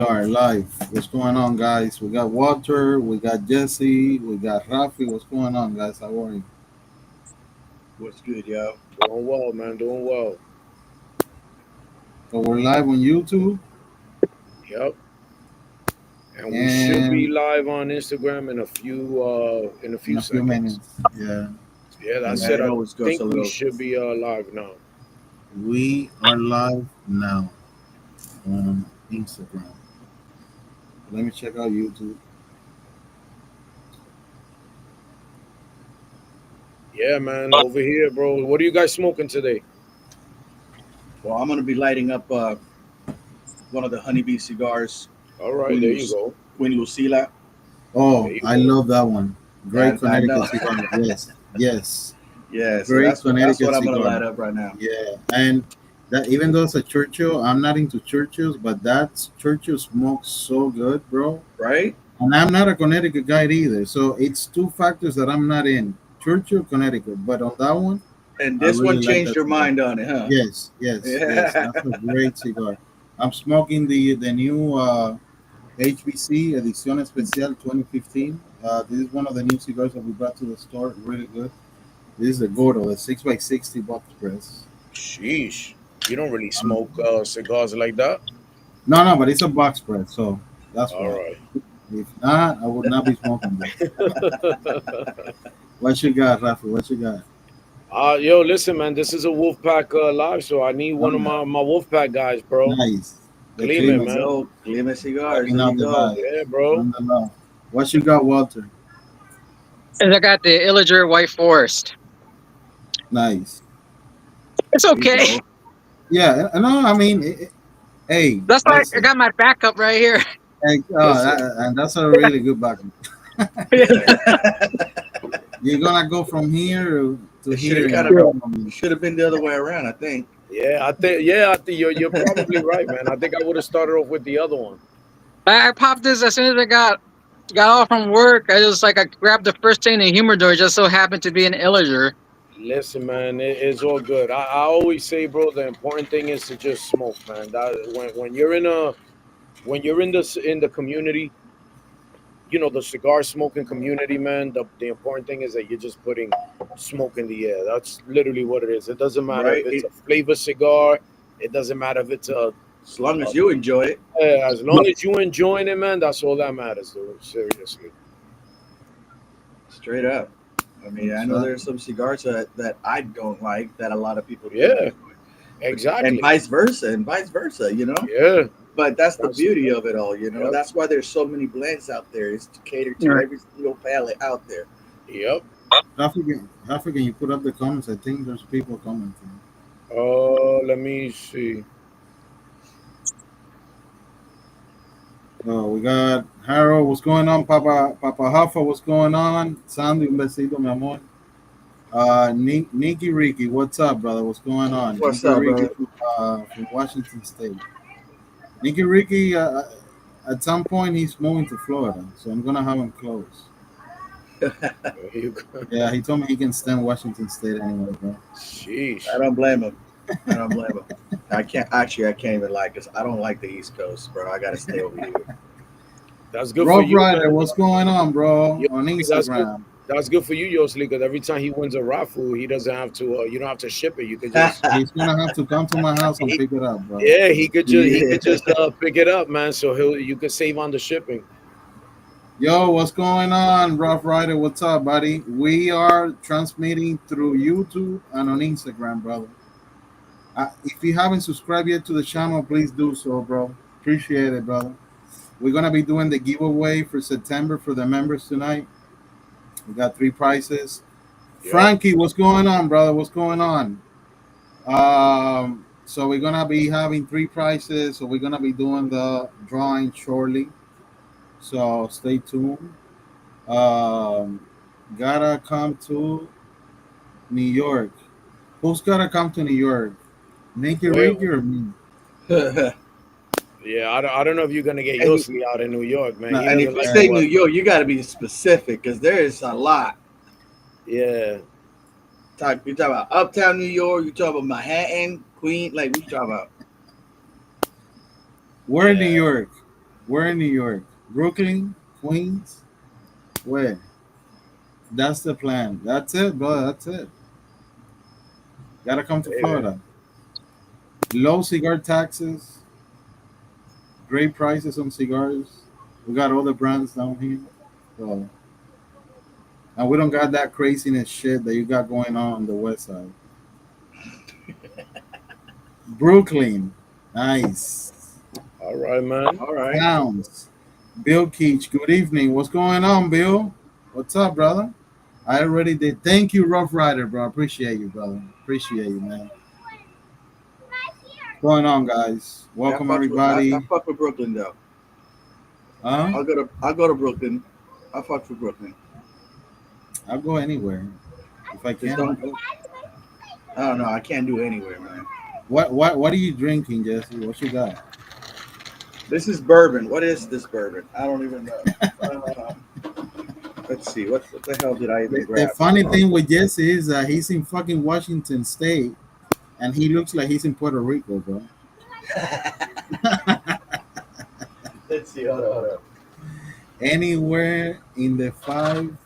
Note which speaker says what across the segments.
Speaker 1: Are live. What's going on, guys? We got Walter, we got Jesse, we got Rafi. What's going on, guys? How are you?
Speaker 2: What's good, y'all?
Speaker 3: Doing well, man. Doing well.
Speaker 1: So we're live on YouTube
Speaker 3: Yep. And we should be
Speaker 1: and
Speaker 3: live on Instagram in a
Speaker 1: in
Speaker 3: few
Speaker 1: a few
Speaker 3: seconds.
Speaker 1: minutes. Yeah,
Speaker 3: Yeah, that's
Speaker 2: Yeah,
Speaker 3: it.
Speaker 2: it
Speaker 3: I
Speaker 2: always goes
Speaker 3: think
Speaker 2: a
Speaker 3: we
Speaker 2: little.
Speaker 3: should be live now.
Speaker 1: we are live now on Instagram. Let me check out YouTube.
Speaker 3: Yeah, man. Over here, bro. What are you guys smoking today?
Speaker 2: Well, I'm gonna be lighting up one of the honeybee cigars,
Speaker 3: All right, there
Speaker 2: Queen,
Speaker 3: you go.
Speaker 2: Queen Lucila,
Speaker 3: There
Speaker 1: Oh,
Speaker 3: you
Speaker 1: I
Speaker 3: go.
Speaker 1: love that one. Great
Speaker 2: and I
Speaker 1: Connecticut
Speaker 2: know.
Speaker 1: cigar. Yes, yes.
Speaker 2: Yeah, so
Speaker 1: Great
Speaker 2: that's what
Speaker 1: Connecticut
Speaker 2: I'm gonna
Speaker 1: cigar.
Speaker 2: light up right now.
Speaker 1: Yeah, and that even though it's a Churchill, I'm not into Churchills, but that Churchill smokes so good, bro.
Speaker 2: Right?
Speaker 1: And I'm not a Connecticut guy either. So it's two factors that I'm not in. Churchill, Connecticut. But on that one,
Speaker 2: And
Speaker 1: I
Speaker 2: this one
Speaker 1: really like
Speaker 2: changed
Speaker 1: that
Speaker 2: your
Speaker 1: cigar.
Speaker 2: mind on it, huh?
Speaker 1: Yes, yes, yes.
Speaker 2: Yeah.
Speaker 1: That's a great cigar. I'm smoking the new HBC Edición Especial 2015. This is one of the new cigars that we brought to the store. Really good. This is the Gordo, the 6x60 box press.
Speaker 3: Sheesh. You don't really
Speaker 1: Um,
Speaker 3: smoke cigars like that?
Speaker 1: no, no, but it's a box press, so that's
Speaker 3: All
Speaker 1: why.
Speaker 3: right.
Speaker 1: If not, I would not be smoking this. What you got, Rafi? What you got?
Speaker 3: Yo, listen, man. This is a Wolfpack live, so I need one of
Speaker 1: Oh,
Speaker 3: my Wolfpack guys, bro.
Speaker 1: nice. The
Speaker 3: Cleveland,
Speaker 1: Clemens
Speaker 3: man.
Speaker 2: So, Clima Cigars,
Speaker 1: bringing
Speaker 2: there
Speaker 1: out
Speaker 2: you
Speaker 1: the
Speaker 2: go.
Speaker 1: vibe.
Speaker 3: Yeah, bro.
Speaker 1: On the love. What you got, Walter?
Speaker 4: And I got the Illager White Forest.
Speaker 1: Nice.
Speaker 4: It's
Speaker 2: There you
Speaker 4: okay.
Speaker 2: go.
Speaker 1: Yeah, no, I mean, hey,
Speaker 4: That's why I
Speaker 1: listen,
Speaker 4: got my backup right here.
Speaker 1: hey,
Speaker 3: Listen.
Speaker 1: and that's a really good background.
Speaker 2: Yeah.
Speaker 1: You're gonna go from here to
Speaker 2: It should
Speaker 1: here
Speaker 2: have
Speaker 1: in
Speaker 2: kind
Speaker 1: a
Speaker 2: of
Speaker 4: Yeah.
Speaker 1: couple of minutes.
Speaker 2: should have been the other way around, I think.
Speaker 3: I think you're probably right, man. I think I would have started off with the other one.
Speaker 4: I popped this as soon as I got off from work. I grabbed the first thing in the humidor. It just so happened to be an Illager.
Speaker 3: Listen, man, it's all good. I always say, bro, the important thing is to just smoke, man. That when you're in the community, the cigar smoking community, man. The important thing is that you're just putting smoke in the air. That's literally what it is. It doesn't matter if
Speaker 2: Right?
Speaker 3: it's a flavor cigar. It doesn't matter if it's
Speaker 2: As long as you enjoy it.
Speaker 3: as long as you enjoying it, man. That's all that matters, dude. Seriously.
Speaker 2: Straight up. I mean, I know there's some cigars that I don't like that a lot of people do
Speaker 3: Yeah,
Speaker 2: enjoy. And
Speaker 3: exactly.
Speaker 2: vice versa.
Speaker 3: Yeah,
Speaker 2: But that's the
Speaker 3: that's
Speaker 2: beauty of it all.
Speaker 3: yep,
Speaker 2: That's why there's so many blends out there, is to cater to
Speaker 4: Right.
Speaker 2: every single palate out there.
Speaker 3: yep.
Speaker 1: Rafi, can you put up the comments? I think there's people commenting.
Speaker 3: Let me see.
Speaker 1: We got Harold. What's going on, Papa Huffa? What's going on? Sandy, un besito, mi amor. Nikki Ricky, what's up, brother? What's going on?
Speaker 2: What's
Speaker 1: Nikki
Speaker 2: up,
Speaker 1: Ricky
Speaker 2: brother?
Speaker 1: from Washington State. Nikki Ricky, at some point he's moving to Florida, so I'm gonna have him close.
Speaker 3: There you go.
Speaker 1: Yeah, he told me he can stand Washington State anyway, bro.
Speaker 2: I
Speaker 3: Sheesh.
Speaker 2: don't blame him. I don't blame him. I can't even lie because I don't like the East Coast, bro. I gotta stay over here.
Speaker 3: That's good for
Speaker 1: Rough
Speaker 3: you,
Speaker 1: Rider,
Speaker 3: man.
Speaker 1: what's going on, bro?
Speaker 3: Yo,
Speaker 1: On
Speaker 3: that's good.
Speaker 1: Instagram.
Speaker 3: That's good for you, Yosli, because every time he wins a raffle, he doesn't have to. You don't have to ship it. You could just.
Speaker 1: He's gonna have to come to my house and
Speaker 3: He,
Speaker 1: pick it up, bro.
Speaker 3: yeah, he could just
Speaker 2: Yeah.
Speaker 3: pick it up, man. So you could save on the shipping.
Speaker 1: Yo, what's going on, Rough Rider? What's up, buddy? We are transmitting through YouTube and on Instagram, brother. If you haven't subscribed yet to the channel, please do so, bro. Appreciate it, brother. We're gonna be doing the giveaway for September for the members tonight. We got three prizes.
Speaker 3: Yep.
Speaker 1: Frankie, what's going on, brother? What's going on? So we're gonna be having three prizes. So we're gonna be doing the drawing shortly. So stay tuned. Um, gotta come to New York. Who's gotta come to New York? Nicky
Speaker 3: Wait.
Speaker 1: Ricky or me?
Speaker 3: Yeah, I don't know if you're gonna get
Speaker 2: and, you,
Speaker 3: Yosli out in New York, man.
Speaker 1: No,
Speaker 3: He
Speaker 2: and
Speaker 3: doesn't
Speaker 2: if you
Speaker 3: like the
Speaker 2: say New
Speaker 3: weather.
Speaker 2: York, you gotta be specific because there is a lot.
Speaker 3: Yeah.
Speaker 2: You talk about Uptown New York. You talk about Manhattan, Queen. Like we talk about.
Speaker 1: we're in New
Speaker 3: Yeah.
Speaker 1: York. Where in New York? Brooklyn, Queens. Where? That's the plan. That's it, bro. That's it. Gotta come to
Speaker 2: Hey, man.
Speaker 1: Florida. Low cigar taxes, great prices on cigars. We got all the brands down here. So, and we don't got that craziness shit that you got going on the west side. Brooklyn, nice.
Speaker 3: All right, man.
Speaker 2: All right.
Speaker 1: Sounds. Bill Keach, good evening. What's going on, Bill? What's up, brother? I already did. Thank you, Rough Rider, bro. Appreciate you, brother. Appreciate you, man. What's going on, guys?
Speaker 2: Yeah, I
Speaker 1: Welcome,
Speaker 2: fuck with, I,
Speaker 1: everybody.
Speaker 2: I fuck with Brooklyn though.
Speaker 1: Huh?
Speaker 2: I'll go to Brooklyn. I fuck with Brooklyn.
Speaker 1: I'll go anywhere if I
Speaker 2: Just
Speaker 1: can.
Speaker 2: don't. I don't know. I can't do anywhere, man.
Speaker 1: What are you drinking, Jesse? What you got?
Speaker 2: This is bourbon. What is this bourbon? I don't even know. Let's see. What the hell did I even
Speaker 1: The
Speaker 2: grab?
Speaker 1: funny thing with Jesse is that he's in fucking Washington State, and he looks like he's in Puerto Rico, bro.
Speaker 2: Let's see. Hold on.
Speaker 1: Anywhere in the five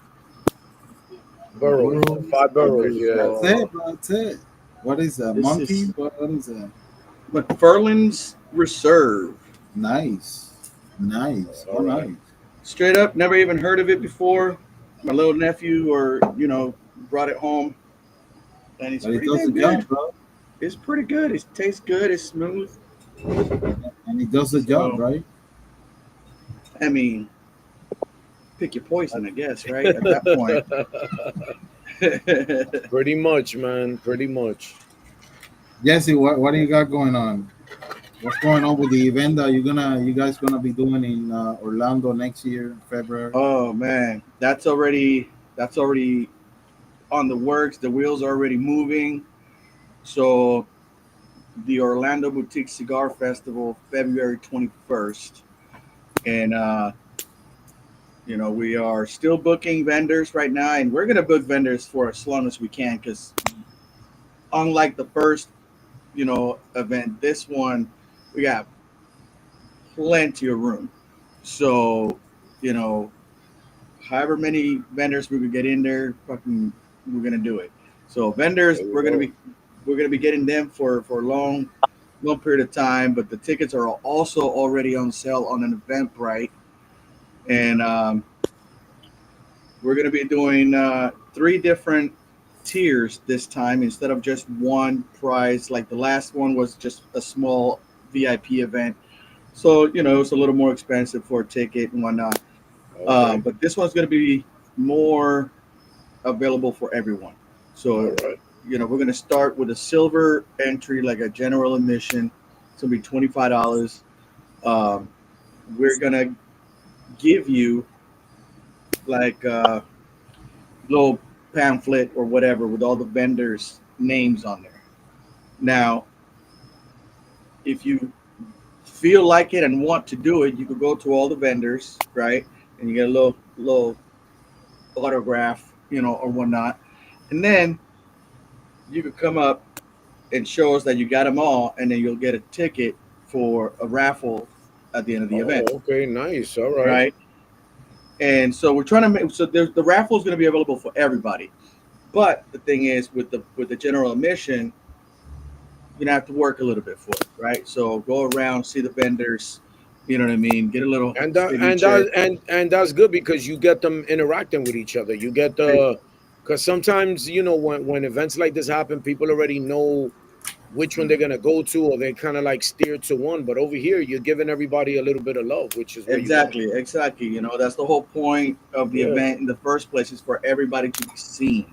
Speaker 3: Burrows.
Speaker 1: boroughs.
Speaker 3: 5 burrows. Yeah.
Speaker 1: That's it, bro. That's it. What is that?
Speaker 2: This
Speaker 1: Monkey?
Speaker 2: is-
Speaker 1: What is that?
Speaker 2: McFarland's Reserve.
Speaker 1: Nice. Nice.
Speaker 3: All
Speaker 1: All
Speaker 3: right.
Speaker 1: right.
Speaker 2: Straight up, never even heard of it before. My little nephew, brought it home, and it's
Speaker 1: But it
Speaker 2: pretty
Speaker 1: does the
Speaker 2: damn
Speaker 1: job,
Speaker 2: good.
Speaker 1: bro.
Speaker 2: It's pretty good. It tastes good. It's smooth.
Speaker 1: And it does the job,
Speaker 2: So-
Speaker 1: right?
Speaker 2: I mean, pick your poison, I guess. Right at that point.
Speaker 3: Pretty much, man. Pretty much.
Speaker 1: Jesse, what do you got going on? What's going on with the event that you guys gonna be doing in Orlando next year, February?
Speaker 2: Oh man, that's already on the works. The wheels are already moving. So the Orlando Boutique Cigar Festival, February 21st. And we are still booking vendors right now, and we're gonna book vendors for as long as we can, because unlike the first, event, this one we got plenty of room. So, however many vendors we could get in there, fucking, we're gonna do it. So vendors,
Speaker 3: There we
Speaker 2: we're gonna be getting them for a long period of time. But the tickets are also already on sale on an Eventbrite, and we're gonna be doing 3 different tiers this time instead of just one price. Like the last one was just a small VIP event, so it's a little more expensive for a ticket and whatnot.
Speaker 3: Okay.
Speaker 2: But this one's going to be more available for everyone. So,
Speaker 3: All right.
Speaker 2: we're going to start with a silver entry, like a general admission. It's going to be $25. We're going to give you like a little pamphlet or whatever with all the vendors' names on there. Now, if you feel like it and want to do it, you could go to all the vendors, right? And you get a little autograph, or whatnot. And then you could come up and show us that you got them all, and then you'll get a ticket for a raffle at the end of the event,
Speaker 3: Okay, nice. All right.
Speaker 2: right? And so we're trying to make the raffle is going to be available for everybody. But the thing is, with the general admission, you're gonna have to work a little bit for it, right? So go around, see the vendors, you know what I mean? Get a little signature.
Speaker 3: And that's good because you get them interacting with each other. You get the because sometimes when events like this happen, people already know which one they're gonna go to, or they kind of like steer to one. But over here, you're giving everybody a little bit of love, which is what
Speaker 2: Exactly. That's the whole point of the
Speaker 3: Yeah.
Speaker 2: event in the first place, is for everybody to be seen.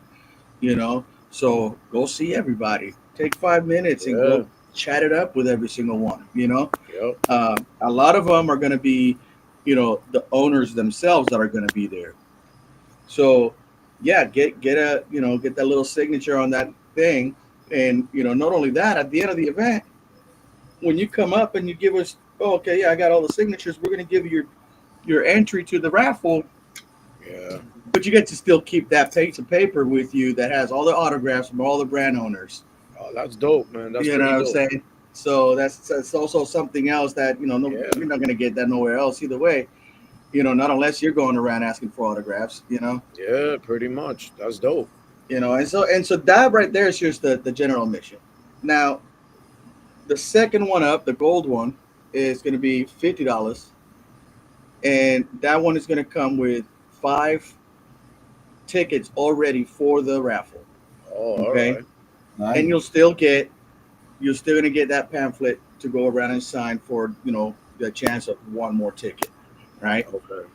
Speaker 2: So go see everybody. Take 5 minutes and
Speaker 3: Yeah.
Speaker 2: go chat it up with every single one.
Speaker 3: Yep.
Speaker 2: A lot of them are going to be, the owners themselves that are going to be there. So, yeah, get that little signature on that thing, and not only that, at the end of the event, when you come up and you give us, oh, okay, yeah, I got all the signatures, we're going to give you your entry to the raffle,
Speaker 3: Yeah.
Speaker 2: but you get to still keep that piece of paper with you that has all the autographs from all the brand owners.
Speaker 3: Oh, that's dope, man. That's
Speaker 2: You know
Speaker 3: pretty
Speaker 2: what I'm
Speaker 3: dope.
Speaker 2: saying? So that's also something else that no,
Speaker 3: Yeah,
Speaker 2: you're not gonna get that nowhere else either way. Not unless you're going around asking for autographs.
Speaker 3: yeah, pretty much. That's dope.
Speaker 2: And so that right there is just the general mission. Now the second one up, the gold one, is going to be $50, and that one is going to come with 5 tickets already for the raffle.
Speaker 3: Oh, all
Speaker 2: Okay,
Speaker 3: right.
Speaker 2: and
Speaker 1: Nice.
Speaker 2: you're still going to get that pamphlet to go around and sign for the chance of one more ticket, right?
Speaker 3: Okay.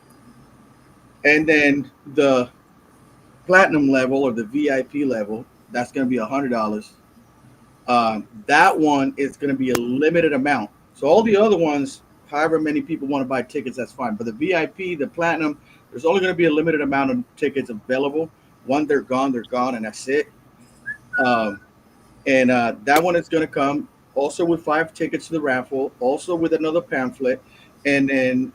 Speaker 2: And then the platinum level or the VIP level, that's going to be $100. That one is going to be a limited amount. So all the other ones, however many people want to buy tickets, that's fine. But the VIP, the platinum, there's only going to be a limited amount of tickets available. One, they're gone, and that's it. Um, and that one is going to come also with 5 tickets to the raffle, also with another pamphlet, and then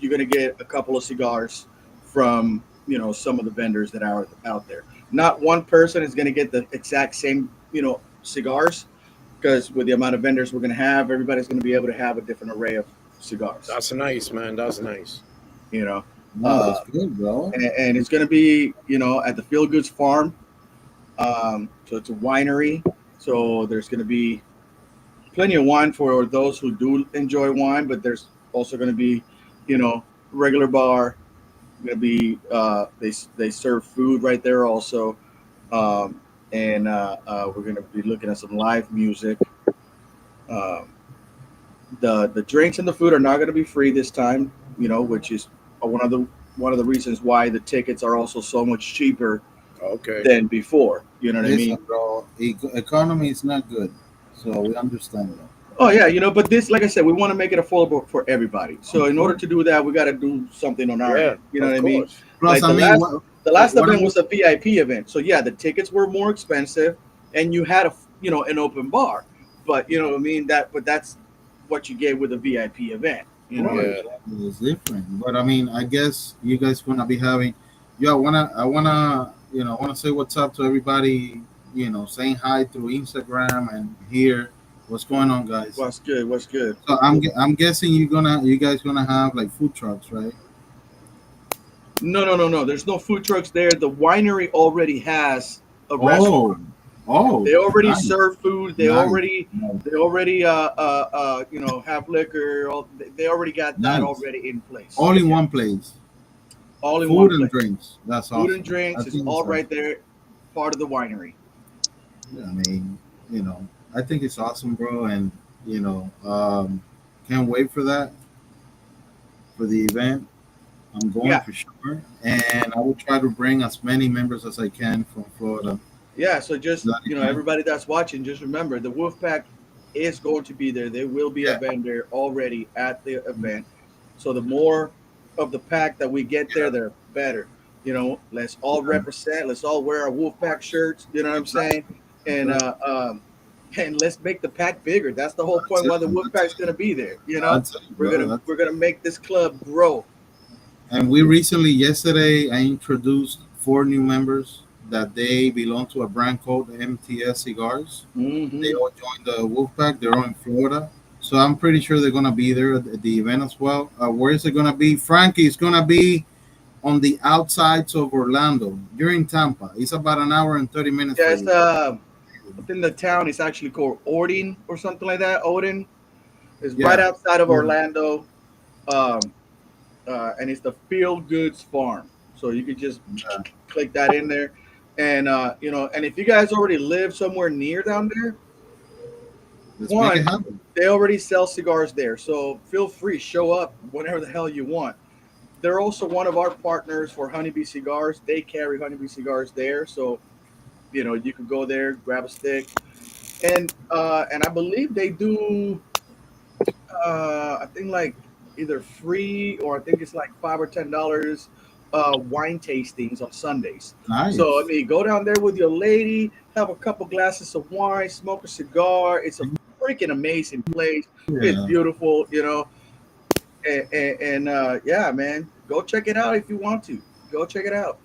Speaker 2: you're going to get a couple of cigars from some of the vendors that are out there. Not one person is going to get the exact same cigars, because with the amount of vendors we're going to have, everybody's going to be able to have a different array of cigars.
Speaker 3: That's nice, man. That's nice.
Speaker 2: You know,
Speaker 1: No,
Speaker 2: uh,
Speaker 1: that's good, bro.
Speaker 2: and it's going to be at the Feel Goods Farm. So it's a winery. So there's going to be plenty of wine for those who do enjoy wine, but there's also going to be, regular bar. Going to be they serve food right there also, and we're going to be looking at some live music. Um, the drinks and the food are not going to be free this time, which is one of the reasons why the tickets are also so much cheaper
Speaker 3: Okay.
Speaker 2: than before. You know what I
Speaker 1: Listen,
Speaker 2: mean?
Speaker 1: bro, economy is not good, so we understand that.
Speaker 2: Oh yeah, but this, like I said, we want to make it affordable for everybody. So in order to do that, we got to do something on our
Speaker 3: Yeah,
Speaker 2: end. You know what
Speaker 3: of
Speaker 2: I mean?
Speaker 3: course.
Speaker 1: Plus,
Speaker 2: Like
Speaker 1: I mean, what,
Speaker 2: the last
Speaker 1: what
Speaker 2: event
Speaker 1: I'm,
Speaker 2: was a VIP event, so yeah, the tickets were more expensive, and you had an open bar, but you know what I mean. But that's what you get with a VIP event.
Speaker 3: Yeah.
Speaker 1: it's different, but I mean, I guess you guys gonna be having. Yeah, I wanna say what's up to everybody. Saying hi through Instagram and here. What's going on, guys?
Speaker 2: What's good? What's good?
Speaker 1: So I'm guessing you guys gonna have like food trucks, right?
Speaker 2: No, no, no, no. There's no food trucks there. The winery already has a
Speaker 1: Oh,
Speaker 2: restaurant.
Speaker 1: oh,
Speaker 2: They already
Speaker 1: nice,
Speaker 2: serve food. They
Speaker 1: nice,
Speaker 2: already
Speaker 1: nice.
Speaker 2: they already have liquor. They already got that
Speaker 1: Nice.
Speaker 2: already in place.
Speaker 1: All in one place.
Speaker 2: All in one
Speaker 1: Food and
Speaker 2: place.
Speaker 1: drinks. That's
Speaker 2: Food and
Speaker 1: awesome. I
Speaker 2: drinks is
Speaker 1: think it's
Speaker 2: all
Speaker 1: awesome.
Speaker 2: right there, part of the winery.
Speaker 1: I mean, I think it's awesome, bro, and can't wait for that for the event. I'm going
Speaker 2: Yeah,
Speaker 1: for sure, and I will try to bring as many members as I can from Florida.
Speaker 2: yeah. So just
Speaker 1: That I can.
Speaker 2: everybody that's watching, just remember the Wolfpack is going to be there. There will be a
Speaker 1: Yeah,
Speaker 2: vendor already at the event. So the more of the pack that we get there,
Speaker 1: yeah,
Speaker 2: the better. Let's all represent. Let's all wear our Wolfpack shirts. You know what I'm
Speaker 1: that's right.
Speaker 2: saying?
Speaker 1: That's
Speaker 2: And
Speaker 1: right.
Speaker 2: and let's make the pack bigger. That's the whole
Speaker 1: That's
Speaker 2: point
Speaker 1: it.
Speaker 2: why the
Speaker 1: That's
Speaker 2: Wolfpack's
Speaker 1: it.
Speaker 2: going to be there.
Speaker 1: That's it,
Speaker 2: We're
Speaker 1: bro.
Speaker 2: gonna we're gonna make this club grow.
Speaker 1: And we recently, yesterday, I introduced 4 new members that they belong to a brand called MTS Cigars. They
Speaker 2: Hmm.
Speaker 1: all joined the Wolfpack. They're all in Florida. So I'm pretty sure they're going to be there at the event as well. Where is it going to be? Frankie, it's going to be on the outsides of Orlando. You're in Tampa. It's about an hour and 30 minutes
Speaker 2: Yeah,
Speaker 1: for
Speaker 2: it's
Speaker 1: you.
Speaker 2: within the town. It's actually called Odin or something like that. Odin is right
Speaker 1: Yeah.
Speaker 2: outside of
Speaker 1: Well,
Speaker 2: Orlando. Um, and it's the Feel Goods Farm. So you could just
Speaker 1: yeah.
Speaker 2: click that in there, and and if you guys already live somewhere near down there,
Speaker 1: Let's make it
Speaker 2: one,
Speaker 1: happen.
Speaker 2: they already sell cigars there. So feel free, show up whenever the hell you want. They're also one of our partners for Honeybee Cigars. They carry Honeybee Cigars there, so you could go there, grab a stick, and I believe they do. I think like either free or I think it's like $5 or $10 wine tastings on Sundays. So I
Speaker 1: Nice.
Speaker 2: mean, go down there with your lady, have a couple glasses of wine, smoke a cigar. It's a freaking amazing place. It's
Speaker 1: Yeah.
Speaker 2: beautiful, and yeah, man, go check it out if you want to. Go check it out.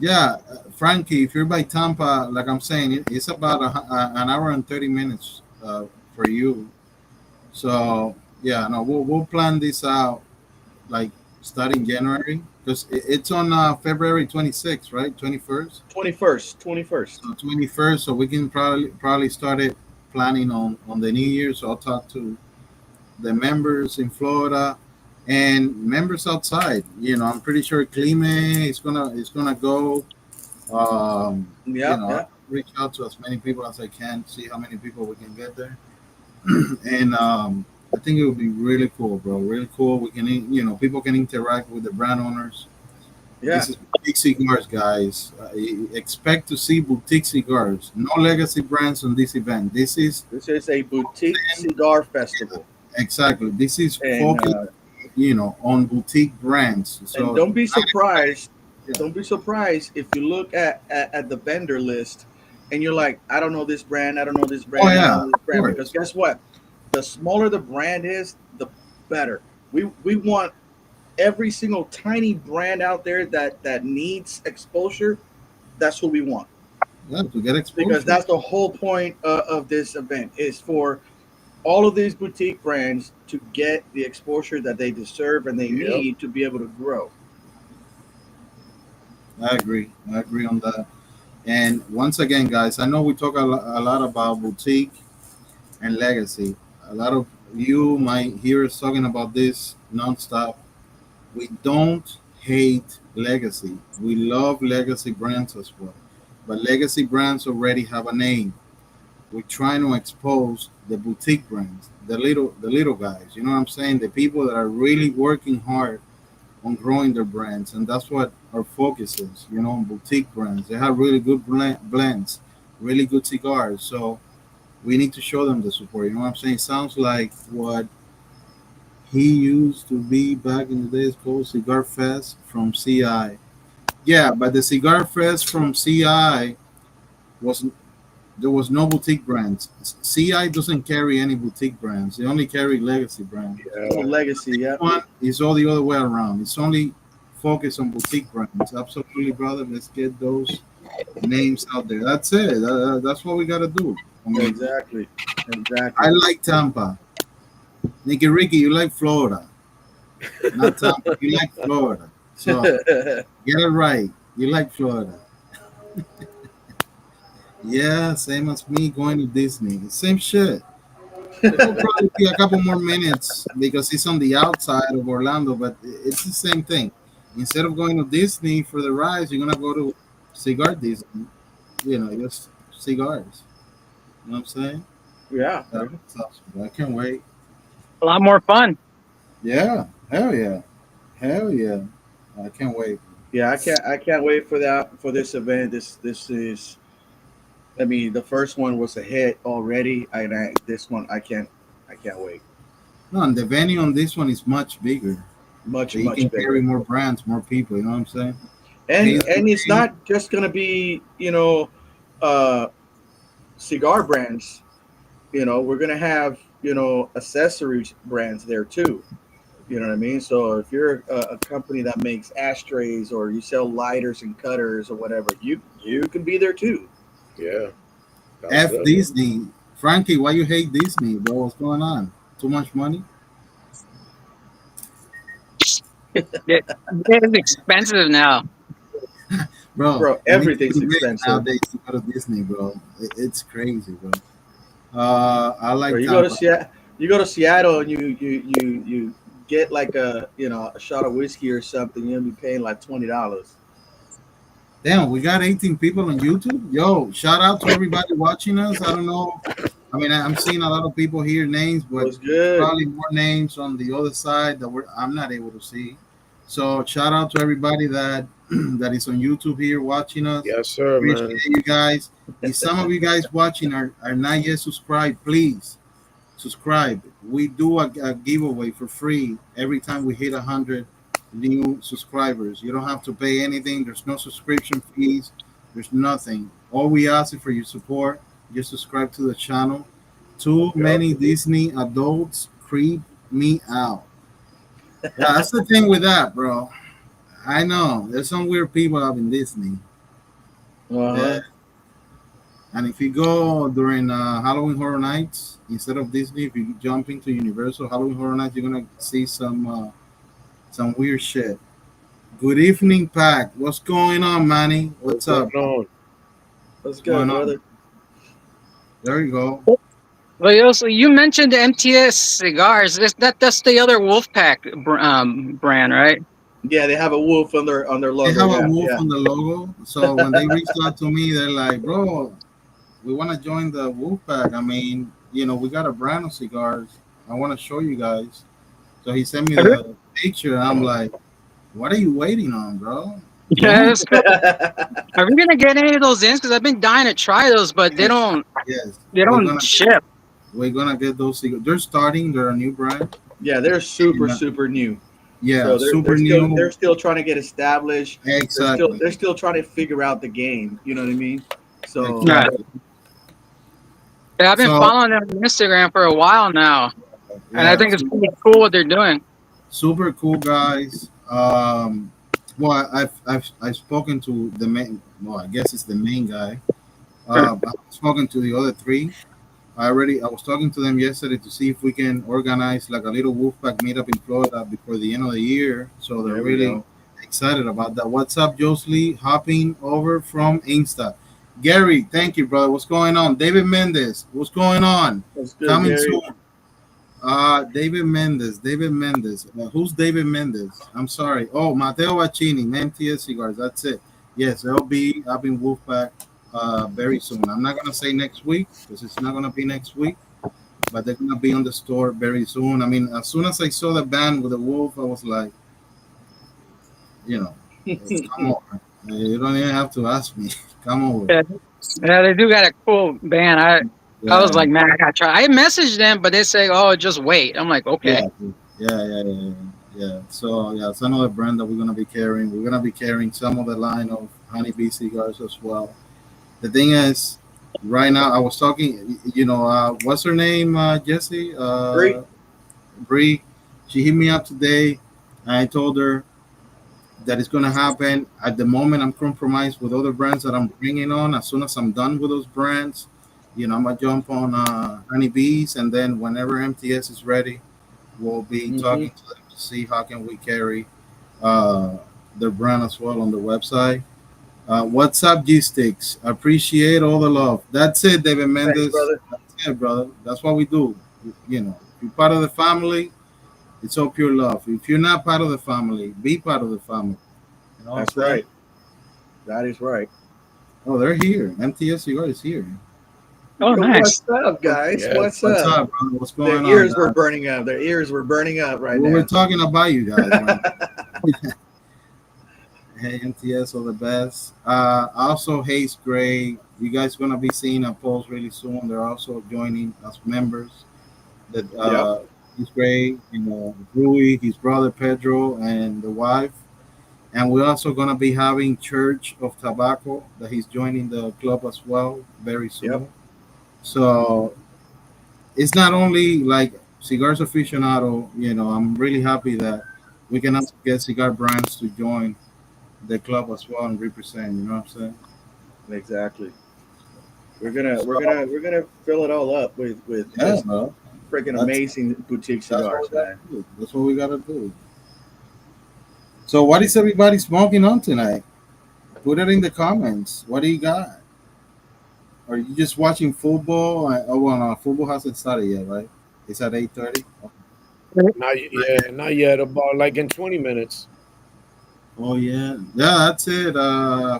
Speaker 1: Yeah. Frankie, if you're by Tampa, like I'm saying, it's about an hour and 30 minutes for you. So yeah, no, we'll plan this out like starting January because it's on February 26th, right? 21st.
Speaker 2: 21st, 21st.
Speaker 1: So 21st, so we can probably start it planning on the New Year. So I'll talk to the members in Florida and members outside. I'm pretty sure Klime is gonna go.
Speaker 2: Yeah,
Speaker 1: I'll
Speaker 2: yeah.
Speaker 1: reach out to as many people as I can, see how many people we can get there, and I think it would be really cool, bro. Really cool. We can, people can interact with the brand owners.
Speaker 2: Yeah.
Speaker 1: This is boutique cigars, guys. Expect to see boutique cigars. No legacy brands on this event. This is
Speaker 2: This is a boutique cigar festival.
Speaker 1: exactly. This is
Speaker 2: And
Speaker 1: focused, on boutique brands.
Speaker 2: and
Speaker 1: So
Speaker 2: don't be surprised.
Speaker 1: yeah.
Speaker 2: Don't be surprised if you look at the vendor list and you're like, I don't know this brand, I don't know this brand,
Speaker 1: Oh
Speaker 2: I
Speaker 1: yeah,
Speaker 2: don't know this
Speaker 1: of
Speaker 2: brand.
Speaker 1: course.
Speaker 2: Because guess what? The smaller the brand is, the better. We want every single tiny brand out there that needs exposure. That's who we want,
Speaker 1: Yeah, to get
Speaker 2: because
Speaker 1: exposure.
Speaker 2: that's the whole point of this event is for all of these boutique brands to get the exposure that they deserve and they
Speaker 3: Yep.
Speaker 2: need to be able to grow.
Speaker 1: I agree. I agree on that. And once again, guys, I know we talk a lot about boutique and legacy. A lot of you might hear us talking about this nonstop. We don't hate legacy. We love legacy brands as well. But legacy brands already have a name. We're trying to expose the boutique brands, the little guys. You know what I'm saying? The people that are really working hard on growing their brands, and that's what our focus is. On boutique brands. They have really good blends, really good cigars. So we need to show them the support. You know what I'm saying? Sounds like what he used to be back in the days called Cigar Fest from CI. Yeah, but the Cigar Fest from CI was there was no boutique brands. CI doesn't carry any boutique brands. They only carry legacy brands.
Speaker 2: Oh,
Speaker 3: Yeah.
Speaker 2: legacy, yeah.
Speaker 1: One is all the other way around. It's only focused on boutique brands. Absolutely, brother. Let's get those names out there. That's it. That's what we gotta do. I mean,
Speaker 2: Exactly.
Speaker 1: I
Speaker 2: Exactly.
Speaker 1: like Tampa. Nicky Ricky, you like Florida, not Tampa. You like Florida. So get it right. You like Florida. Yeah, same as me going to Disney. Same shit. It'll probably be a couple more minutes because it's on the outside of Orlando, but it's the same thing. Instead of going to Disney for the rides, you're gonna go to Cigar Disney. Just cigars. You know what I'm saying?
Speaker 2: Yeah.
Speaker 1: That's awesome. I can't wait.
Speaker 4: A lot more fun.
Speaker 1: Yeah, hell yeah, hell yeah. I can't wait.
Speaker 2: Yeah, I can't wait for that, for this event. This is, I mean, the first one was a hit already. This one I can't wait.
Speaker 1: No, and the venue on this one is much bigger.
Speaker 2: Much
Speaker 1: So you
Speaker 2: much
Speaker 1: can carry
Speaker 2: bigger.
Speaker 1: more brands, more people. You know what I'm saying?
Speaker 2: And it's
Speaker 1: Hazeltree,
Speaker 2: not just gonna be, uh cigar brands. We're gonna have, accessories brands there too. You know what I mean? So if you're a company that makes ashtrays or you sell lighters and cutters or whatever, you can be there too.
Speaker 3: Yeah. That's
Speaker 1: F
Speaker 3: good.
Speaker 1: Disney. Frankie, why you hate Disney, bro? What's going on? Too much money,
Speaker 4: It's expensive now.
Speaker 1: bro.
Speaker 2: Bro,
Speaker 1: And it's
Speaker 2: everything's
Speaker 1: too rich
Speaker 2: expensive.
Speaker 1: nowadays to go to Disney, bro. It's crazy, bro. I
Speaker 2: Or
Speaker 1: like
Speaker 2: you go to
Speaker 1: Tampa.
Speaker 2: Seattle, and you get like a shot of whiskey or something. You'll be paying like $20.
Speaker 1: Damn, we got 18 people on YouTube. Yo, shout out to everybody watching us. I don't know. I mean, I'm seeing a lot of people here names, but
Speaker 2: Was good.
Speaker 1: probably more names on the other side that I'm not able to see. So shout out to everybody that that is on YouTube here watching us.
Speaker 3: Yes, sir,
Speaker 1: Appreciate
Speaker 3: man.
Speaker 1: you guys. If some of you guys watching are not yet subscribed, please subscribe. We do a giveaway for free every time we hit 100 new subscribers. You don't have to pay anything. There's no subscription fees. There's nothing. All we ask is for your support. Just subscribe to the channel. Too
Speaker 3: Yep.
Speaker 1: many Disney adults creep me out. Yeah, that's the thing with that, bro. I know there's some weird people out in Disney.
Speaker 2: Uh
Speaker 1: Yeah,
Speaker 2: huh.
Speaker 1: And if you go during Halloween Horror Nights instead of Disney, if you jump into Universal Halloween Horror Nights, you're gonna see some weird shit. Good evening, Pack. What's going on, Manny?
Speaker 3: What's
Speaker 1: What's
Speaker 3: going
Speaker 1: up?
Speaker 3: on?
Speaker 2: Let's
Speaker 1: What's
Speaker 2: go,
Speaker 1: going on?
Speaker 2: brother.
Speaker 1: There you go.
Speaker 4: But you also you mentioned the MTS cigars. That's the other Wolfpack brand, right?
Speaker 2: Yeah, they have a wolf on their
Speaker 1: They
Speaker 2: logo.
Speaker 1: have a
Speaker 2: Yeah,
Speaker 1: wolf
Speaker 2: yeah.
Speaker 1: on the logo. So when they reached out to me, they're like, "Bro, we want to join the Wolf Pack. I mean, we got a brand of cigars. I want to show you guys." So he sent me
Speaker 4: Are we-
Speaker 1: the picture, and I'm like, "What are you waiting on, bro?
Speaker 4: Yeah,
Speaker 1: Join."
Speaker 4: that's cool. Are we gonna get any of those in? Because I've been dying to try those, but they
Speaker 1: Yes,
Speaker 4: don't
Speaker 1: yes.
Speaker 4: they
Speaker 1: We're
Speaker 4: don't
Speaker 1: gonna get
Speaker 4: ship.
Speaker 1: we're gonna get those cigars. They're starting. They're a new brand.
Speaker 2: Yeah, they're super
Speaker 1: And,
Speaker 2: super new.
Speaker 1: yeah,
Speaker 2: So
Speaker 1: super
Speaker 2: they're
Speaker 1: new.
Speaker 2: still trying to get established.
Speaker 1: Exactly.
Speaker 2: They're still trying to figure out the game. You know what I mean? So
Speaker 4: Right.
Speaker 1: Exactly.
Speaker 4: Yeah, I've been
Speaker 1: So
Speaker 4: following them on Instagram for a while now, and I
Speaker 1: yeah,
Speaker 4: think it's pretty cool what they're doing.
Speaker 1: super cool guys. Well, I've spoken to the main. Well, I guess it's the main guy. I've spoken to the other three. I was talking to them yesterday to see if we can organize like a little Wolfpack meetup in Florida before the end of the year. So they're
Speaker 2: there we
Speaker 1: really
Speaker 2: go.
Speaker 1: excited about that. What's up, Josley? Hopping over from Insta. Gary, thank you, brother. What's going on? David Mendez, what's going on?
Speaker 2: That's good,
Speaker 1: Coming
Speaker 2: Gary.
Speaker 1: soon. David Mendez. David Mendez. Who's David Mendez? I'm sorry. Oh, Mateo Bacchini, MTS Cigars. That's it. Yes, they'll be up in Wolfpack very soon. I'm not gonna say next week because it's not gonna be next week, but they're gonna be on the store very soon. I mean, as soon as I saw the band with the wolf, I was like, you know, come on. You don't even have to ask me. Come over.
Speaker 4: Yeah, yeah, they do got a cool band. I was
Speaker 1: Yeah,
Speaker 4: like, man, I gotta try. I messaged them, but they say, oh, just wait. I'm like, okay.
Speaker 1: yeah, yeah. So yeah, it's another brand that we're gonna be carrying. We're gonna be carrying some of the line of honeybee cigars as well. The thing is, right now I was talking. What's her name? Jesse.
Speaker 2: Great.
Speaker 1: Bree. She hit me up today. And I told her that it's gonna happen. At the moment, I'm compromised with other brands that I'm bringing on. As soon as I'm done with those brands, I'm gonna jump on honeybees, and then whenever MTS is ready, we'll be
Speaker 2: Hmm.
Speaker 1: talking to them to see how can we carry uh, their brand as well on the website. What's up, G Sticks? Appreciate all the love. That's it, David
Speaker 2: Thanks,
Speaker 1: Mendes.
Speaker 2: brother.
Speaker 1: That's it, brother. That's what we do. If you're part of the family, it's all pure love. If you're not part of the family, be part of the family. You know what I'm
Speaker 2: That's
Speaker 1: saying?
Speaker 2: right. That is right.
Speaker 1: Oh, they're here. MTS Cigar is here.
Speaker 4: Oh, nice.
Speaker 2: What's up, guys?
Speaker 3: Yeah.
Speaker 2: What's
Speaker 1: What's
Speaker 2: up?
Speaker 1: up, brother? What's
Speaker 2: Their
Speaker 1: going
Speaker 2: ears
Speaker 1: on?
Speaker 2: were burning up. Their ears were burning up right
Speaker 1: We were
Speaker 2: now.
Speaker 1: talking about you guys, man. Hey, MTS are the best. Also, Hayes Gray. You guys gonna be seeing a post really soon. They're also joining as members. That
Speaker 2: Yep.
Speaker 1: Hayes Gray, Rui, his brother Pedro, and the wife. And we're also gonna be having Church of Tobacco that he's joining the club as well very soon.
Speaker 2: Yep.
Speaker 1: So it's not only like cigars aficionado. I'm really happy that we can also get cigar brands to join the club as well and represent. You know what I'm saying?
Speaker 2: Exactly.
Speaker 1: So,
Speaker 2: We're gonna fill it all up with
Speaker 1: yeah,
Speaker 2: just
Speaker 1: bro.
Speaker 2: freaking
Speaker 1: That's
Speaker 2: amazing boutique
Speaker 1: that's what
Speaker 2: cigars,
Speaker 1: we gotta
Speaker 2: man.
Speaker 1: do. That's what we gotta do. So, what is everybody smoking on tonight? Put it in the comments. What do you got? Are you just watching football? Oh, well, no, football hasn't started yet, right? It's at 8:30.
Speaker 3: Not yet. About like in 20 minutes.
Speaker 1: Oh yeah, yeah. That's it,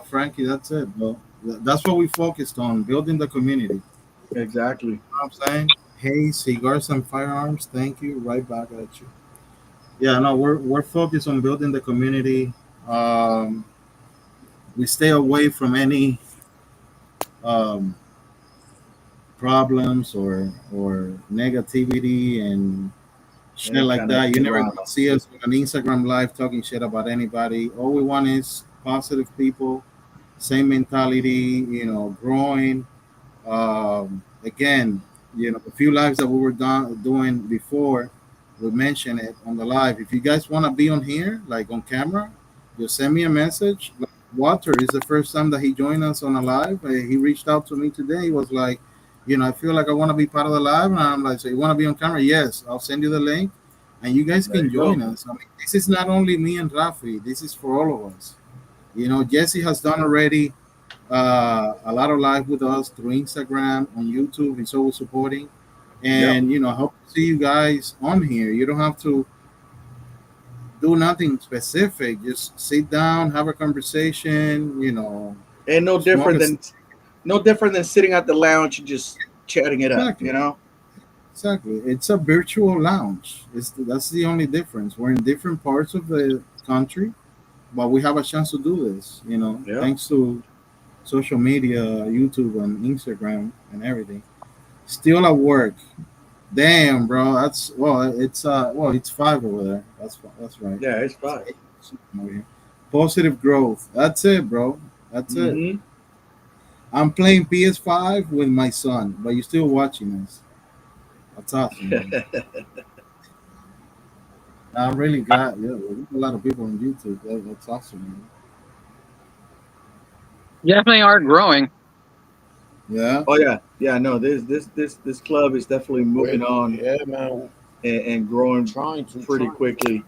Speaker 1: Frankie. That's it, bro. That's what we focused on, building the community. You
Speaker 2: Exactly.
Speaker 1: know what I'm saying? Hey, cigars and firearms. Thank you. Right back at you. Yeah, no, we're focused on building the community. Um, we stay away from any um, problems or negativity and shit
Speaker 2: Any
Speaker 1: like
Speaker 2: kind of
Speaker 1: that. You never
Speaker 2: drama.
Speaker 1: gonna see us on Instagram live talking shit about anybody. All we want is positive people, same mentality, growing. Again, a few lives that we were doing before, we mentioned it on the live. If you guys want to be on here, like on camera, just send me a message. Walter is the first time that he joined us on a live. He reached out to me today. He was like, I feel like I want to be part of the live, and I'm like, so you want to be on camera? Yes, I'll send you the link, and you guys
Speaker 2: There
Speaker 1: can
Speaker 2: you go.
Speaker 1: join us. I mean, this is not only me and Rafi. This is for all of us. Jesse has done already a lot of live with us through Instagram, on YouTube. He's always supporting,
Speaker 2: Yep.
Speaker 1: and I hope to see you guys on here. You don't have to do nothing specific. Just sit down, have a conversation.
Speaker 2: And
Speaker 1: Smoke a
Speaker 2: no different than sitting at the lounge and just chatting it up.
Speaker 1: exactly, exactly. It's a virtual lounge. That's the only difference. We're in different parts of the country, but we have a chance to do this.
Speaker 2: Yeah.
Speaker 1: Thanks to social media, YouTube and Instagram and everything. Still at work. Damn, bro. It's 5 over there. That's right.
Speaker 2: Yeah, it's
Speaker 1: It's
Speaker 2: fine.
Speaker 1: 8 over here. Positive growth. That's it, bro. That's it.
Speaker 2: Hmm.
Speaker 1: I'm playing PS5 with my son, but you're still watching us. That's awesome, man. I'm really glad. Yeah, we got a lot of people on YouTube. That's awesome, man.
Speaker 4: Definitely are growing.
Speaker 1: Yeah.
Speaker 2: Oh yeah, yeah. No, this club is definitely moving on
Speaker 3: Yeah, man.
Speaker 2: and growing
Speaker 3: Trying to
Speaker 2: pretty
Speaker 3: trying.
Speaker 2: quickly.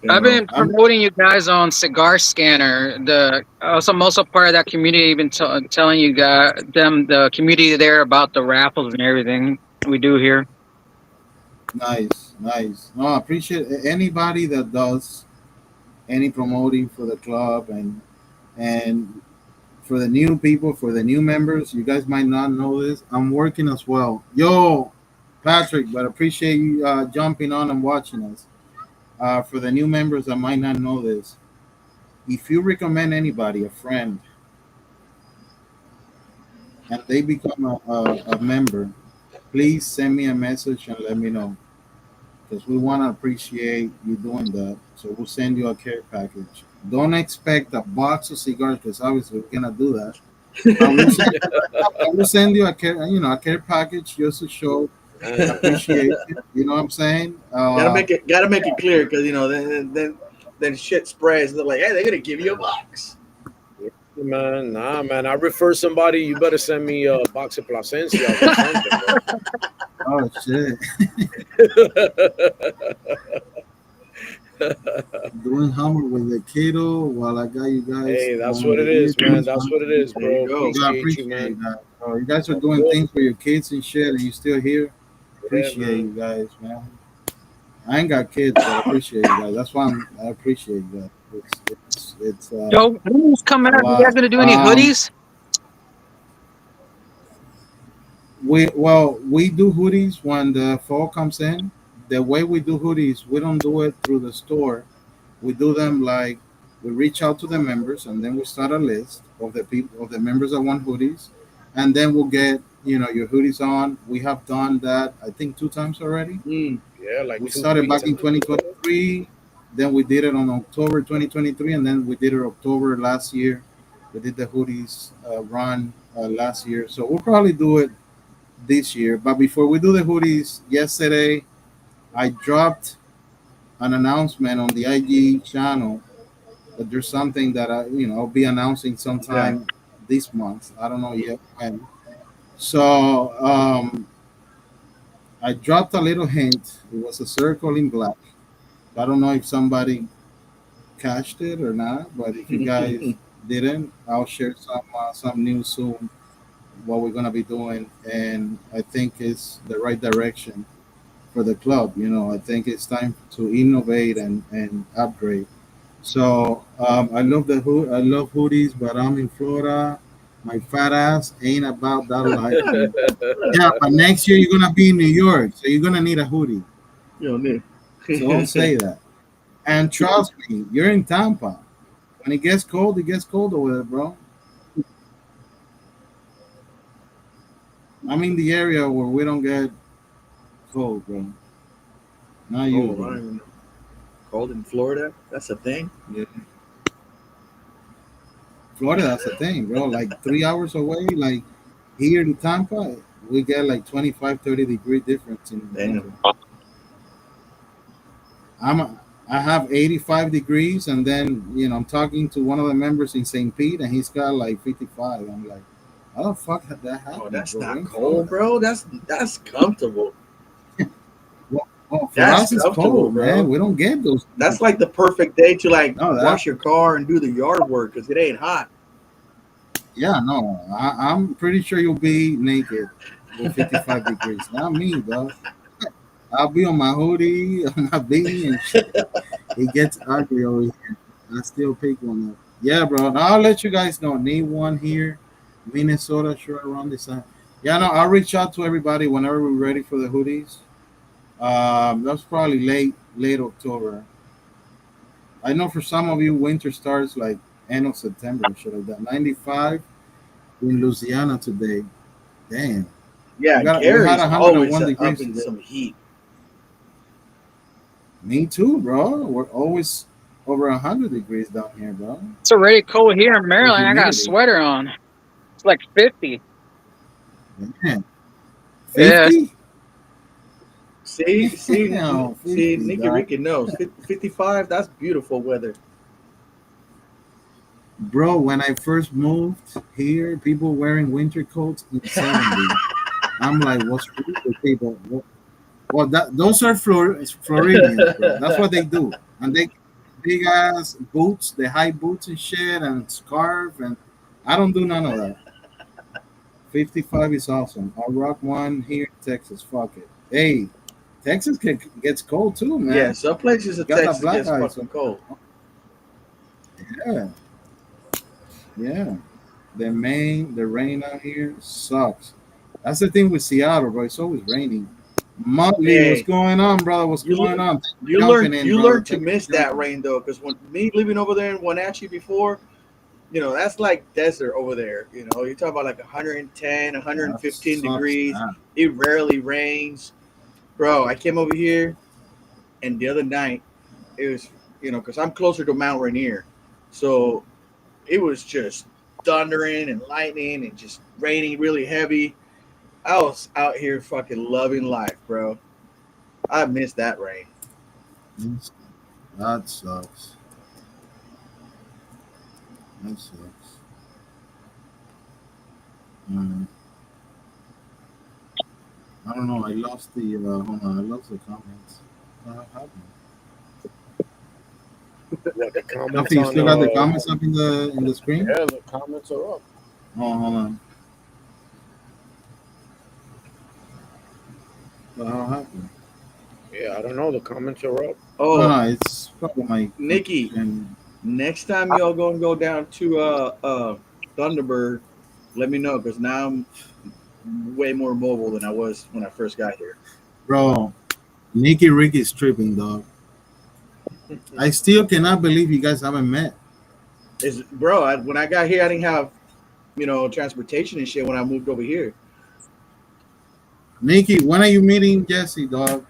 Speaker 2: You
Speaker 4: I've
Speaker 2: know.
Speaker 4: been promoting you guys on Cigar Scanner. The I'm also part of that community. Been telling you guys them the community there about the raffles and everything we do here.
Speaker 1: Nice, nice. No, I appreciate anybody that does any promoting for the club, and for the new people, for the new members. You guys might not know this. I'm working as well. Yo, Patrick, but appreciate you jumping on and watching us. For the new members that might not know this, if you recommend anybody, a friend, and they become a member, please send me a message and let me know, because we want to appreciate you doing that. So we'll send you a care package. Don't expect a box of cigars, because obviously we cannot do that. I will send you a care package just to show appreciation. You know what I'm saying?
Speaker 2: Gotta make it clear because then shit spreads. They're like, hey, they're gonna give you a box.
Speaker 3: Man, nah, man. I refer somebody. You better send me a box of Placencia or something,
Speaker 1: Oh shit! Doing Hummer with the keto while I got you guys.
Speaker 3: Hey, that's
Speaker 1: on
Speaker 3: what
Speaker 1: the
Speaker 3: it is, man.
Speaker 1: YouTube.
Speaker 3: That's what it is,
Speaker 2: There you
Speaker 3: bro.
Speaker 2: go.
Speaker 1: Yeah, I
Speaker 3: Appreciate you, man.
Speaker 1: appreciate that. Bro. You guys are doing things for your kids and shit, and you still here. Appreciate
Speaker 3: man.
Speaker 1: you guys, man. I ain't got kids, but I appreciate you guys. That's why I appreciate you guys. It's
Speaker 4: So who's coming
Speaker 1: a
Speaker 4: up? You guys
Speaker 1: lot.
Speaker 4: gonna do any hoodies?
Speaker 1: We do hoodies when the fall comes in. The way we do hoodies, we don't do it through the store. We do them like we reach out to the members, and then we start a list of the people of the members that want hoodies, and then we'll get your hoodies on. We have done that I think 2 times already.
Speaker 3: Yeah, like
Speaker 1: We
Speaker 3: two,
Speaker 1: started
Speaker 3: three
Speaker 1: back in
Speaker 3: times.
Speaker 1: 2023, then we did it on October 2023, and then we did it October last year. We did the hoodies run last year, so we'll probably do it this year. But before we do the hoodies, yesterday I dropped an announcement on the IG channel that there's something that I'll be announcing sometime this month. I don't know yet when. So I dropped a little hint. It was a circle in black. I don't know if somebody catched it or not, but if you guys didn't, I'll share some news soon. What we're gonna be doing, and I think it's the right direction for the club. I think it's time to innovate and upgrade. So I love I love hoodies, but I'm in Florida. My fat ass ain't about that life, man. Yeah, but next year you're gonna be in New York, so you're gonna need a hoodie.
Speaker 2: You know,
Speaker 1: So don't say that. And trust me, you're in Tampa. When it gets cold over there, bro. I'm in the area where we don't get cold, bro. Not you,
Speaker 2: oh,
Speaker 1: bro.
Speaker 2: right. Cold in Florida. That's a thing.
Speaker 1: Yeah. Florida, that's the thing, bro. Like 3 hours away, like here in Tampa, we get like 25, 30 degree difference in the winter.
Speaker 2: Damn.
Speaker 1: I'm I have 85 degrees, and then I'm talking to one of the members in St. Pete, and he's got like 55. I'm like, how the fuck had that
Speaker 2: Oh,
Speaker 1: happened,
Speaker 2: that's
Speaker 1: bro? We're
Speaker 2: not
Speaker 1: in
Speaker 2: cold,
Speaker 1: Florida.
Speaker 2: bro. That's comfortable.
Speaker 1: Well, for
Speaker 2: That's
Speaker 1: us, it's
Speaker 2: comfortable,
Speaker 1: cold, man.
Speaker 2: bro.
Speaker 1: We don't get those.
Speaker 2: That's like the perfect day to like
Speaker 1: No, that
Speaker 2: wash your car and do the yard work because it ain't hot.
Speaker 1: yeah, no. I'm pretty sure you'll be naked with 55 degrees. Not me, though. I'll be on my hoodie, on my beanie, and shit. It gets ugly over here. I still pick one up. Yeah, bro. Now I'll let you guys know. Need one here, Minnesota, sure around this time. Yeah, no. I'll reach out to everybody whenever we're ready for the hoodies. That's probably late October. I know for some of you, winter starts like end of September and shit like that. 95 in Louisiana today. Damn,
Speaker 2: Yeah,
Speaker 1: we had
Speaker 2: Gary's always
Speaker 1: 101
Speaker 2: up
Speaker 1: degrees
Speaker 2: in
Speaker 1: today.
Speaker 2: some heat.
Speaker 1: Me too, bro. We're always over 100 degrees down here, bro.
Speaker 4: It's already cold here in
Speaker 1: The
Speaker 4: Maryland. I got a
Speaker 1: humidity,
Speaker 4: sweater on. It's like 50.
Speaker 1: man.
Speaker 4: Yeah.
Speaker 1: 50?
Speaker 2: See,
Speaker 1: Damn, 50,
Speaker 2: Nicky
Speaker 1: dog.
Speaker 2: Ricky knows. 55, that's beautiful weather.
Speaker 1: Bro, when I first moved here, people wearing winter coats in 70. I'm like, what's wrong with people? Well, those are Floridians, bro. That's what they do. And they big ass boots, the high boots and shit, and scarf. And I don't do none of that. 55 is awesome. I'll rock one here in Texas. Fuck it. Hey, Texas gets cold too,
Speaker 2: Yeah,
Speaker 1: man.
Speaker 2: some places in
Speaker 1: Got that
Speaker 2: Texas
Speaker 1: black
Speaker 2: gets
Speaker 1: ice.
Speaker 2: fucking cold.
Speaker 1: Yeah, yeah. The rain out here sucks. That's the thing with Seattle, bro. It's always raining. Motley, what's
Speaker 2: Hey,
Speaker 1: going on, brother? What's
Speaker 2: you
Speaker 1: going
Speaker 2: learn
Speaker 1: on? Thanks for jumping in,
Speaker 2: you
Speaker 1: brother.
Speaker 2: learn to
Speaker 1: Thanks for
Speaker 2: miss that
Speaker 1: jumping.
Speaker 2: rain though, because when me living over there in Wenatchee before, that's like desert over there. You're talking about like 110,
Speaker 1: That
Speaker 2: 115
Speaker 1: sucks,
Speaker 2: degrees.
Speaker 1: man.
Speaker 2: It rarely rains. Bro, I came over here and the other night it was, because I'm closer to Mount Rainier. So it was just thundering and lightning and just raining really heavy. I was out here fucking loving life, bro. I miss that rain.
Speaker 1: That sucks. That sucks. Mm. I don't know. I lost the hold on. I lost the comments. What happened?
Speaker 3: What the comments
Speaker 1: Nothing. You
Speaker 3: on
Speaker 1: still got the comments up in the screen?
Speaker 3: yeah, the comments are up.
Speaker 1: Oh, hold on. What the hell happened?
Speaker 3: Yeah, I don't know. The comments are up.
Speaker 1: No,
Speaker 2: Oh,
Speaker 1: no. It's probably my
Speaker 2: Nikki,
Speaker 1: and
Speaker 2: next time y'all gonna go down to Thunderbird, let me know because now I'm way more mobile than I was when I first got here.
Speaker 1: bro. Nicky Rick is tripping, dog. I still cannot believe you guys haven't met.
Speaker 2: When I got here, I didn't have transportation and shit when I moved over here.
Speaker 1: Nikki, when are you meeting Jesse, dog?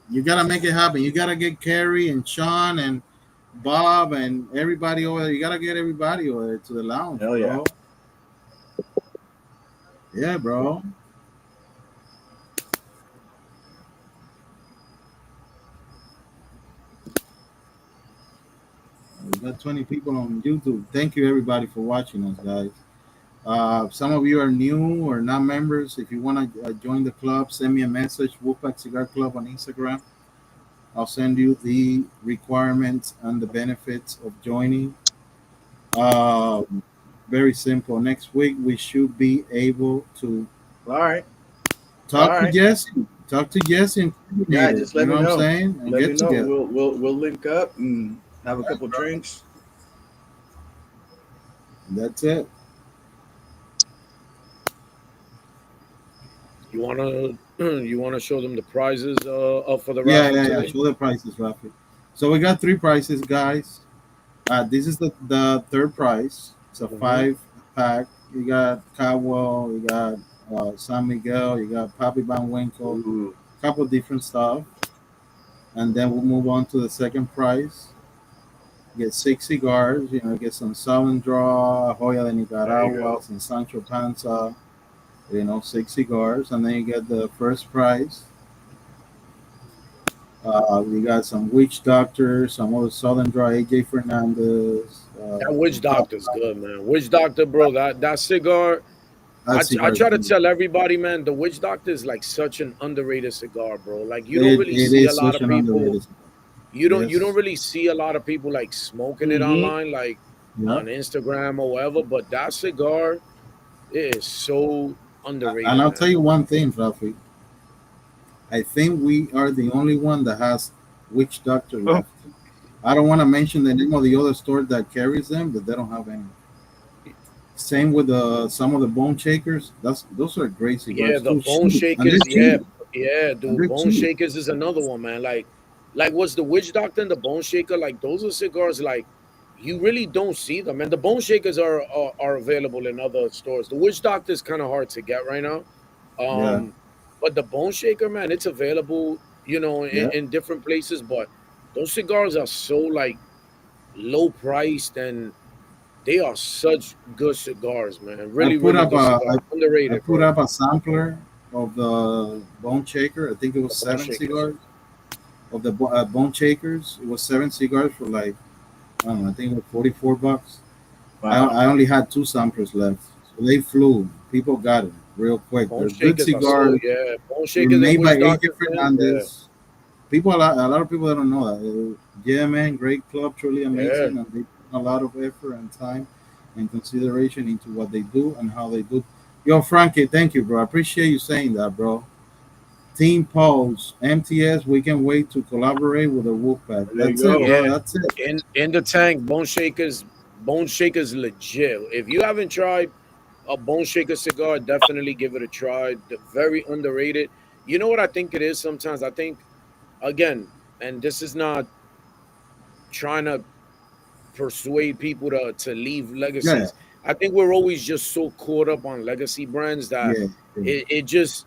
Speaker 1: You gotta make it happen. You gotta get Carrie and Sean and Bob and everybody over there. You gotta get everybody over there to the lounge,
Speaker 2: Hell yeah.
Speaker 1: bro. Yeah, bro. We got 20 people on YouTube. Thank you, everybody, for watching us, guys. Some of you are new or not members. If you want to join the club, send me a message, Wolfpack Cigar Club on Instagram. I'll send you the requirements and the benefits of joining. Um, Very simple. Next week, we should be able to
Speaker 2: All right.
Speaker 1: talk
Speaker 2: All
Speaker 1: to
Speaker 2: right.
Speaker 1: Jesse. Talk to Jesse and
Speaker 2: Yeah,
Speaker 1: coordinate it.
Speaker 2: just let
Speaker 1: You know
Speaker 2: me
Speaker 1: what I'm
Speaker 2: know.
Speaker 1: saying? And
Speaker 2: Let me
Speaker 1: get
Speaker 2: know.
Speaker 1: together.
Speaker 2: We'll link up and have a couple drinks.
Speaker 1: That's it.
Speaker 3: You wanna you wanna show them the prizes up for the
Speaker 1: Yeah,
Speaker 3: raffle
Speaker 1: yeah, yeah.
Speaker 3: today?
Speaker 1: Show the prices, Rafi. So we got three prices, guys. This is the third prize. It's a
Speaker 3: Mhm.
Speaker 1: 5-pack. You got Cowell, you got San Miguel, you got Papi Van Winkle,
Speaker 2: Ooh.
Speaker 1: a couple different stuff. And then we'll move on to the second prize. Get 6 cigars, get some Southern Draw, Joya de
Speaker 2: There you
Speaker 1: Nicaragua,
Speaker 2: go.
Speaker 1: some Sancho Panza, 6 cigars. And then you get the first prize. We got some Witch Doctor, some other Southern Dry, AJ Fernandez.
Speaker 3: That Witch Doctor's good, man. Witch Doctor, bro. That cigar.
Speaker 1: That
Speaker 3: I
Speaker 1: cigar is
Speaker 3: try to
Speaker 1: good.
Speaker 3: tell everybody, man, the Witch Doctor is like such an underrated cigar, bro. Like you don't really
Speaker 1: It
Speaker 3: see a
Speaker 1: is
Speaker 3: lot
Speaker 1: such
Speaker 3: of
Speaker 1: an
Speaker 3: people.
Speaker 1: underrated cigar.
Speaker 3: You don't
Speaker 1: Yes.
Speaker 3: really see a lot of people like smoking it
Speaker 2: Mm-hmm.
Speaker 3: online, like
Speaker 1: Yeah.
Speaker 3: on Instagram or whatever. But that cigar is so
Speaker 1: And
Speaker 3: underrated,
Speaker 1: I'll tell
Speaker 3: man.
Speaker 1: you one thing, Rafi. I think we are the only one that has Witch Doctor
Speaker 4: Oh,
Speaker 1: left. I don't want to mention the name of the other store that carries them, but they don't have any. Same with some of the Bone Shakers. Those are great
Speaker 3: Yeah,
Speaker 1: cigars
Speaker 3: the
Speaker 1: too.
Speaker 3: Bone
Speaker 1: Cheap, and they're
Speaker 3: Shakers. Yeah,
Speaker 1: cheap,
Speaker 3: yeah,
Speaker 1: and
Speaker 3: dude.
Speaker 1: they're
Speaker 3: Bone
Speaker 1: cheap.
Speaker 3: Shakers is another one, man. Like what's the Witch Doctor and the Bone Shaker? Like those are cigars. Like you really don't see them, and the Bone Shakers are available in other stores. The Witch Doctor is kind of hard to get right now.
Speaker 1: Yeah,
Speaker 3: Um, but the Bone Shaker, man, it's available,
Speaker 1: yeah.
Speaker 3: in different places. But those cigars are so like low priced, and they are such good cigars, man.
Speaker 1: I
Speaker 3: Really,
Speaker 1: put
Speaker 3: really
Speaker 1: up
Speaker 3: good
Speaker 1: a
Speaker 3: cigars.
Speaker 1: I
Speaker 3: Underrated,
Speaker 1: put
Speaker 3: bro.
Speaker 1: up a sampler of the Bone Shaker. I think it was
Speaker 3: The Bone
Speaker 1: seven
Speaker 3: Shakers.
Speaker 1: cigars of the Bone Shakers. It was seven cigars for like I don't know. I think it was $44.
Speaker 2: Wow.
Speaker 1: I only had two samplers left, so they flew. People got it real quick.
Speaker 3: Bone
Speaker 1: They're good
Speaker 3: Shakers are so
Speaker 1: cigars.
Speaker 3: yeah. Bone
Speaker 1: They're
Speaker 3: Shakers and
Speaker 1: made by
Speaker 3: Witch
Speaker 1: AJ
Speaker 3: Doctors, man. Yeah,
Speaker 1: Fernandez. People, a lot of people that don't know that. Yeah, man, great club, truly
Speaker 3: yeah.
Speaker 1: amazing, and they put a lot of effort and time and consideration into what they do and how they do. Yo, Frankie, thank you, bro. I appreciate you saying that, bro. Team Pulse, MTS, we can wait to collaborate with the Wolfpack.
Speaker 2: There you
Speaker 1: That's it,
Speaker 2: go.
Speaker 1: bro.
Speaker 3: Yeah,
Speaker 1: That's it.
Speaker 3: in the tank, Bone Shakers legit. If you haven't tried a Bone Shaker cigar, definitely give it a try. Very underrated. You know what I think it is sometimes? I think again, and this is not trying to persuade people to leave
Speaker 1: Yeah,
Speaker 3: legacies. I think we're always just so caught up on legacy brands that
Speaker 1: yeah, yeah.
Speaker 3: it just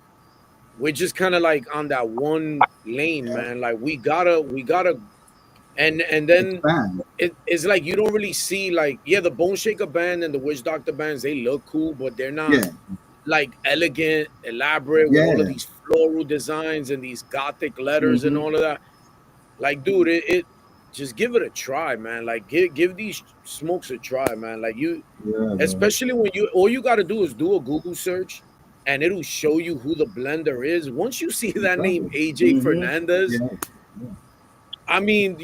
Speaker 3: we're just kind of like on that one lane,
Speaker 1: Yeah.
Speaker 3: man. Like we gotta and then
Speaker 1: Expand.
Speaker 3: it's like you don't really see like yeah the Bone Shaker band and the Witch Doctor bands, they look cool, but they're not
Speaker 1: Yeah,
Speaker 3: like elegant, elaborate with all of
Speaker 1: yeah.
Speaker 3: these floral designs and these gothic letters and
Speaker 2: Mm-hmm.
Speaker 3: all of that. Like, dude, it just give it a try, man. Like give these smokes a try, man. Like you,
Speaker 1: Yeah, bro.
Speaker 3: especially when you all you got to do is do a Google search and it'll show you who the blender is. Once you see that name
Speaker 1: Exactly.
Speaker 3: AJ
Speaker 2: Mm-hmm.
Speaker 3: Fernandez,
Speaker 1: Yeah, yeah.
Speaker 3: I mean,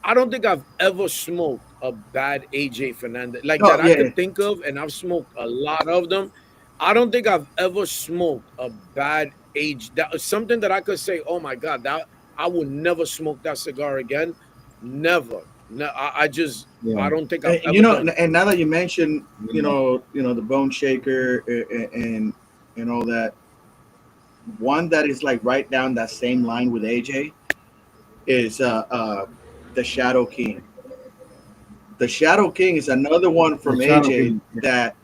Speaker 3: I don't think I've ever smoked a bad AJ Fernandez like
Speaker 2: Oh
Speaker 3: that I
Speaker 2: yeah.
Speaker 3: could think of, and I've smoked a lot of them. I don't think I've ever smoked a bad age that something that I could say, oh my god, that I would never smoke that cigar again. Never. No, I just
Speaker 1: Yeah.
Speaker 3: I don't think I've
Speaker 2: And,
Speaker 3: ever done it.
Speaker 2: and now that you mention,
Speaker 1: Yeah.
Speaker 2: the Bone Shaker and all that, one that is like right down that same line with AJ is the Shadow King. The Shadow King is another one
Speaker 1: The
Speaker 2: from
Speaker 1: Shadow
Speaker 2: AJ
Speaker 1: King.
Speaker 2: that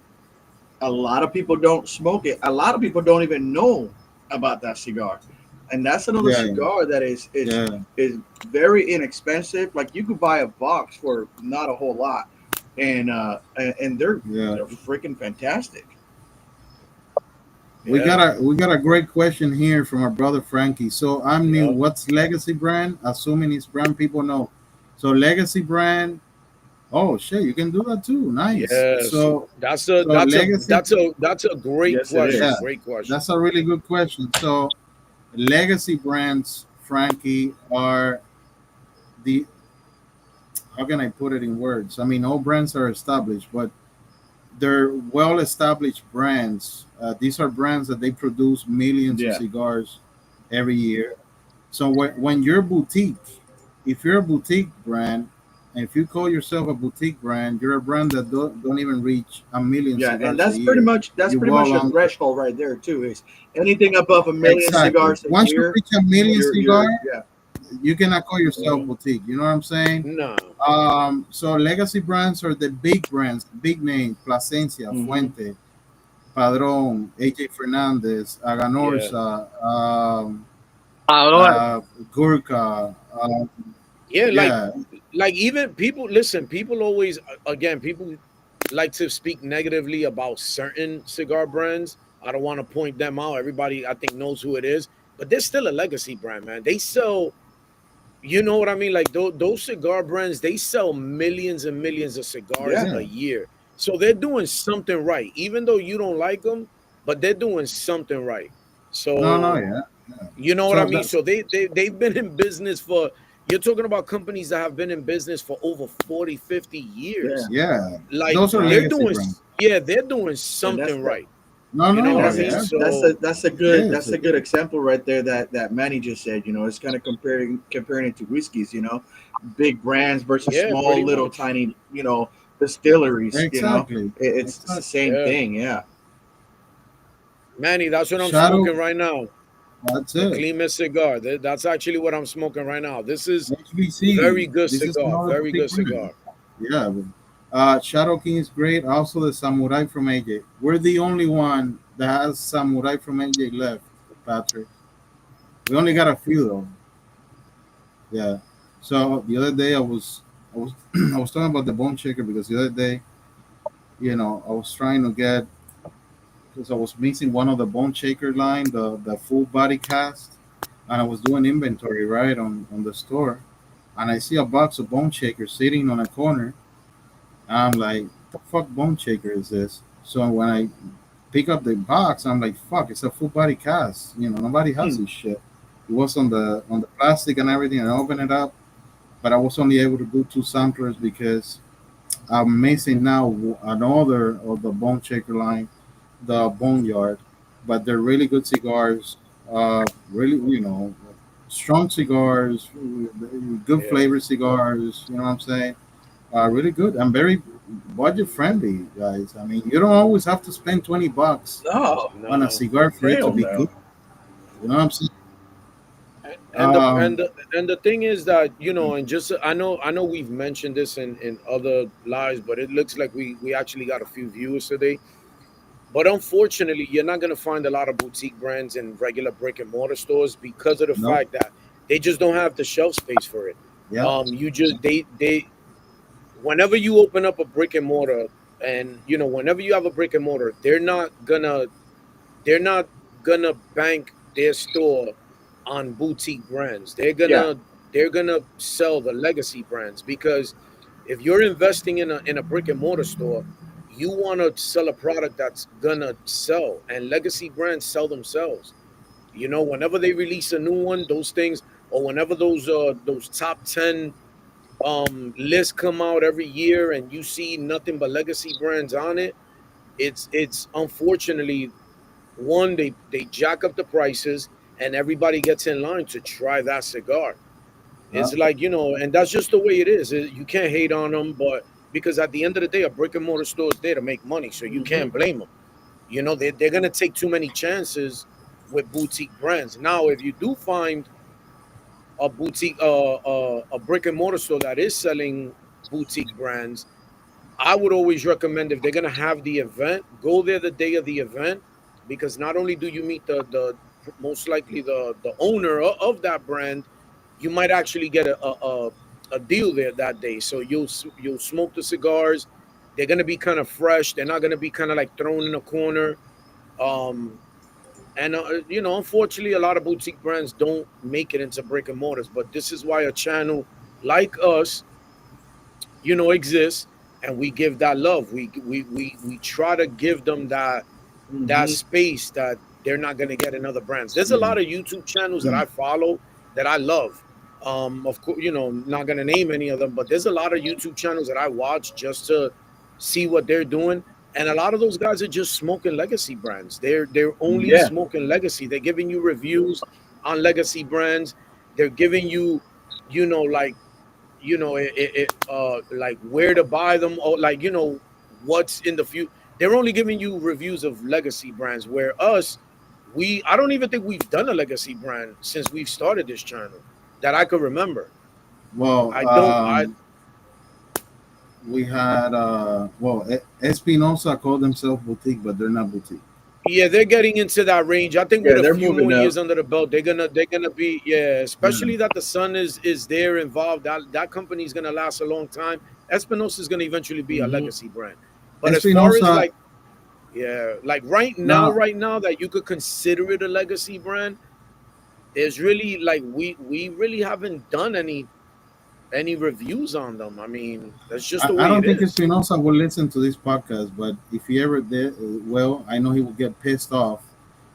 Speaker 2: a lot of people don't smoke it. A lot of people don't even know about that cigar, and that's another
Speaker 1: Yeah, yeah,
Speaker 2: cigar that is
Speaker 1: yeah,
Speaker 2: is very inexpensive. Like you could buy a box for not a whole lot, and
Speaker 1: yeah.
Speaker 2: they're freaking fantastic.
Speaker 3: Yeah,
Speaker 1: We got a great question here from our brother Frankie. So I'm new.
Speaker 3: yeah.
Speaker 1: What's legacy brand? Assuming it's brand people know. So legacy brand. Oh shit, you can do that too. Nice.
Speaker 3: Yes.
Speaker 1: So legacy.
Speaker 3: That's a great
Speaker 2: Yes, it
Speaker 1: Yeah,
Speaker 3: question.
Speaker 2: is.
Speaker 3: Great question.
Speaker 1: that's a really good question. So legacy brands, Frankie, are the how can I put it in words? I mean, all brands are established, but they're well established brands. These are brands that they produce millions of
Speaker 2: Yeah.
Speaker 1: cigars every year. So when you're boutique, if you're a boutique brand, and if you call yourself a boutique brand, you're a brand that don't even reach a million
Speaker 2: Yeah, and
Speaker 1: cigars a year.
Speaker 2: that's
Speaker 1: You
Speaker 2: pretty
Speaker 1: well
Speaker 2: much the
Speaker 1: on
Speaker 2: threshold right there too. Is anything above a million
Speaker 1: exactly.
Speaker 2: cigars a
Speaker 1: Once you
Speaker 2: year,
Speaker 1: reach a million cigar,
Speaker 2: yeah.
Speaker 1: you cannot call yourself
Speaker 2: Mhm.
Speaker 1: boutique. You know what I'm saying?
Speaker 3: No.
Speaker 1: So legacy brands are the big brands, big names: Plasencia,
Speaker 2: Mhm.
Speaker 1: Fuente, Padron, AJ Fernandez,
Speaker 3: Yeah.
Speaker 1: Aganorsa,
Speaker 4: Aurora.
Speaker 1: Gurkha.
Speaker 3: Yeah,
Speaker 1: Yeah,
Speaker 3: like even people listen, people always again, people like to speak negatively about certain cigar brands. I don't want to point them out. Everybody I think knows who it is, but they're still a legacy brand, man. They sell You know what I mean? Like those cigar brands, they sell millions and millions of cigars
Speaker 2: Yeah.
Speaker 3: a year. So they're doing something right, even though you don't like them, but they're doing something right.
Speaker 1: No, no,
Speaker 3: So
Speaker 1: yeah.
Speaker 3: you know what I
Speaker 1: So
Speaker 3: mean?
Speaker 1: that's
Speaker 3: So they've been in business for, you're talking about companies that have been in business for over 40, 50
Speaker 2: Yeah.
Speaker 3: years.
Speaker 1: yeah.
Speaker 3: Like
Speaker 1: Those are
Speaker 3: they're
Speaker 1: legacy
Speaker 3: doing,
Speaker 1: brands.
Speaker 3: yeah, they're doing
Speaker 2: And that's
Speaker 3: something
Speaker 2: that.
Speaker 3: right.
Speaker 1: No,
Speaker 3: You know
Speaker 1: no,
Speaker 3: what I
Speaker 2: That's
Speaker 3: mean?
Speaker 1: yeah.
Speaker 3: So
Speaker 1: Yes.
Speaker 2: that's a good example right there that Manny just said. You know, it's kind of comparing it to whiskeys. You know, big brands versus
Speaker 3: yeah,
Speaker 2: small
Speaker 3: pretty
Speaker 2: little
Speaker 3: much.
Speaker 2: tiny distilleries. You know,
Speaker 1: Exactly.
Speaker 2: it's the
Speaker 1: Exactly.
Speaker 2: same
Speaker 3: Yeah.
Speaker 2: thing. Yeah.
Speaker 3: Manny, that's what I'm
Speaker 1: Shadow.
Speaker 3: smoking right now.
Speaker 1: That's
Speaker 3: The
Speaker 1: it.
Speaker 3: Clima cigar. That's actually what I'm smoking right now. This is
Speaker 1: HBC.
Speaker 3: very good
Speaker 1: This is
Speaker 3: cigar.
Speaker 1: another
Speaker 3: Very
Speaker 1: boutique
Speaker 3: good
Speaker 1: brand.
Speaker 3: cigar.
Speaker 1: Yeah. Shadow King is great. Also, the Samurai from AJ. We're the only one that has Samurai from AJ left, Patrick. We only got a few though. Yeah. So the other day I was I was talking about the bone shaker because the other day, I was trying to get because I was missing one of the bone shaker line, the full body cast, and I was doing inventory right on the store, and I see a box of bone shaker sitting on a corner. And I'm like, the fuck bone shaker is this? So when I pick up the box, I'm like, fuck, it's a full body cast. Nobody has
Speaker 2: Hmm.
Speaker 1: this shit. It was on the plastic and everything, and I opened it up, but I was only able to do two samplers because I'm missing now another of the bone shaker line, the Boneyard, but they're really good cigars. Really, strong cigars, good
Speaker 3: Yeah.
Speaker 1: flavor cigars. You know what I'm saying? Really good and very budget friendly, guys. I mean, you don't always have to spend $20
Speaker 2: No,
Speaker 1: on a
Speaker 3: No.
Speaker 1: cigar for it to
Speaker 2: hell
Speaker 1: be
Speaker 2: no.
Speaker 1: good. You know what I'm saying?
Speaker 3: And the
Speaker 1: Um,
Speaker 3: thing is that, and just I know we've mentioned this in other lives, but it looks like we actually got a few viewers today. But unfortunately, you're not gonna find a lot of boutique brands in regular brick and mortar stores because of the
Speaker 1: no,
Speaker 3: fact that they just don't have the shelf space for it.
Speaker 1: yeah,
Speaker 3: You just they whenever you open up a brick and mortar, and whenever you have a brick and mortar, they're not gonna bank their store on boutique brands. they're
Speaker 2: Yeah.
Speaker 3: gonna they're gonna sell the legacy brands, because if you're investing in a brick and mortar store, you want to sell a product that's gonna sell, and legacy brands sell themselves. Whenever they release a new one, those things, or whenever those top 10 lists come out every year and you see nothing but legacy brands on it, it's unfortunately, one, they jack up the prices, and everybody gets in line to try that cigar.
Speaker 1: yeah,
Speaker 3: It's like, and that's just the way it is. You can't hate on them, but because at the end of the day, a brick and mortar store is there to make money, so you
Speaker 2: Hmm.
Speaker 3: can't blame them. They're gonna take too many chances with boutique brands. Now, if you do find a boutique, a brick and mortar store that is selling boutique brands, I would always recommend, if they're gonna have the event, go there the day of the event, because not only do you meet the most likely the owner of that brand, you might actually get a deal there that day. So you'll smoke the cigars. They're gonna be kind of fresh. They're not gonna be kind of like thrown in a corner. Um, and unfortunately, a lot of boutique brands don't make it into brick and mortars. But this is why a channel like us, exists, and we give that love. We try to give them that
Speaker 2: Hmm.
Speaker 3: space that they're not going to get in other brands. There's a
Speaker 1: yeah.
Speaker 3: lot of YouTube channels that I follow that I love. Of course, not going to name any of them, but there's a lot of YouTube channels that I watch just to see what they're doing. And a lot of those guys are just smoking legacy brands. They're only
Speaker 2: Yeah.
Speaker 3: smoking legacy. They're giving you reviews on legacy brands. They're giving you, like, like where to buy them, or like, what's in the future. They're only giving you reviews of legacy brands, where us, I don't even think we've done a legacy brand since we've started this channel that I could remember.
Speaker 1: Well,
Speaker 3: I don't I
Speaker 1: we had Espinosa called themselves boutique, but they're not boutique.
Speaker 3: Yeah, they're getting into that range. I think with
Speaker 2: Yeah.
Speaker 3: a
Speaker 2: They're
Speaker 3: few
Speaker 2: moving
Speaker 3: more
Speaker 2: up.
Speaker 3: years under the belt, they're gonna be, yeah,
Speaker 1: Yeah.
Speaker 3: especially that the son is there involved. That company is gonna last a long time. Espinosa is gonna eventually be a
Speaker 2: Hmm.
Speaker 3: legacy brand. But as far as
Speaker 1: Espinosa,
Speaker 3: like, yeah, like right
Speaker 1: no,
Speaker 3: now that you could consider it a legacy brand, is really like we really haven't done any reviews on them. I mean, that's just the
Speaker 1: I
Speaker 3: way
Speaker 1: don't
Speaker 3: it
Speaker 1: think
Speaker 3: is.
Speaker 1: Espinosa will listen to this podcast, but if he ever did, well, I know he will get pissed off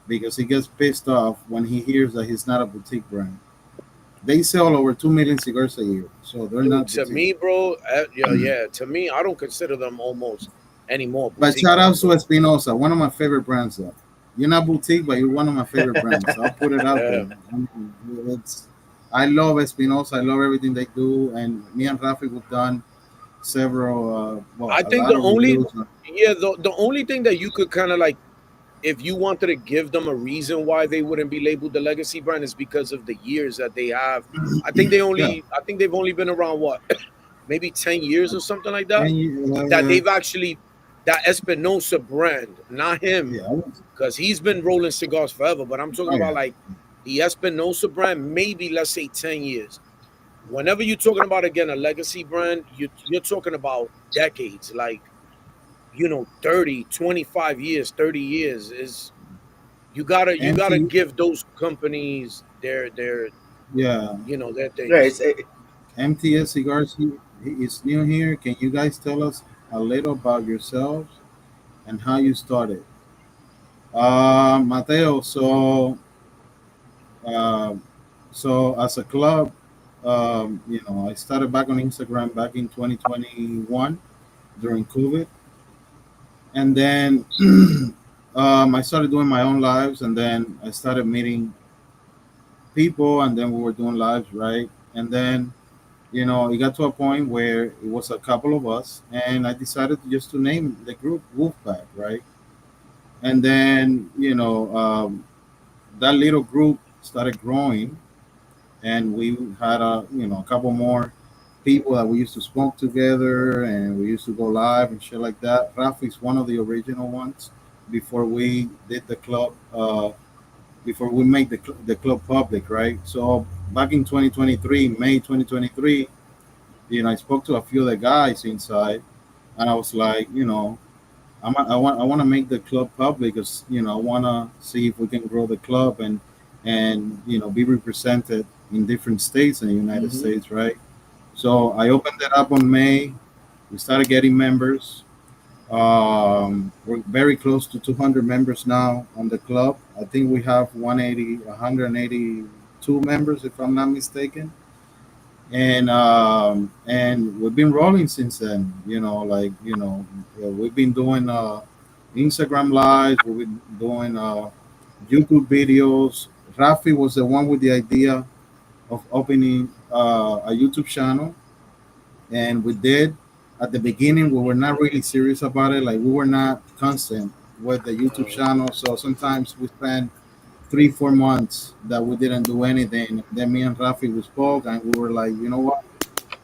Speaker 1: because he gets pissed off when he hears that he's not a boutique brand. They sell over 2 million cigars a year, so they're
Speaker 3: Dude,
Speaker 1: not
Speaker 3: to
Speaker 1: boutique.
Speaker 3: me, bro, yeah, to me, I don't consider them almost anymore
Speaker 1: But
Speaker 3: boutique
Speaker 1: shout out
Speaker 3: brands,
Speaker 1: to
Speaker 3: bro.
Speaker 1: Espinosa, one of my favorite brands. Though you're not boutique, but you're one of my favorite brands. So I'll put it out
Speaker 3: Yeah,
Speaker 1: there. It's, I love Espinosa. I love everything they do, and me and Rafi have done several, well,
Speaker 3: I
Speaker 1: a
Speaker 3: think
Speaker 1: lot
Speaker 3: the
Speaker 1: of
Speaker 3: only,
Speaker 1: reviews.
Speaker 3: yeah, the only thing that you could kind of like, if you wanted to give them a reason why they wouldn't be labeled the legacy brand, is because of the years that they have.
Speaker 1: Yeah,
Speaker 3: I think they've only been around what, maybe 10 years or something like that.
Speaker 1: and you,
Speaker 3: That they've actually that Espinosa brand, not him,
Speaker 1: yeah, I was,
Speaker 3: because he's been rolling cigars forever. But I'm talking
Speaker 1: oh
Speaker 3: about
Speaker 1: yeah,
Speaker 3: like the Espinosa brand, maybe let's say 10 years. Whenever you're talking about again a legacy brand, you're talking about decades, like 30, 25 years, 30 years is you gotta
Speaker 1: MT,
Speaker 3: give those companies their
Speaker 1: yeah,
Speaker 3: their
Speaker 2: Yeah,
Speaker 3: things.
Speaker 1: MTS Cigars. He is new here. Can you guys tell us a little about yourselves and how you started? Mateo. Uh, so as a club, I started back on Instagram back in 2021 during COVID, and then I started doing my own lives, and then I started meeting people, and then we were doing lives, right? And then it got to a point where it was a couple of us, and I decided just to name the group Wolfpack, right? And then that little group started growing, and we had a couple more people that we used to smoke together, and we used to go live and shit like that. Rafi is one of the original ones before we did the club, before we made the club public, right? So back in 2023, May 2023, I spoke to a few of the guys inside, and I was like, I want to make the club public because I want to see if we can grow the club and be represented in different states in the United
Speaker 2: Mhm.
Speaker 1: States, right? So I opened it up on May. We started getting members. We're very close to 200 members now on the club. I think we have 182 members, if I'm not mistaken, and we've been rolling since then. We've been doing Instagram lives. We've been doing YouTube videos. Rafi was the one with the idea of opening a YouTube channel, and we did. At the beginning, we were not really serious about it. Like we were not constant with the YouTube channel, so sometimes we spent 3 4 months that we didn't do anything. Then me and Rafi we spoke, and we were like, you know what?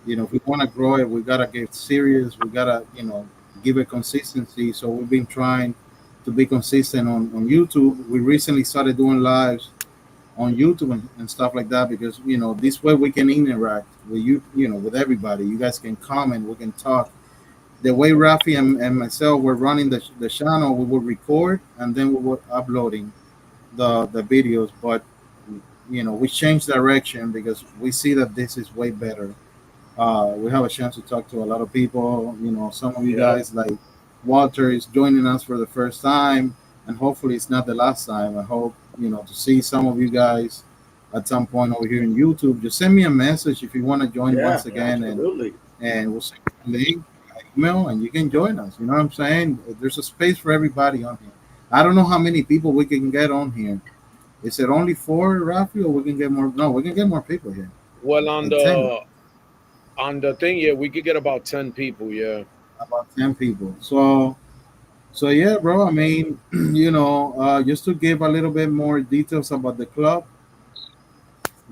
Speaker 1: If we want to grow it, we gotta get serious. We gotta, give it consistency. So we've been trying to be consistent on YouTube. We recently started doing lives on YouTube and stuff like that because this way we can interact with with everybody. You guys can comment, we can talk. The way Rafi and myself were running the channel, we would record and then we were uploading the videos. But we changed direction because we see that this is way better. We have a chance to talk to a lot of people. Some of you
Speaker 2: Yeah.
Speaker 1: guys, like Walter, is joining us for the first time, and hopefully it's not the last time. I hope to see some of you guys at some point over here in YouTube. Just send me a message if you want to join
Speaker 2: Yeah,
Speaker 1: once again,
Speaker 2: absolutely.
Speaker 1: and we'll send you a link, email, and you can join us. You know what I'm saying? There's a space for everybody on here. I don't know how many people we can get on here. Is it only four, Rafi, or we can get more? No, we can get more people here,
Speaker 3: Well, on
Speaker 1: like 10.
Speaker 3: the thing, yeah, we could get about 10 people. Yeah.
Speaker 1: About 10 people. So yeah, bro. I mean, just to give a little bit more details about the club,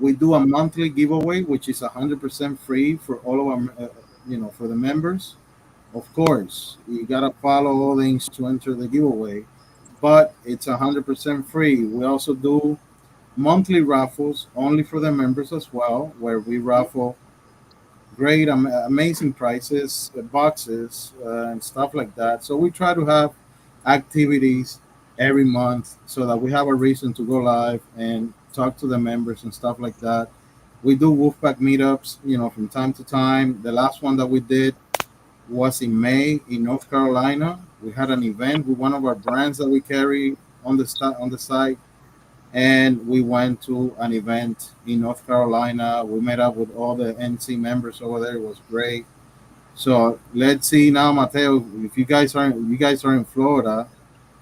Speaker 1: we do a monthly giveaway, which is 100% free for all of our, for the members. Of course, you gotta follow all the things to enter the giveaway, but it's 100% free. We also do monthly raffles only for the members as well, where we raffle great, amazing prices, boxes, and stuff like that. So we try to have activities every month so that we have a reason to go live and talk to the members and stuff like that. We do Wolfpack meetups, from time to time. The last one that we did was in May in North Carolina. We had an event with one of our brands that we carry on the site, and we went to an event in North Carolina. We met up with all the NC members over there. It was great. So let's see now, Mateo. If you guys are in Florida,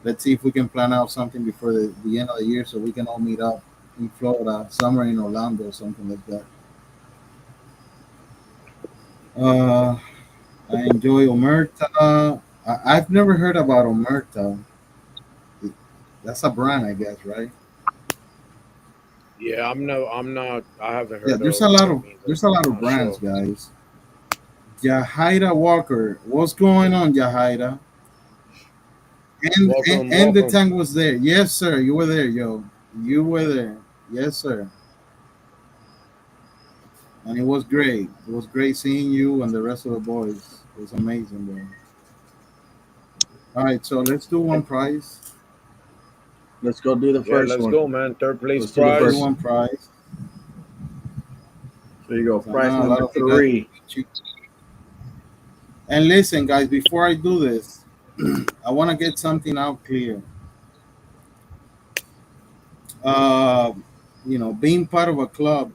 Speaker 1: let's see if we can plan out something before the end of the year so we can all meet up in Florida, somewhere in Orlando, or something like that. Uh, I enjoy Omerta. I've never heard about Omerta. That's a brand, I guess, right?
Speaker 3: Yeah, I'm not. I haven't
Speaker 1: Yeah,
Speaker 3: heard of them either.
Speaker 1: there's a lot
Speaker 3: I'm
Speaker 1: of
Speaker 3: not
Speaker 1: brands,
Speaker 3: sure.
Speaker 1: guys. Jahaira Walker, what's going on, Jahaira?
Speaker 3: Welcome,
Speaker 1: And the
Speaker 3: welcome.
Speaker 1: tank was there. Yes, sir. You were there, yo. You were there. Yes, sir. And it was great. It was great seeing you and the rest of the boys. It was amazing, bro. All right, so let's do one
Speaker 2: And
Speaker 1: prize.
Speaker 2: let's go do the
Speaker 3: Yeah,
Speaker 2: first
Speaker 3: let's
Speaker 2: one.
Speaker 3: go, man. Third place
Speaker 2: Let's do the
Speaker 1: Let's do
Speaker 2: first
Speaker 3: prize.
Speaker 2: one.
Speaker 1: one prize.
Speaker 2: There you go.
Speaker 1: So I
Speaker 2: Prize
Speaker 1: know a lot
Speaker 2: number
Speaker 1: of you guys.
Speaker 2: 3.
Speaker 1: And listen, guys, before I do this, I want to get something out clear. Uh, being part of a club,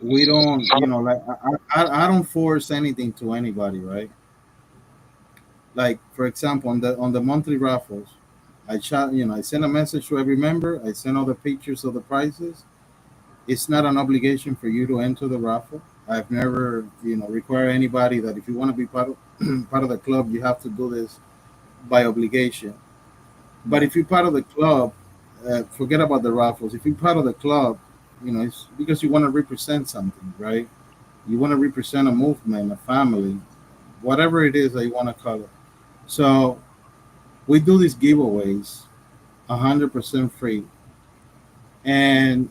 Speaker 1: we don't, like I don't force anything to anybody, right? Like for example, on the monthly raffles, I send a message to every member. I send all the pictures of the prizes. It's not an obligation for you to enter the raffle. I've never, require anybody that if you want to be part of part of the club, you have to do this by obligation. But if you're part of the club, forget about the raffles. If you're part of the club, it's because you want to represent something, right? You want to represent a movement, a family, whatever it is that you want to call it. So we do these giveaways 100% free, and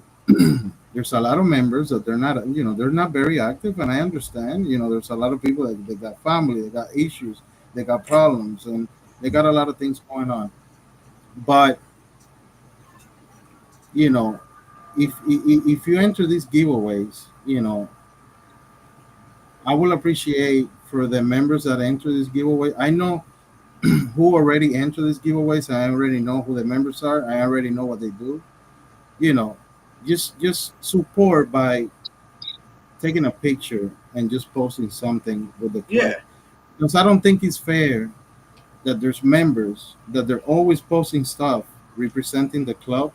Speaker 1: there's a lot of members that they're not very active, and I understand. There's a lot of people that they got family, they got issues, they got problems, and they got a lot of things going on. But you know, if you enter these giveaways, I will appreciate for the members that enter this giveaway. I know who already enter these giveaways. I already know who the members are. I already know what they do. You know, just support by taking a picture and just posting something with the club.
Speaker 2: Yeah.
Speaker 1: Because I don't think it's fair that there's members that they're always posting stuff representing the club,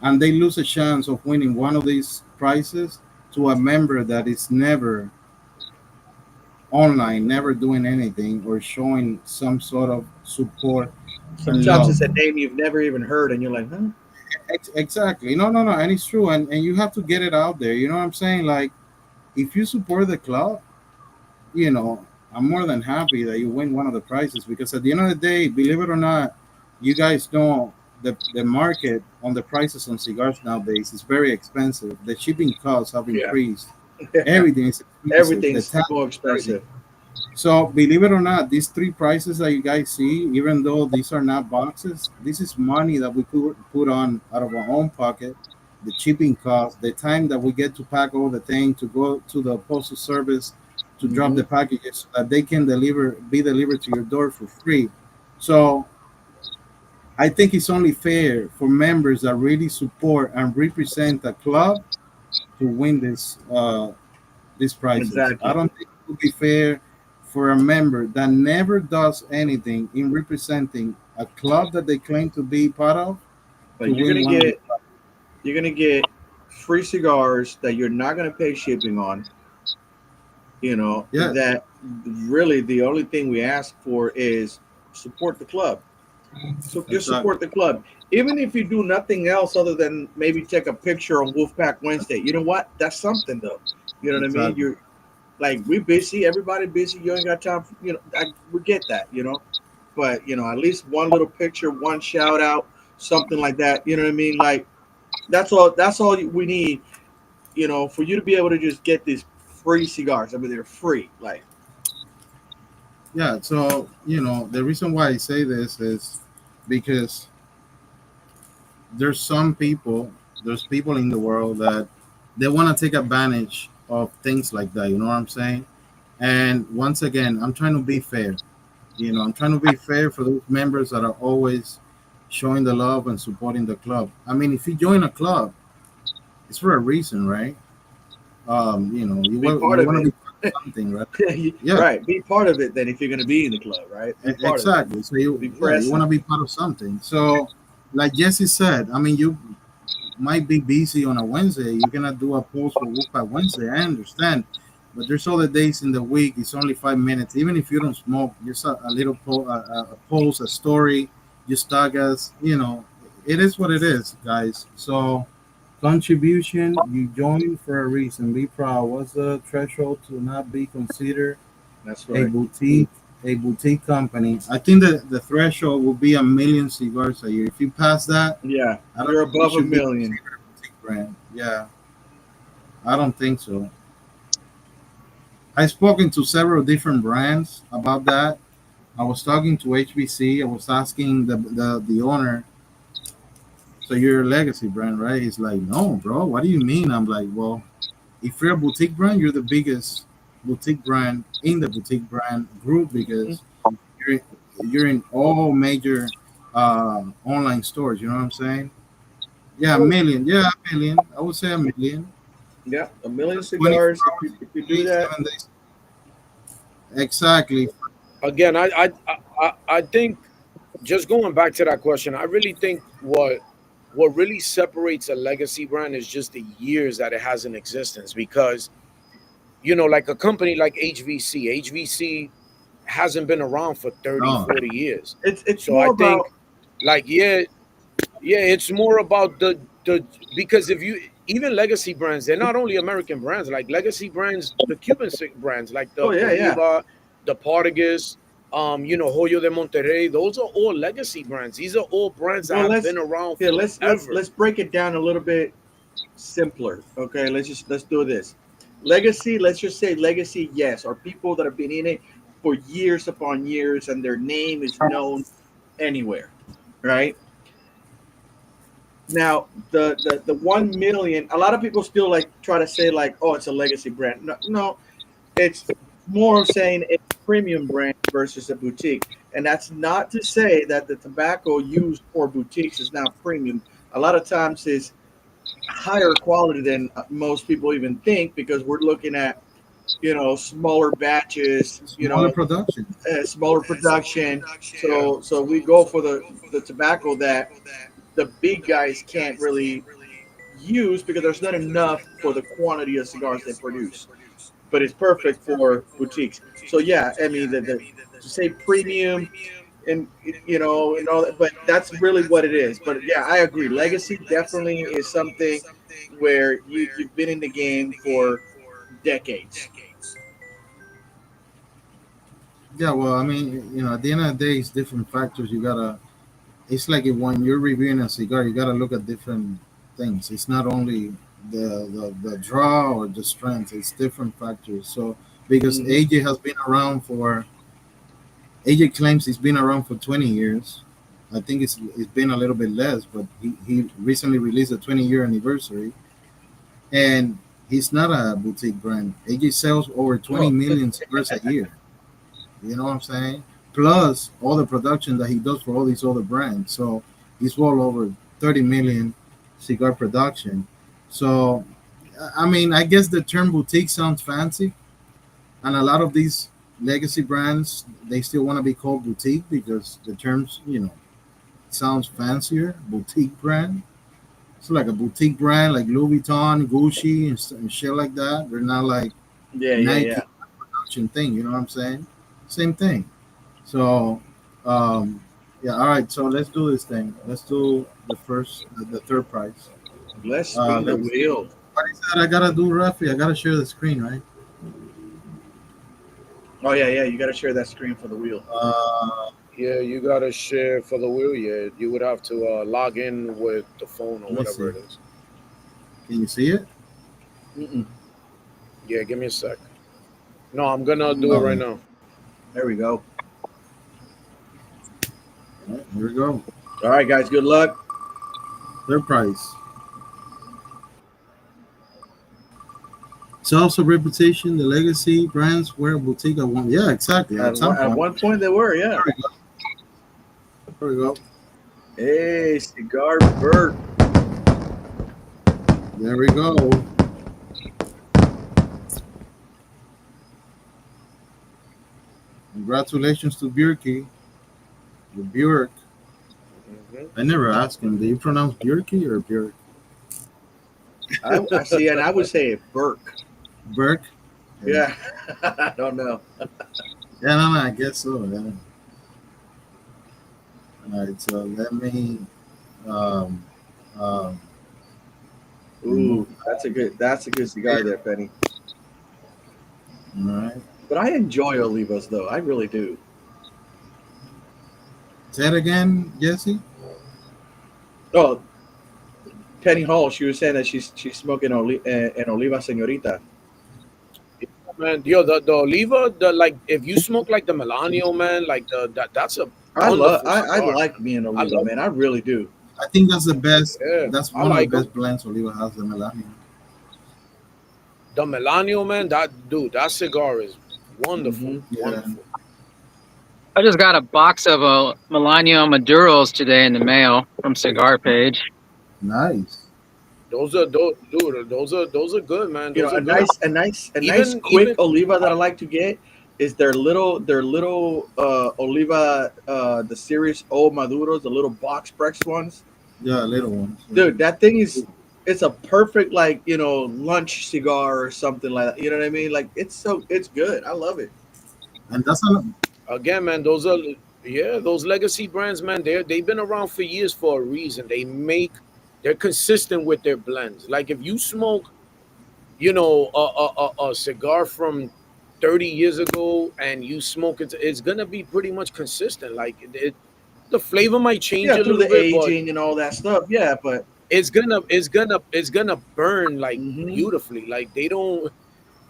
Speaker 1: and they lose a chance of winning one of these prizes to a member that is never online, never doing anything or showing some sort of support and
Speaker 2: Sometimes
Speaker 1: love.
Speaker 2: it's a name you've never even heard, and you're like, huh?
Speaker 1: Exactly. No, no, no. And it's true. And you have to get it out there. You know what I'm saying? Like, if you support the club, you know, I'm more than happy that you win one of the prizes because at the end of the day, believe it or not, you guys know the market on the prices on cigars nowadays is very expensive. The shipping costs have
Speaker 3: Yeah.
Speaker 1: increased. Everything is expensive. The
Speaker 2: Everything's
Speaker 1: tax,
Speaker 2: more
Speaker 1: everything.
Speaker 2: expensive.
Speaker 1: So believe it or not, these three prices that you guys see, even though these are not boxes, this is money that we could put on out of our own pocket. The shipping cost, the time that we get to pack all the thing, to go to the postal service, to drop
Speaker 2: Hmm.
Speaker 1: the packages so that they can be delivered to your door for free. So I think it's only fair for members that really support and represent the club to win these prizes. I
Speaker 2: Exactly.
Speaker 1: don't think it would be fair for a member that never does anything in representing a club that they claim to be part of to
Speaker 2: But
Speaker 1: win one of the.
Speaker 2: you're gonna get free cigars that you're not gonna pay shipping on.
Speaker 1: Yeah,
Speaker 2: That really the only thing we ask for is support the club. So just
Speaker 1: exactly.
Speaker 2: support the club. Even if you do nothing else other than maybe take a picture on Wolfpack Wednesday, you know what? That's something though. You know what I mean?
Speaker 1: Exactly.
Speaker 2: You're like we're busy, everybody busy. You ain't got time. We get that. But at least one little picture, one shout out, something like that. You know what I mean? Like that's all. That's all we need. For you to be able to just get these free cigars. I mean, they're free. Like
Speaker 1: Yeah. So the reason why I say this is because there's some people, there's people in the world that they want to take advantage of things like that. You know what I'm saying? And once again, I'm trying to be fair. I'm trying to be fair for those members that are always showing the love and supporting the club. I mean, if you join a club, it's for a reason, right?
Speaker 2: Be part
Speaker 1: You
Speaker 2: of
Speaker 1: want to
Speaker 2: it.
Speaker 1: be part of something, right? Yeah,
Speaker 2: Right. Be part of it then if you're going to be in the club, right? Be part of it.
Speaker 1: exactly. So you,
Speaker 2: Be
Speaker 1: yeah, you want
Speaker 2: present.
Speaker 1: to be part of something. So, like Jesse said, I mean, you might be busy on a Wednesday. You cannot do a post for Book by Wednesday. I understand, but there's other days in the week. It's only 5 minutes. Even if you don't smoke, just a little a post, a story, just tag us. It is what it is, guys. So contribution, you join for a reason. Be proud. What's the threshold to not be considered
Speaker 2: That's
Speaker 1: a
Speaker 2: right.
Speaker 1: boutique? A boutique company. I think that the threshold will be 1 million cigars a year. If you pass that,
Speaker 2: Yeah.
Speaker 1: I don't
Speaker 2: You're
Speaker 1: think you
Speaker 2: above a
Speaker 1: should be
Speaker 2: million.
Speaker 1: considered a boutique brand. Yeah, I don't think so. I've spoken to several different brands about that. I was talking to HBC. I was asking the owner, so you're a legacy brand, right? He's like, no, bro. What do you mean? I'm like, well, if you're a boutique brand, you're the biggest boutique brand in the boutique brand group because you're you're in all major online stores. You know what I'm saying? Yeah, a million. Yeah, a million. I would say a million.
Speaker 2: Yeah. A million
Speaker 1: 24
Speaker 2: cigars.
Speaker 1: hours
Speaker 2: If you
Speaker 1: a
Speaker 2: do
Speaker 1: day,
Speaker 2: that,
Speaker 1: 7 days. Exactly.
Speaker 3: Again, I think, just going back to that question, I really think what really separates a legacy brand is just the years that it has in existence. Because like a company like HVC hasn't been around for 30,
Speaker 1: No,
Speaker 3: 40 years.
Speaker 2: it's
Speaker 3: So I
Speaker 2: more about
Speaker 3: think, like, yeah, it's more about the because if you, even legacy brands, they're not only American brands. Like legacy brands, the Cuban brands, like
Speaker 2: oh
Speaker 3: the
Speaker 2: yeah, yeah.
Speaker 3: Cohiba, the Portuguese, Joyo de Monterrey. Those are all legacy brands. These are all brands that
Speaker 2: Well,
Speaker 3: have been around forever.
Speaker 2: let's break it down a little bit simpler. Okay, let's do this. Legacy, let's just say legacy, yes, are people that have been in it for years upon years and their name is known anywhere, right? Now, the 1 million, a lot of people still like try to say like, oh, it's a legacy brand. No, no, it's more of saying a premium brand versus a boutique. And that's not to say that the tobacco used for boutiques is not premium. A lot of times is higher quality than most people even think because we're looking at smaller batches,
Speaker 1: smaller production.
Speaker 2: smaller production. So we go for the tobacco that the big guys can't really use because there's not enough for the quantity of cigars they produce. But it's perfect for boutiques. So yeah, I mean the to say premium and and all that, but that's really what it is. But yeah, I agree. Legacy definitely is something where you've been in the game for decades.
Speaker 1: Yeah, well, I mean, at the end of the day, it's different factors. It's like when you're reviewing a cigar, you gotta look at different things. It's not only the draw or the strength; it's different factors. So, because
Speaker 2: Hmm.
Speaker 1: AJ claims he's been around for 20 years. I think it's been a little bit less, but he recently released a 20-year anniversary, and he's not a boutique brand. AJ sells over 20
Speaker 2: Oh,
Speaker 1: million cigars a year. You know what I'm saying? Plus all the production that he does for all these other brands. So he's well over 30 million cigar production. So, I mean, I guess the term boutique sounds fancy, and a lot of these legacy brands they still want to be called boutique because the terms, sounds fancier. Boutique brand. So like a boutique brand like Louis Vuitton, Gucci, and shit like that. They're not like
Speaker 2: yeah, yeah, yeah.
Speaker 1: Nike production thing. You know what I'm saying? Same thing. So, yeah, all right. So let's do this thing. Let's do the third prize.
Speaker 2: Let's spin the
Speaker 1: Let's see.
Speaker 2: wheel.
Speaker 1: What is that I gotta do, Rafi? I gotta share the screen, right?
Speaker 2: Oh yeah, yeah. You got to share that screen for the wheel.
Speaker 1: Uh,
Speaker 3: Yeah, you gotta share for the wheel. Yeah, you would have to log in with the phone or
Speaker 1: let me
Speaker 3: whatever
Speaker 1: see.
Speaker 3: it is.
Speaker 1: Can you see it?
Speaker 2: Mm-mm.
Speaker 3: Yeah, give me a sec. No, I'm gonna do it right
Speaker 1: Okay.
Speaker 3: now.
Speaker 2: There we go.
Speaker 1: All right, here we go.
Speaker 2: All right, guys. Good luck.
Speaker 1: Their price. Self of reputation, the legacy brands were a boutique at one. Yeah, exactly. At some
Speaker 2: At
Speaker 1: point.
Speaker 2: one point they were, yeah.
Speaker 1: There we go. There we go.
Speaker 2: Hey, Cigar Bert.
Speaker 1: There we go. Congratulations to Bjorky. Bjork. I never asked him. Do you pronounce Bjorky or Bjork?
Speaker 2: I see, and I would say Burke.
Speaker 1: Burke?
Speaker 2: Yeah, I don't know.
Speaker 1: Yeah, no, I guess so. Yeah. All right, so let me. Um, um,
Speaker 2: Ooh, that's a good cigar there, Penny.
Speaker 1: all right.
Speaker 2: But I enjoy Olivas though. I really do.
Speaker 1: Say it again, Jesse.
Speaker 2: Oh, Penny Hall. She was saying that she's smoking an Oliva Señorita.
Speaker 3: Man, yo, the Oliva, the like, if you smoke like the Melanio, man, like that's a
Speaker 2: I
Speaker 3: wonderful
Speaker 2: I
Speaker 3: cigar.
Speaker 2: like me an
Speaker 3: I
Speaker 2: Oliva,
Speaker 3: love
Speaker 2: man. I really do.
Speaker 1: I think that's the best.
Speaker 3: Yeah,
Speaker 1: That's
Speaker 3: I
Speaker 1: one
Speaker 3: like
Speaker 1: of the
Speaker 3: 'em.
Speaker 1: best blends Oliva has, the Melania.
Speaker 3: The Melanio, man, that cigar is wonderful,
Speaker 2: Mhm.
Speaker 1: Yeah.
Speaker 3: wonderful.
Speaker 4: I just got a box of Melanio Maduros today in the mail from Cigar Page.
Speaker 1: Nice.
Speaker 3: Those are good, man.
Speaker 2: You know,
Speaker 3: Those are good.
Speaker 2: a nice
Speaker 3: Even
Speaker 2: quick
Speaker 3: even
Speaker 2: Oliva that I like to get is their little Oliva the Series O Maduros, the little box press ones.
Speaker 1: Yeah, little ones. Yeah.
Speaker 2: Dude, that thing is it's a perfect like, lunch cigar or something like that. You know what I mean? Like it's good. I love it.
Speaker 1: And that's a,
Speaker 3: again, man, those legacy brands, man. They've been around for years for a reason. They're consistent with their blends. Like if you smoke, a cigar from 30 years ago and you smoke it, it's gonna be pretty much consistent. Like the flavor might change
Speaker 2: Yeah,
Speaker 3: a
Speaker 2: through
Speaker 3: little
Speaker 2: the
Speaker 3: bit, but
Speaker 2: aging and all that stuff. Yeah, but
Speaker 3: it's gonna burn like
Speaker 2: mhm.
Speaker 3: beautifully. Like they don't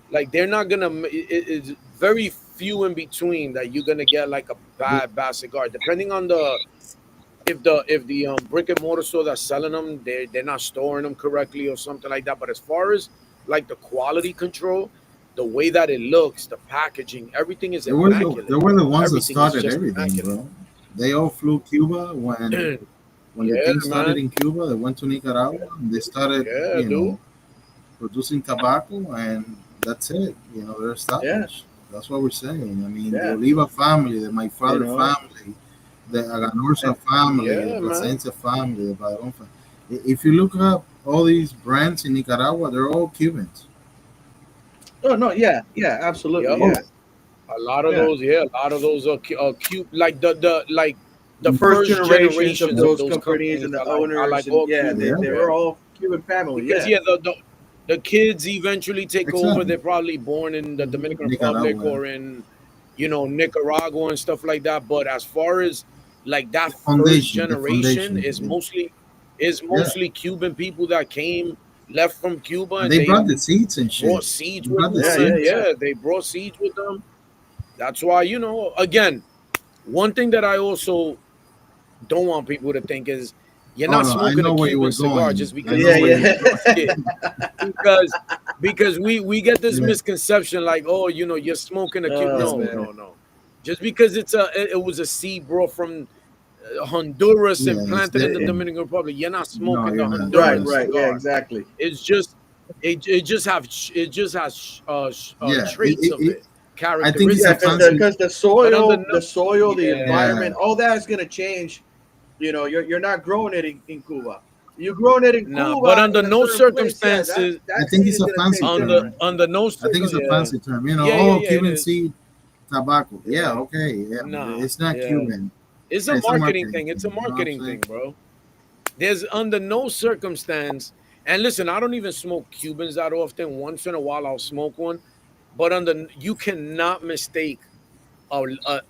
Speaker 3: like they're not gonna. It's very few in between that you're gonna get like a bad cigar. Depending on the if the brick and mortar store that's selling them, they're not storing them correctly or something like that. But as far as like the quality control, the way that it looks, the packaging, everything is immaculate.
Speaker 1: they were the ones that
Speaker 3: Everything is
Speaker 1: started
Speaker 3: just
Speaker 1: everything,
Speaker 3: immaculate.
Speaker 1: bro. They all flew Cuba when the
Speaker 3: Yeah,
Speaker 1: thing started
Speaker 3: man.
Speaker 1: in Cuba. They went to Nicaragua and they started,
Speaker 3: Yeah, dude.
Speaker 1: producing tobacco, and that's it. They're
Speaker 2: Yeah,
Speaker 1: established. That's what we're saying. I mean, the
Speaker 2: yeah.
Speaker 1: Oliva family, my
Speaker 2: You
Speaker 1: father
Speaker 2: know,
Speaker 1: family, the Aganorsa
Speaker 2: and
Speaker 1: family, the
Speaker 3: Yeah, man.
Speaker 1: Plasencia family, the Padron family. If you look up all these brands in Nicaragua, they're all Cubans.
Speaker 2: oh no, yeah, yeah, absolutely,
Speaker 3: Yup.
Speaker 2: yeah, yeah.
Speaker 3: A lot of those are cute. Like the
Speaker 2: First
Speaker 3: first
Speaker 2: generations of
Speaker 3: generations of
Speaker 2: those
Speaker 3: those
Speaker 2: companies
Speaker 3: companies
Speaker 2: and the
Speaker 3: are
Speaker 2: owners,
Speaker 3: like
Speaker 2: and
Speaker 3: all
Speaker 2: yeah,
Speaker 3: Cuban.
Speaker 1: Yeah,
Speaker 2: they
Speaker 3: Yeah,
Speaker 2: were all Cuban family.
Speaker 3: because
Speaker 2: Yeah,
Speaker 3: yeah, the kids eventually take over.
Speaker 1: exactly.
Speaker 3: They're probably born in the Dominican Republic
Speaker 1: Nicaragua.
Speaker 3: or in Nicaragua and stuff like that. But as far as like that first
Speaker 1: The
Speaker 3: generation
Speaker 1: foundation.
Speaker 3: is
Speaker 1: Yeah.
Speaker 3: mostly Cuban people that came left from Cuba
Speaker 1: And
Speaker 3: and
Speaker 1: they
Speaker 3: they
Speaker 1: brought the seeds and shit.
Speaker 3: brought seeds
Speaker 1: They
Speaker 3: with
Speaker 1: brought the
Speaker 3: them,
Speaker 2: yeah, yeah,
Speaker 3: and
Speaker 1: seeds.
Speaker 2: yeah.
Speaker 3: yeah, they brought seeds with them. That's why again, one thing that I also don't want people to think is you're
Speaker 1: Oh
Speaker 3: not
Speaker 1: no, I
Speaker 3: smoking a
Speaker 1: know where you
Speaker 3: Cuban
Speaker 1: were
Speaker 3: cigar
Speaker 1: going.
Speaker 3: just
Speaker 1: I
Speaker 3: because
Speaker 1: know
Speaker 2: Yeah,
Speaker 3: it's
Speaker 1: where
Speaker 3: made
Speaker 1: you.
Speaker 3: in
Speaker 2: yeah.
Speaker 3: USA. Because we get this
Speaker 1: Yeah,
Speaker 3: misconception like, oh, you're smoking a Cuban.
Speaker 2: Oh
Speaker 3: No,
Speaker 2: man.
Speaker 3: no, no. Just because it was a seed brought from Honduras and
Speaker 1: yeah.
Speaker 3: planted in the Dominican Republic, you're not
Speaker 1: No,
Speaker 3: smoking the
Speaker 1: you're not.
Speaker 2: Right,
Speaker 3: Honduran
Speaker 1: Yeah,
Speaker 2: right. Yeah,
Speaker 3: cigar.
Speaker 2: exactly.
Speaker 3: It's just
Speaker 1: yeah.
Speaker 3: traits of it,
Speaker 1: I think it's
Speaker 2: Yeah,
Speaker 1: a
Speaker 3: characteristics of it.
Speaker 1: fancy.
Speaker 2: because
Speaker 3: But under
Speaker 2: the
Speaker 3: no,
Speaker 2: soil, the
Speaker 3: yeah,
Speaker 2: environment, all that is gonna change. You're not growing it in Cuba. You're growing it in
Speaker 3: nah. But
Speaker 2: Cuba
Speaker 3: under
Speaker 2: in a
Speaker 3: no
Speaker 2: certain place. Yeah,
Speaker 3: circumstances,
Speaker 1: I
Speaker 2: that
Speaker 1: think
Speaker 2: seed
Speaker 1: it's
Speaker 2: is
Speaker 1: a
Speaker 2: gonna
Speaker 1: fancy
Speaker 2: taste
Speaker 3: under
Speaker 1: term.
Speaker 2: different.
Speaker 3: under no
Speaker 1: I think it's a
Speaker 3: circum,
Speaker 1: fancy term.
Speaker 3: yeah, it
Speaker 1: Cuban
Speaker 3: is.
Speaker 1: seed tobacco. Yeah,
Speaker 3: Yeah,
Speaker 1: okay. Yeah, but
Speaker 3: nah,
Speaker 1: it's not
Speaker 3: yeah.
Speaker 1: Cuban.
Speaker 3: It's
Speaker 1: Yeah,
Speaker 3: a
Speaker 1: it's a
Speaker 3: marketing
Speaker 1: marketing
Speaker 3: thing. It's a
Speaker 1: thing. You know what I'm
Speaker 3: marketing
Speaker 1: saying?
Speaker 3: thing, bro. There's under no circumstance, and listen, I don't even smoke Cubans that often. Once in a while, I'll smoke one, but you cannot mistake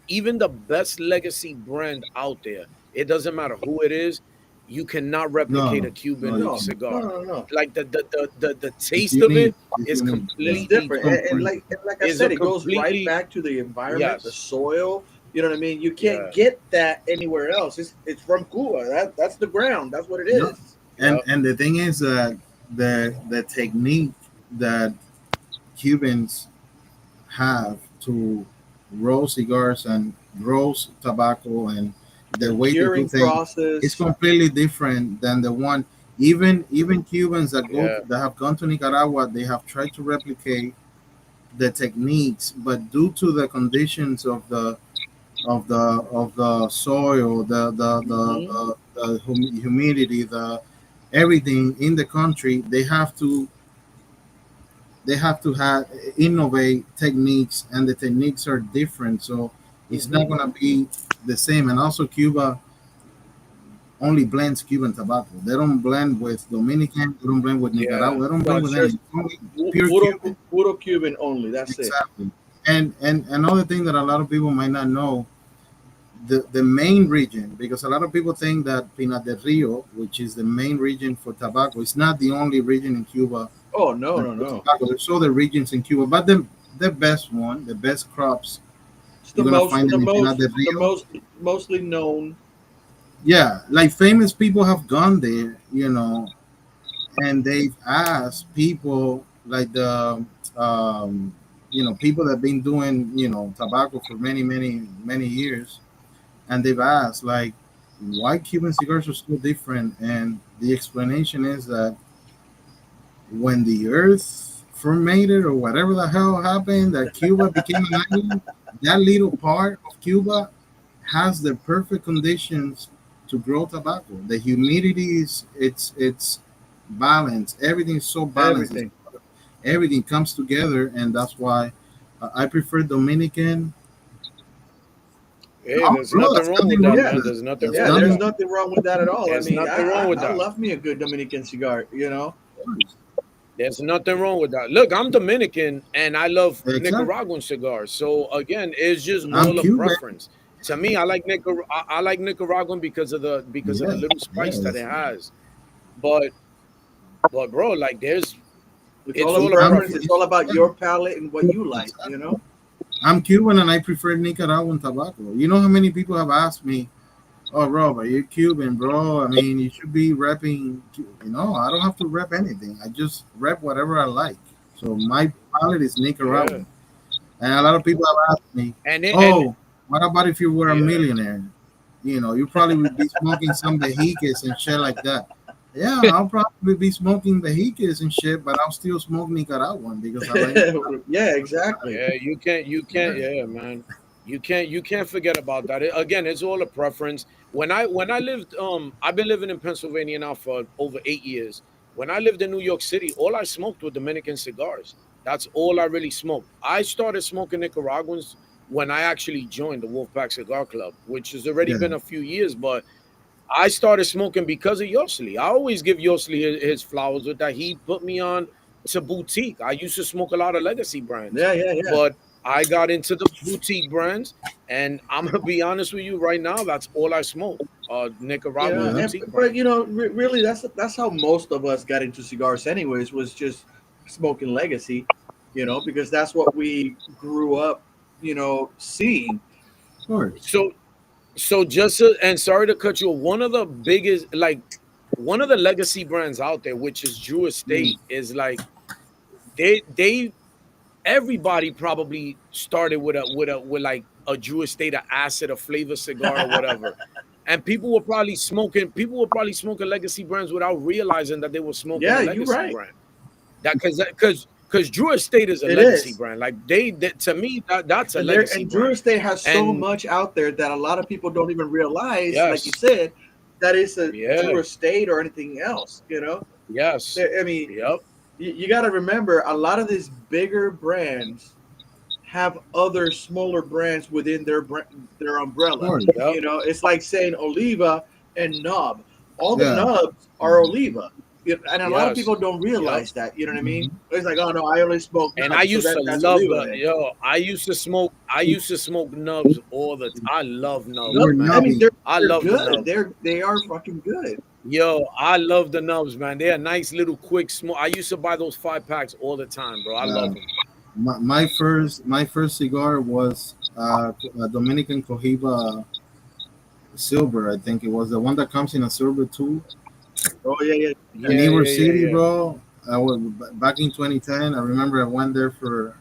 Speaker 3: even the best legacy brand out there. It doesn't matter who it is. You cannot replicate
Speaker 1: No,
Speaker 3: a
Speaker 1: no,
Speaker 3: Cuban
Speaker 1: you
Speaker 2: No,
Speaker 1: can't.
Speaker 2: no,
Speaker 3: cigar.
Speaker 2: no, no.
Speaker 3: Like the
Speaker 1: It's
Speaker 3: taste of
Speaker 1: unique.
Speaker 3: it
Speaker 1: It's
Speaker 3: is
Speaker 1: unique. Yeah.
Speaker 2: It's
Speaker 3: completely
Speaker 2: different,
Speaker 3: different.
Speaker 1: Completely.
Speaker 2: and like I
Speaker 3: Is
Speaker 2: said,
Speaker 3: a
Speaker 2: it goes right
Speaker 3: completely
Speaker 2: back to the environment, the
Speaker 3: yes,
Speaker 2: soil. You know what I mean? You can't
Speaker 3: yeah.
Speaker 2: get that anywhere else. It's from Cuba. That's the ground. That's what it
Speaker 1: Yeah.
Speaker 2: is.
Speaker 3: Yeah.
Speaker 1: And the thing is that the technique that Cubans have to roll cigars and roast tobacco and the
Speaker 2: The
Speaker 1: way they do
Speaker 2: curing
Speaker 1: things is
Speaker 2: process.
Speaker 1: completely different than the one. Even Cubans that
Speaker 3: Yeah.
Speaker 1: that have gone to Nicaragua, they have tried to replicate the techniques, but due to the conditions of the soil,
Speaker 2: Hmm.
Speaker 1: humidity, the everything in the country, they have to have innovate techniques, and the techniques are different, so it's not
Speaker 2: Hmm.
Speaker 1: going to be the same. And also, Cuba only blends Cuban tobacco. They don't blend with Dominican, they don't blend with
Speaker 3: Yeah.
Speaker 1: Nicaragua, they don't
Speaker 2: No,
Speaker 1: blend
Speaker 2: it's
Speaker 1: with any.
Speaker 2: just
Speaker 1: It's only pure
Speaker 2: puro,
Speaker 1: Cuban.
Speaker 2: puro Cuban only. That's it.
Speaker 1: Exactly. And another thing that a lot of people might not know, the main region, because a lot of people think that Pinar del Rio, which is the main region for tobacco, is not the only region in Cuba
Speaker 2: Oh no,
Speaker 1: that
Speaker 2: no,
Speaker 1: grows
Speaker 2: no.
Speaker 1: tobacco. There's other regions in Cuba, but the best one, the best crops,
Speaker 2: It's
Speaker 1: you're gonna find them in Pinar del
Speaker 2: the
Speaker 1: Rio.
Speaker 2: most mostly known.
Speaker 1: Yeah, like famous people have gone there, and they've asked people like um, people that have been doing tobacco for many years, and they've asked like why Cuban cigars are so different, and the explanation is that when the earth formated or whatever the hell happened, that Cuba became an island, that little part of Cuba has the perfect conditions to grow tobacco. The humidity is it's balanced. Everything is so balanced.
Speaker 2: Everything.
Speaker 1: Everything comes together, and that's why I prefer Dominican.
Speaker 3: Hey,
Speaker 1: No,
Speaker 3: there's
Speaker 1: bro,
Speaker 3: nothing
Speaker 1: that's
Speaker 3: wrong with
Speaker 1: nothing
Speaker 3: that,
Speaker 1: wrong
Speaker 2: Yeah,
Speaker 3: man.
Speaker 1: with that.
Speaker 3: There's nothing
Speaker 1: That's
Speaker 3: wrong
Speaker 2: yeah.
Speaker 3: with
Speaker 2: There's
Speaker 1: nothing
Speaker 3: that.
Speaker 2: nothing wrong with that at all. I
Speaker 3: There's
Speaker 2: mean,
Speaker 3: nothing wrong with
Speaker 2: I
Speaker 3: that.
Speaker 2: love me a good Dominican cigar. You know.
Speaker 3: There's nothing wrong with that. Look, I'm Dominican and I love
Speaker 1: exactly.
Speaker 3: Nicaraguan cigars. So again, it's just
Speaker 1: I'm
Speaker 2: Hmm.
Speaker 3: all a
Speaker 1: Cuban.
Speaker 3: preference. To me, I like Nicaraguan because of the
Speaker 1: Yes,
Speaker 3: little spice that
Speaker 1: yes.
Speaker 3: it has. But bro, like
Speaker 2: It's all
Speaker 3: it's
Speaker 2: a
Speaker 3: all a
Speaker 1: I'm
Speaker 2: preference. It's
Speaker 3: preference.
Speaker 2: all about
Speaker 1: yeah,
Speaker 2: your palate and what you like. You
Speaker 1: exactly.
Speaker 2: know.
Speaker 1: I'm Cuban and I prefer Nicaraguan tobacco. You know how many people have asked me, "Oh, Robert, you're Cuban, bro. I mean, you should be repping." I don't have to rep anything. I just rep whatever I like. So my palate is
Speaker 3: Yeah.
Speaker 1: Nicaraguan, and a lot of people have asked me,
Speaker 3: And
Speaker 1: "Oh, what about if you were a
Speaker 3: yeah.
Speaker 1: millionaire? You probably would be smoking some vejiques and shit like that." Yeah, I'll probably be smoking vejiques and shit, but I'll still smoke Nicaraguan because I like
Speaker 2: Yeah, exactly.
Speaker 3: Yeah, you can't
Speaker 1: Nicaraguan.
Speaker 3: yeah, man. You can't forget about that. Again, it's all a preference. When I lived I've been living in Pennsylvania now for over 8 years. When I lived in New York City, all I smoked were Dominican cigars. That's all I really smoked. I started smoking Nicaraguans when I actually joined the Wolfpack Cigar Club, which has already
Speaker 1: Yeah,
Speaker 3: been a few years, but I started smoking because of Yosli. I always give Yosli his flowers with that. He put me on to boutique. I used to smoke a lot of legacy brands,
Speaker 2: Yeah, yeah, yeah.
Speaker 3: but I got into the boutique brands, and I'm gonna be honest with you right now. That's all I smoke. Nicaraguan
Speaker 2: Yeah,
Speaker 1: yeah.
Speaker 3: boutique
Speaker 2: but
Speaker 3: brands.
Speaker 2: really, that's how most of us got into cigars, anyways. Was just smoking legacy, because that's what we grew up, seeing.
Speaker 1: Of course.
Speaker 3: So, and sorry to cut you off. One of the biggest, like, one of the legacy brands out there, which is Drew
Speaker 2: Mm.
Speaker 3: Estate, is like they everybody probably started with like a Drew Estate, a acid, a flavor cigar, or whatever. And people were probably smoking legacy brands without realizing that they were smoking a
Speaker 2: Yeah, you're
Speaker 3: legacy
Speaker 2: right.
Speaker 3: brand. Because Drew Estate is a
Speaker 2: It
Speaker 3: legacy
Speaker 2: is.
Speaker 3: brand. Like to me, that's a legacy
Speaker 2: And Drew
Speaker 3: brand.
Speaker 2: Estate has so
Speaker 3: And
Speaker 2: much out there that a lot of people don't even realize, like you
Speaker 3: yes,
Speaker 2: said, that it's a
Speaker 3: yeah,
Speaker 2: Drew Estate or anything else.
Speaker 3: yes,
Speaker 2: I mean,
Speaker 3: yep,
Speaker 2: you got to remember a lot of these bigger brands have other smaller brands within their
Speaker 1: Of
Speaker 2: umbrella.
Speaker 1: course.
Speaker 3: yep,
Speaker 2: It's like saying Oliva and Nub. All the
Speaker 1: Yeah.
Speaker 2: nubs are Oliva. And a lot of
Speaker 3: yes,
Speaker 2: people don't
Speaker 3: yep.
Speaker 2: realize that. You know what I mean?
Speaker 1: Mhm.
Speaker 2: It's like, oh no, I only smoke
Speaker 3: And I
Speaker 2: nubs, so
Speaker 3: used to
Speaker 2: that's
Speaker 3: love
Speaker 2: Oliva
Speaker 3: the
Speaker 2: then.
Speaker 3: yo. I used to smoke nubs all the time. I love nubs,
Speaker 2: Nubs,
Speaker 1: We're
Speaker 2: I
Speaker 3: man.
Speaker 2: mean,
Speaker 1: nubby.
Speaker 3: I
Speaker 2: they're
Speaker 3: love the
Speaker 2: good.
Speaker 3: nubs.
Speaker 2: They are fucking good.
Speaker 3: Yo, I love the nubs, man. They're a nice little quick smoke. I used to buy those 5 packs all the time, bro. I
Speaker 1: Uh,
Speaker 3: love them.
Speaker 1: my first cigar was a Dominican Cohiba Silver. I think it was the one that comes in a silver tube.
Speaker 2: Oh yeah, yeah.
Speaker 3: Yeah,
Speaker 1: in Ybor
Speaker 3: yeah,
Speaker 1: City,
Speaker 3: yeah, yeah.
Speaker 1: bro. I was back in 2010. I remember I went there for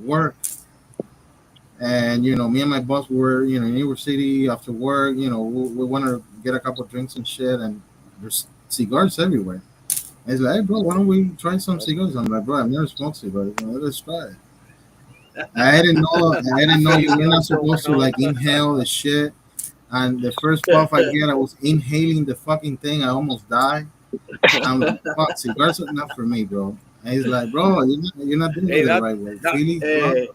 Speaker 1: work, and me and my boss were in Ybor City after work. We want to get a couple drinks and shit, and there's cigars everywhere. And he's like, "Hey, bro, why don't we try some
Speaker 3: Yep.
Speaker 1: cigars?" I'm like, "Bro, I've never smoked cigars. Let's try it." I didn't know
Speaker 3: There you
Speaker 1: you're
Speaker 3: go,
Speaker 1: not
Speaker 3: bro.
Speaker 1: supposed to like inhale the shit. And the first puff I get, I was inhaling the fucking thing. I almost died. I'm like, fuck, cigars are not for me, bro. And he's like, bro, you're not doing
Speaker 3: Hey,
Speaker 1: it the
Speaker 3: that
Speaker 1: right way.
Speaker 3: that
Speaker 1: Philly, bro.
Speaker 2: Hey,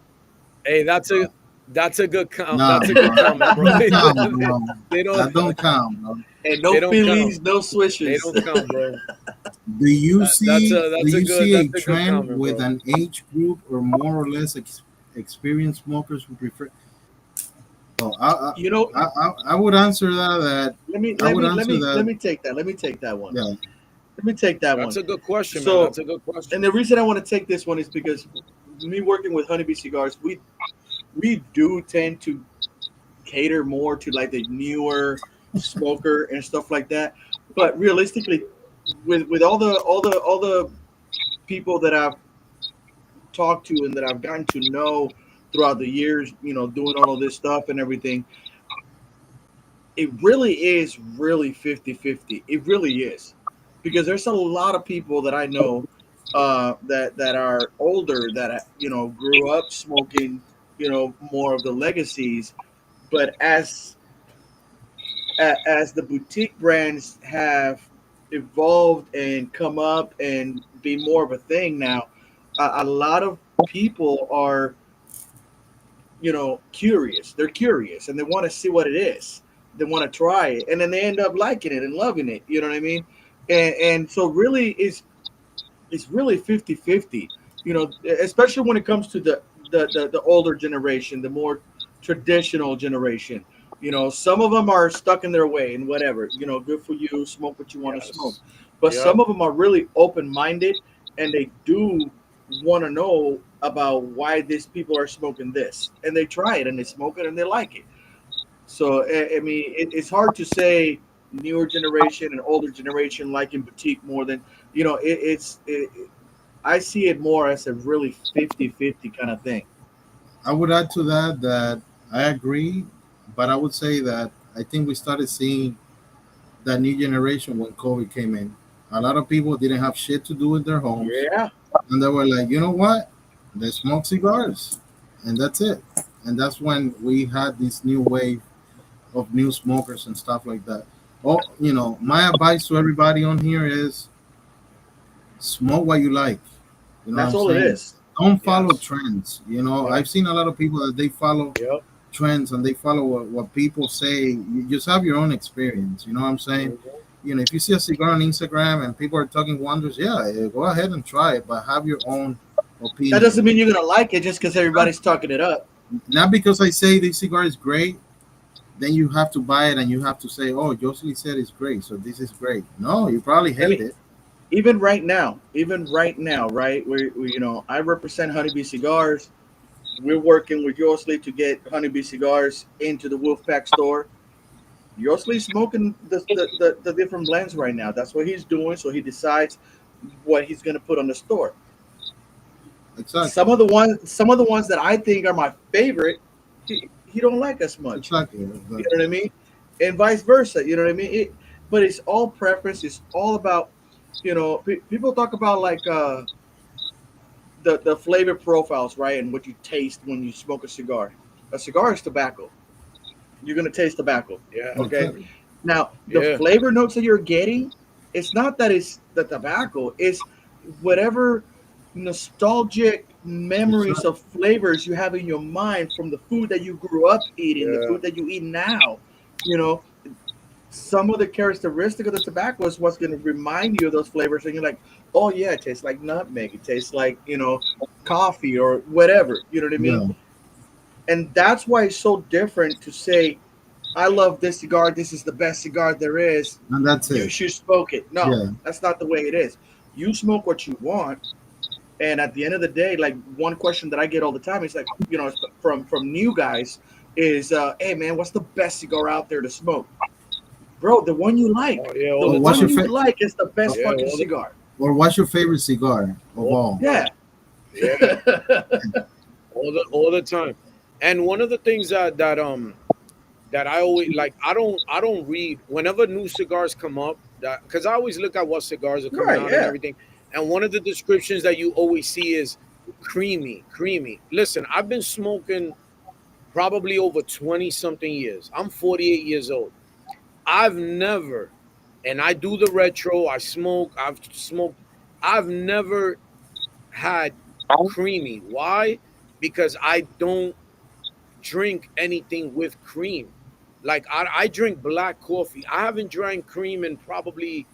Speaker 3: hey, that's a good count.
Speaker 1: Nah,
Speaker 3: That's a good
Speaker 1: bro.
Speaker 3: comment,
Speaker 1: That
Speaker 3: bro.
Speaker 1: don't count, bro.
Speaker 3: They don't
Speaker 1: That don't count, bro.
Speaker 2: and
Speaker 3: they
Speaker 2: no
Speaker 3: don't count.
Speaker 2: Phillies, no
Speaker 3: They
Speaker 2: swishers.
Speaker 3: don't count, bro.
Speaker 1: Do you see do you see a
Speaker 3: That's a good
Speaker 1: trend
Speaker 3: comment,
Speaker 1: with
Speaker 3: bro.
Speaker 1: an age group or more or less experienced smokers who prefer? Oh,
Speaker 2: You know,
Speaker 1: I would answer that.
Speaker 2: let me
Speaker 1: I
Speaker 2: let
Speaker 1: would
Speaker 2: me let
Speaker 1: answer
Speaker 2: me let
Speaker 1: that.
Speaker 2: me take that. Let me take that one.
Speaker 1: Yeah,
Speaker 2: Let me take that
Speaker 3: That's
Speaker 2: one.
Speaker 3: a good question, man.
Speaker 2: So,
Speaker 3: That's a good question.
Speaker 2: and the reason I want to take this one is because me working with Honeybee Cigars, we do tend to cater more to like the newer smoker and stuff like that. But realistically, with all the people that I've talked to and that I've gotten to know throughout the years, doing all of this stuff and everything, it really is really 50-50. It really is. Because there's a lot of people that I know that are older that grew up smoking, more of the legacies, but as the boutique brands have evolved and come up and be more of a thing now, a lot of people are curious. They're curious and they want to see what it is. They want to try it, and then they end up liking it and loving it. You know what I mean? And so really, it's really 50-50. Especially when it comes to the older generation, the more traditional generation. Some of them are stuck in their way and whatever. Good for you. Smoke what you want to smoke.
Speaker 3: Yes.
Speaker 2: But
Speaker 3: Yep.
Speaker 2: some of them are really open minded, and they do want to know about why these people are smoking this, and they try it and they smoke it and they like it. So I mean, it's hard to say newer generation and older generation liking boutique more than I see it more as a really 50-50 kind of thing.
Speaker 1: I would add to that I agree, but I would say that I think we started seeing that new generation when COVID came in. A lot of people didn't have shit to do in their homes,
Speaker 2: Yeah,
Speaker 1: and they were like, you know what? They smoke cigars, and that's it. And that's when we had this new wave of new smokers and stuff like that. Oh, my advice to everybody on here is smoke what you like. You know what
Speaker 2: that's
Speaker 1: I'm
Speaker 2: all it
Speaker 1: saying?
Speaker 2: is.
Speaker 1: Don't follow
Speaker 3: Yes.
Speaker 1: trends.
Speaker 3: Yep.
Speaker 1: I've seen a lot of people that they follow
Speaker 3: Yep.
Speaker 1: trends and they follow what people say. You just have your own experience. You know what I'm saying?
Speaker 3: Mhm.
Speaker 1: If you see a cigar on Instagram and people are talking wonders, yeah, go ahead and try it, but have your own
Speaker 2: That doesn't
Speaker 1: opinion.
Speaker 2: mean you're gonna like it just because everybody's talking it up.
Speaker 1: Not because I say this cigar is great, then you have to buy it and you have to say, oh, Jocelyn said it's great, so this is great. No, you probably
Speaker 2: I
Speaker 1: hate
Speaker 2: mean,
Speaker 1: it.
Speaker 2: even right now, right? I represent Honeybee Cigars. We're working with Yosley to get Honeybee Cigars into the Wolfpack store. Yosley's smoking the different blends right now. That's what he's doing. So he decides what he's gonna put on the store.
Speaker 1: Exactly.
Speaker 2: Some of the ones that I think are my favorite, he don't like as much.
Speaker 1: Exactly.
Speaker 2: You know what I mean? And vice versa. You know what I mean? But it's all preference. It's all about people talk about like the flavor profiles, right? And what you taste when you smoke a cigar. A cigar is tobacco. You're gonna taste tobacco.
Speaker 3: Yeah.
Speaker 2: Okay.
Speaker 1: Exactly.
Speaker 2: Now the
Speaker 3: Yeah.
Speaker 2: flavor notes that you're getting, it's not that it's the tobacco. It's whatever nostalgic memories
Speaker 1: Exactly.
Speaker 2: of flavors you have in your mind from the food that you grew up eating, the
Speaker 3: Yeah.
Speaker 2: food that you eat now. You know, some of the characteristic of the tobacco is what's going to remind you of those flavors, and you're like, oh yeah, it tastes like nutmeg, it tastes like coffee or whatever. You know what I mean?
Speaker 1: Yeah.
Speaker 2: And that's why it's so different to say, I love this cigar, this is the best cigar there is,
Speaker 1: And that's
Speaker 2: you
Speaker 1: it.
Speaker 2: should smoke it. No,
Speaker 1: Yeah.
Speaker 2: that's not the way it is. You smoke what you want, and at the end of the day, like one question that I get all the time is like, from new guys is, hey man, what's the best cigar out there to smoke? bro, the one you like.
Speaker 3: Oh, yeah,
Speaker 2: The
Speaker 3: all the
Speaker 1: what's
Speaker 2: one
Speaker 1: your
Speaker 2: you
Speaker 1: fa-
Speaker 2: like is the best
Speaker 3: Yeah,
Speaker 2: fucking
Speaker 3: all the-
Speaker 2: cigar.
Speaker 1: or what's your favorite cigar of all?
Speaker 2: Yeah.
Speaker 3: yeah, all the time. And one of the things that I always like, I don't read whenever new cigars come up, that because I always look at what cigars are coming
Speaker 2: Right,
Speaker 3: out and
Speaker 2: yeah.
Speaker 3: everything. And one of the descriptions that you always see is creamy, creamy. Listen, I've been smoking probably over 20 something years. I'm 48 years old. I've never, and I do the retro, I've smoked, I've never had creamy. Why? Because I don't drink anything with cream. Like I drink black coffee. I haven't drank cream in probably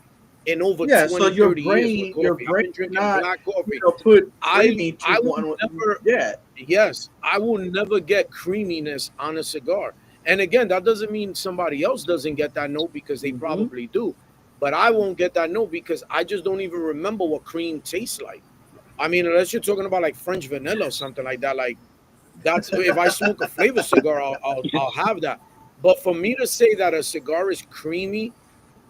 Speaker 3: in over
Speaker 2: Yeah, so
Speaker 3: 20, 30 years with
Speaker 2: your
Speaker 3: coffee. I've
Speaker 2: brain
Speaker 3: been drinking
Speaker 2: not,
Speaker 3: black coffee.
Speaker 2: put
Speaker 3: I
Speaker 2: creamy to
Speaker 3: I will
Speaker 2: one.
Speaker 3: never
Speaker 2: Yeah,
Speaker 3: Yes, I will never get creaminess on a cigar. And again, that doesn't mean somebody else doesn't get that note because they
Speaker 2: hmm
Speaker 3: probably do. But I won't get that note because I just don't even remember what cream tastes like. I mean, unless you're talking about like French vanilla or something like that, like that's if I smoke a flavor cigar, I'll have that. But for me to say that a cigar is creamy,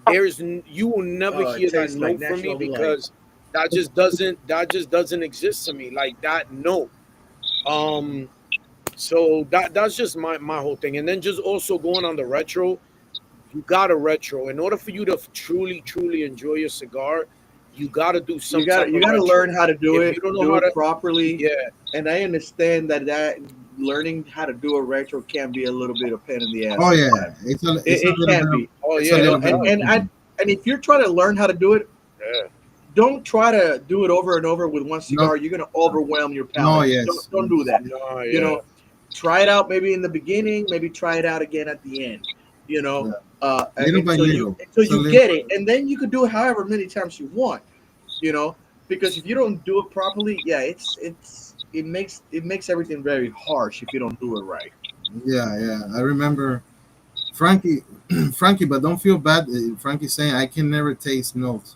Speaker 3: you will never
Speaker 2: it
Speaker 3: hear that
Speaker 2: tastes like
Speaker 3: note from me
Speaker 2: natural delight.
Speaker 3: because that just doesn't exist to me like that note. Um, so that's just my whole thing. And then just also going on the retro, you got to retro in order for you to truly enjoy your cigar. You got to do some type
Speaker 2: You
Speaker 3: of
Speaker 2: got to
Speaker 3: retro.
Speaker 2: learn how to
Speaker 3: If you don't know
Speaker 2: do
Speaker 3: how
Speaker 2: it
Speaker 3: to,
Speaker 2: properly.
Speaker 3: yeah,
Speaker 2: And I understand that learning how to do a retro can be a little bit of pain in the ass
Speaker 1: Oh yeah,
Speaker 2: sometimes.
Speaker 1: it's a
Speaker 2: It
Speaker 1: little
Speaker 2: can
Speaker 1: bit of
Speaker 2: be,
Speaker 3: oh
Speaker 1: it's a
Speaker 3: yeah,
Speaker 2: you know.
Speaker 1: little
Speaker 3: it
Speaker 1: bit
Speaker 3: does.
Speaker 1: of
Speaker 2: And if you're trying to learn how to do it,
Speaker 3: Yeah,
Speaker 2: don't try to do it over and over with one
Speaker 1: no,
Speaker 2: cigar. You're gonna overwhelm your
Speaker 1: no,
Speaker 2: palate.
Speaker 1: yes,
Speaker 2: Don't do that.
Speaker 3: no,
Speaker 2: You
Speaker 3: yeah,
Speaker 2: know, try it out maybe in the beginning, maybe try it out again at the end. You know,
Speaker 1: yeah. Little by little.
Speaker 2: until
Speaker 1: It's a
Speaker 2: you
Speaker 1: little.
Speaker 2: get it, and then you could do it however many times you want. You know, because if you don't do it properly, yeah, it makes everything very harsh if you don't do it right.
Speaker 1: Yeah, yeah. I remember Frankie, Frankie, but don't feel bad. Frankie saying I can never taste notes.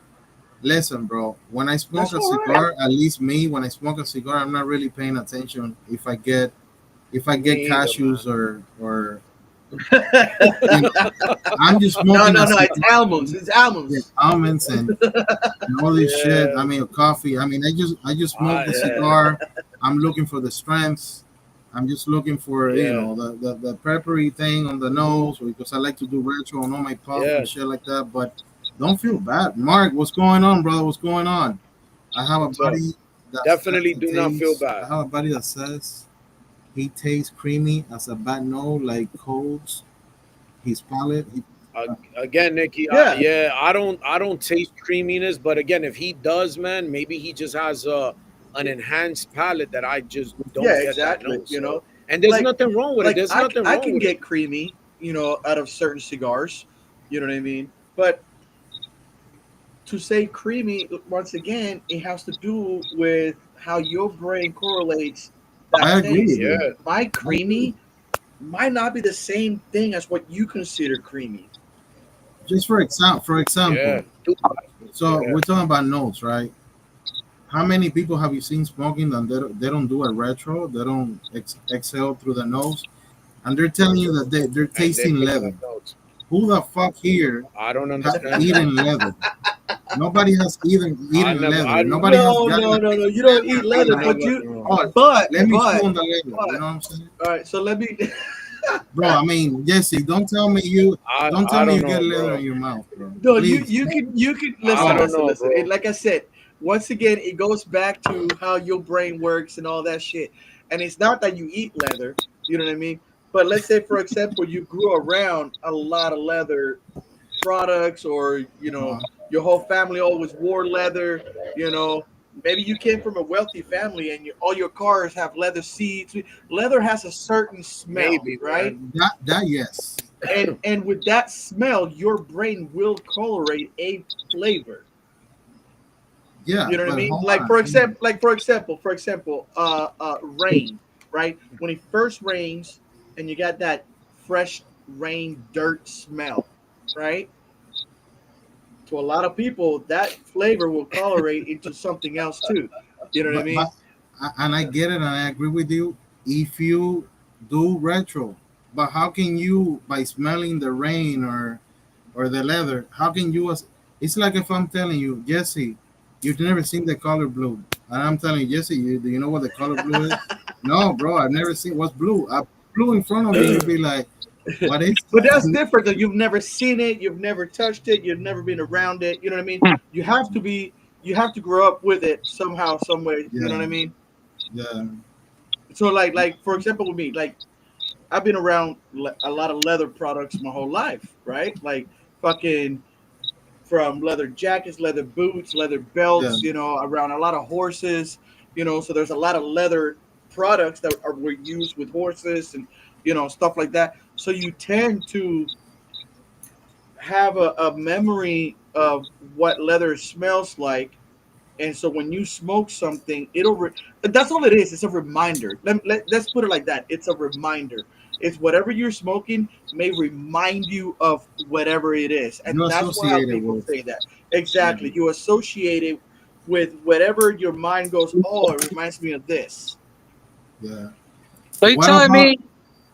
Speaker 1: Listen, bro. When I smoke
Speaker 2: That's
Speaker 1: a
Speaker 2: all right.
Speaker 1: cigar, at least me, when I smoke a cigar, I'm not really paying attention if I get
Speaker 3: me either,
Speaker 1: cashews
Speaker 3: man.
Speaker 1: or you know, I'm just smoking a
Speaker 2: No, it's
Speaker 1: cigar.
Speaker 2: almonds. It's
Speaker 1: Yeah,
Speaker 2: almonds.
Speaker 1: almonds and all this shit.
Speaker 3: Yeah,
Speaker 1: I mean, coffee. I mean, I just smoke the
Speaker 3: yeah,
Speaker 1: cigar. I'm looking for the strengths. I'm just looking for
Speaker 3: yeah,
Speaker 1: the peppery thing on the nose because I like to do retro on all my puff
Speaker 3: yeah.
Speaker 1: and shit like that. But don't feel bad, Mark. What's going on, brother? What's going on? I have a
Speaker 3: What's up?
Speaker 1: buddy that says
Speaker 3: Definitely
Speaker 1: he
Speaker 3: do not feel
Speaker 1: tastes. I
Speaker 3: bad.
Speaker 1: have a buddy that says he tastes creamy as a bad no, like colds. His palate.
Speaker 3: Again, Nikki,
Speaker 2: Yeah,
Speaker 3: yeah, I don't taste creaminess, but again, if he does, man, maybe he just has an enhanced palate that I just
Speaker 2: yeah,
Speaker 3: don't get that
Speaker 2: exactly.
Speaker 3: note.
Speaker 2: You know,
Speaker 3: So, and there's
Speaker 2: like
Speaker 3: nothing wrong with it. There's nothing
Speaker 2: I
Speaker 3: wrong
Speaker 2: can
Speaker 3: with it.
Speaker 2: get creamy, out of certain cigars. You know what I mean? But to say creamy, once again, it has to do with how your brain correlates that
Speaker 1: I agree
Speaker 2: taste.
Speaker 1: with you.
Speaker 3: Yeah,
Speaker 2: My
Speaker 1: I agree.
Speaker 2: creamy might not be the same thing as what you consider creamy.
Speaker 1: Just for example,
Speaker 3: yeah, do-
Speaker 1: so
Speaker 3: yeah.
Speaker 1: we're talking about notes, right? How many people have you seen smoking and they don't do a retro? They don't exhale through the nose, and they're telling you that they're
Speaker 3: And they're
Speaker 1: tasting
Speaker 3: picking
Speaker 1: leather.
Speaker 3: up notes.
Speaker 1: Who the fuck here
Speaker 3: I don't understand that.
Speaker 1: eaten leather? Nobody has
Speaker 3: I
Speaker 1: eaten
Speaker 3: never,
Speaker 1: leather.
Speaker 3: I
Speaker 1: Nobody has
Speaker 2: No,
Speaker 1: gotten
Speaker 2: no,
Speaker 1: a
Speaker 2: no, no.
Speaker 1: taste
Speaker 2: You
Speaker 1: of
Speaker 2: don't
Speaker 1: leather
Speaker 2: eat
Speaker 1: and been
Speaker 2: leather,
Speaker 3: never,
Speaker 1: like,
Speaker 3: no.
Speaker 1: oh,
Speaker 2: but,
Speaker 1: let me chew
Speaker 2: but,
Speaker 1: on the leather. You
Speaker 2: but.
Speaker 1: know what I'm saying?
Speaker 2: All right, so let me.
Speaker 1: Bro, I mean, Jesse, don't tell
Speaker 3: I
Speaker 1: me
Speaker 3: don't
Speaker 1: you get
Speaker 3: know,
Speaker 1: leather
Speaker 3: bro.
Speaker 1: in your mouth, bro.
Speaker 2: No,
Speaker 1: Please.
Speaker 2: you can
Speaker 3: I
Speaker 2: listen,
Speaker 1: Oh,
Speaker 3: don't
Speaker 2: listen,
Speaker 3: know,
Speaker 2: listen.
Speaker 3: bro.
Speaker 2: Like I said, once again, it goes back to how your brain works and all that shit. And it's not that you eat leather, you know what I mean? But let's say, for example, you grew around a lot of leather products, or
Speaker 1: uh,
Speaker 2: your whole family always wore leather. You know, maybe you came from a wealthy family and all your cars have leather seats. Leather has a certain smell,
Speaker 3: Maybe,
Speaker 2: right?
Speaker 3: man.
Speaker 1: that yes.
Speaker 2: And with that smell, your brain will colorate a flavor.
Speaker 1: Yeah,
Speaker 2: You know what I
Speaker 1: but
Speaker 2: mean?
Speaker 1: hold
Speaker 2: Like
Speaker 1: on.
Speaker 2: for example, rain, right? When it first rains and you got that fresh rain dirt smell, right? To a lot of people, that flavor will colorate into something else too. You know what I
Speaker 1: But
Speaker 2: mean?
Speaker 1: and I get it and I agree with you if you do retro. But how can you by smelling the rain or or the leather. How can you? It's like if I'm telling you, Jesse, you've never seen the color blue, and I'm telling you, Jesse, do you know what the color blue is? No, bro, I've never seen what's blue. Blue in front of me, you'd be like, what is
Speaker 2: But that's
Speaker 1: that?
Speaker 2: different. Though you've never seen it, you've never touched it, you've never been around it. You know what I mean? You have to be. You have to grow up with it somehow, some way. You know what I
Speaker 1: Yeah,
Speaker 2: mean?
Speaker 1: yeah,
Speaker 2: So like for example, with me, like I've been around a lot of leather products my whole life, right? Like fucking from leather jackets, leather boots, leather
Speaker 1: yeah.
Speaker 2: belts, around a lot of horses, so there's a lot of leather products that were used with horses and, stuff like that. So you tend to have a memory of what leather smells like. And so when you smoke something, that's all it is. It's a reminder. Let's put it like that. It's a reminder. It's whatever you're smoking may remind you of whatever it is. And
Speaker 1: You
Speaker 2: that's why how
Speaker 1: associate it
Speaker 2: people
Speaker 1: with.
Speaker 2: say that.
Speaker 1: Yeah,
Speaker 2: Exactly. You associate it with whatever your mind goes, oh, it reminds me of this.
Speaker 1: yeah.
Speaker 4: So you
Speaker 1: What
Speaker 4: telling
Speaker 1: about
Speaker 4: me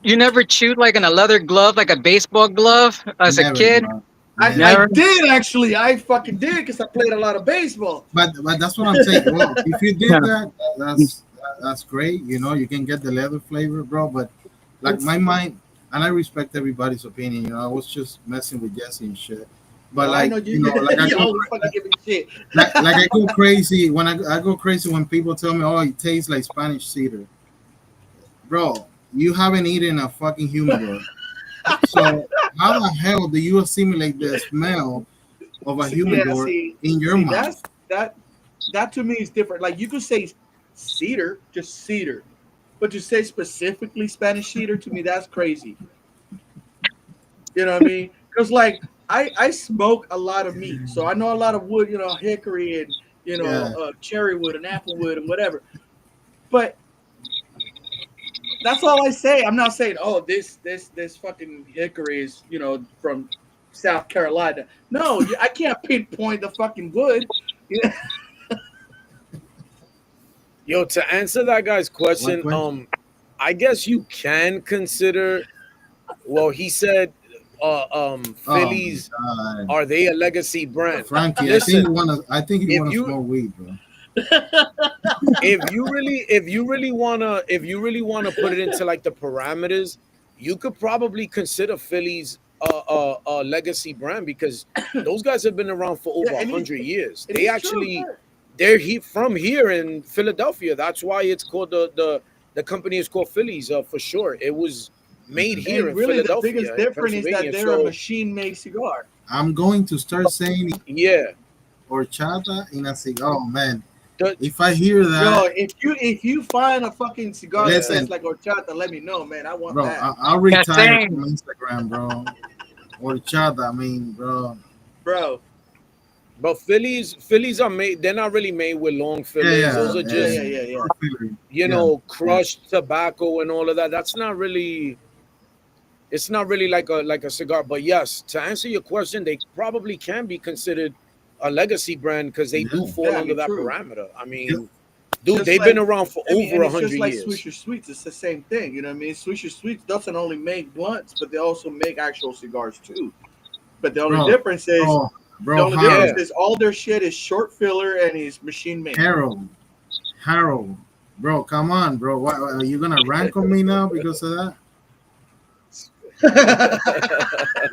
Speaker 4: you never chewed like in a leather glove, like a baseball glove, as a
Speaker 1: never,
Speaker 4: kid?
Speaker 1: bro?
Speaker 2: I
Speaker 1: Never.
Speaker 4: Never.
Speaker 2: did actually. I fucking did because I played a lot of baseball.
Speaker 1: But that's what I'm saying. Well, if you did
Speaker 4: Yeah.
Speaker 1: that, that's great. You know, you can get the leather flavor, bro. But like my mind, and I respect everybody's opinion. You know, I was just messing with Jesse and shit. But
Speaker 2: No, I
Speaker 1: like,
Speaker 2: know you.
Speaker 1: you know, like I
Speaker 2: You
Speaker 1: go,
Speaker 2: always fucking giving shit.
Speaker 1: like I go crazy when I go crazy when people tell me, "Oh, it tastes like Spanish cedar," bro. You haven't eaten a fucking humidor, so how the hell do you assimilate the smell of a
Speaker 2: Yeah,
Speaker 1: humidor
Speaker 2: see,
Speaker 1: in your
Speaker 2: see,
Speaker 1: mouth?
Speaker 2: that to me is different. Like you could say cedar, just cedar, but to say specifically Spanish cedar to me, that's crazy. You know what I mean? Because like I smoke a lot of meat, so I know a lot of wood. Hickory and
Speaker 1: Yeah,
Speaker 2: cherry wood and apple wood and whatever. But that's all I say. I'm not saying, oh, this fucking hickory is from South Carolina. No, I can't pinpoint the fucking wood.
Speaker 3: Yo, to answer that guy's
Speaker 1: what
Speaker 3: question,
Speaker 1: question?
Speaker 3: I guess you can consider. Well, he said,
Speaker 1: Oh my
Speaker 3: Phillies,
Speaker 1: god,
Speaker 3: are they a legacy brand?
Speaker 1: Frankie, I think
Speaker 3: Listen,
Speaker 1: you wanna. I think you
Speaker 3: if
Speaker 1: wanna
Speaker 3: you
Speaker 1: smoke weed, bro.
Speaker 3: if you really wanna put it into like the parameters, you could probably consider Phillies a legacy brand because those guys have been around for
Speaker 2: Yeah,
Speaker 3: over a
Speaker 2: and
Speaker 3: hundred years.
Speaker 2: it
Speaker 3: They
Speaker 2: is true.
Speaker 3: actually
Speaker 2: Yeah.
Speaker 3: from here in Philadelphia. That's why it's called the company is called Phillies for sure. It was made here
Speaker 2: And
Speaker 3: in
Speaker 2: really, the biggest
Speaker 3: Philadelphia, in
Speaker 2: difference is that
Speaker 3: Pennsylvania.
Speaker 2: they're a
Speaker 3: So
Speaker 2: machine-made cigar.
Speaker 1: I'm going to start saying
Speaker 3: yeah,
Speaker 1: horchata in a cigar. Oh man,
Speaker 3: the,
Speaker 1: if I hear
Speaker 2: Yo,
Speaker 1: that,
Speaker 2: if you find a fucking cigar that
Speaker 3: yeah.
Speaker 2: tastes
Speaker 1: listen,
Speaker 2: like horchata, let me know, man. I want
Speaker 1: bro,
Speaker 2: that,
Speaker 1: I'll
Speaker 4: Yeah,
Speaker 1: retire from
Speaker 4: same.
Speaker 1: Instagram, bro. Horchata, I mean, bro.
Speaker 2: bro.
Speaker 3: But Phillies are made. They're not really made with long
Speaker 1: Yeah,
Speaker 3: fillers. Those
Speaker 1: yeah,
Speaker 3: are
Speaker 2: Yeah, yeah,
Speaker 3: just
Speaker 2: yeah, yeah.
Speaker 1: yeah, yeah.
Speaker 3: crushed tobacco and all of that. That's not really. It's not really like a cigar. But yes, to answer your question, they probably can be considered a legacy brand because they do
Speaker 1: Yeah.
Speaker 3: fall
Speaker 2: Yeah, I
Speaker 3: under
Speaker 2: mean,
Speaker 3: that
Speaker 2: true.
Speaker 3: parameter. I
Speaker 1: Yeah.
Speaker 3: mean, dude,
Speaker 2: Just
Speaker 3: they've been
Speaker 2: like
Speaker 3: around for
Speaker 2: I mean,
Speaker 3: over
Speaker 2: and
Speaker 3: a
Speaker 2: it's just
Speaker 3: hundred
Speaker 2: like
Speaker 3: years.
Speaker 2: Swisher Sweets. It's the same thing. You know what I mean? Swisher Sweets doesn't only make blunts, but they also make actual cigars too. But the only
Speaker 1: Bro,
Speaker 2: difference is
Speaker 1: bro,
Speaker 2: the
Speaker 1: bro,
Speaker 2: only difference
Speaker 3: Yeah,
Speaker 1: Harold,
Speaker 2: is all their shit is short filler and is machine made.
Speaker 1: Harold, Harold, bro, come on, bro. What are you gonna rank on me now because of that?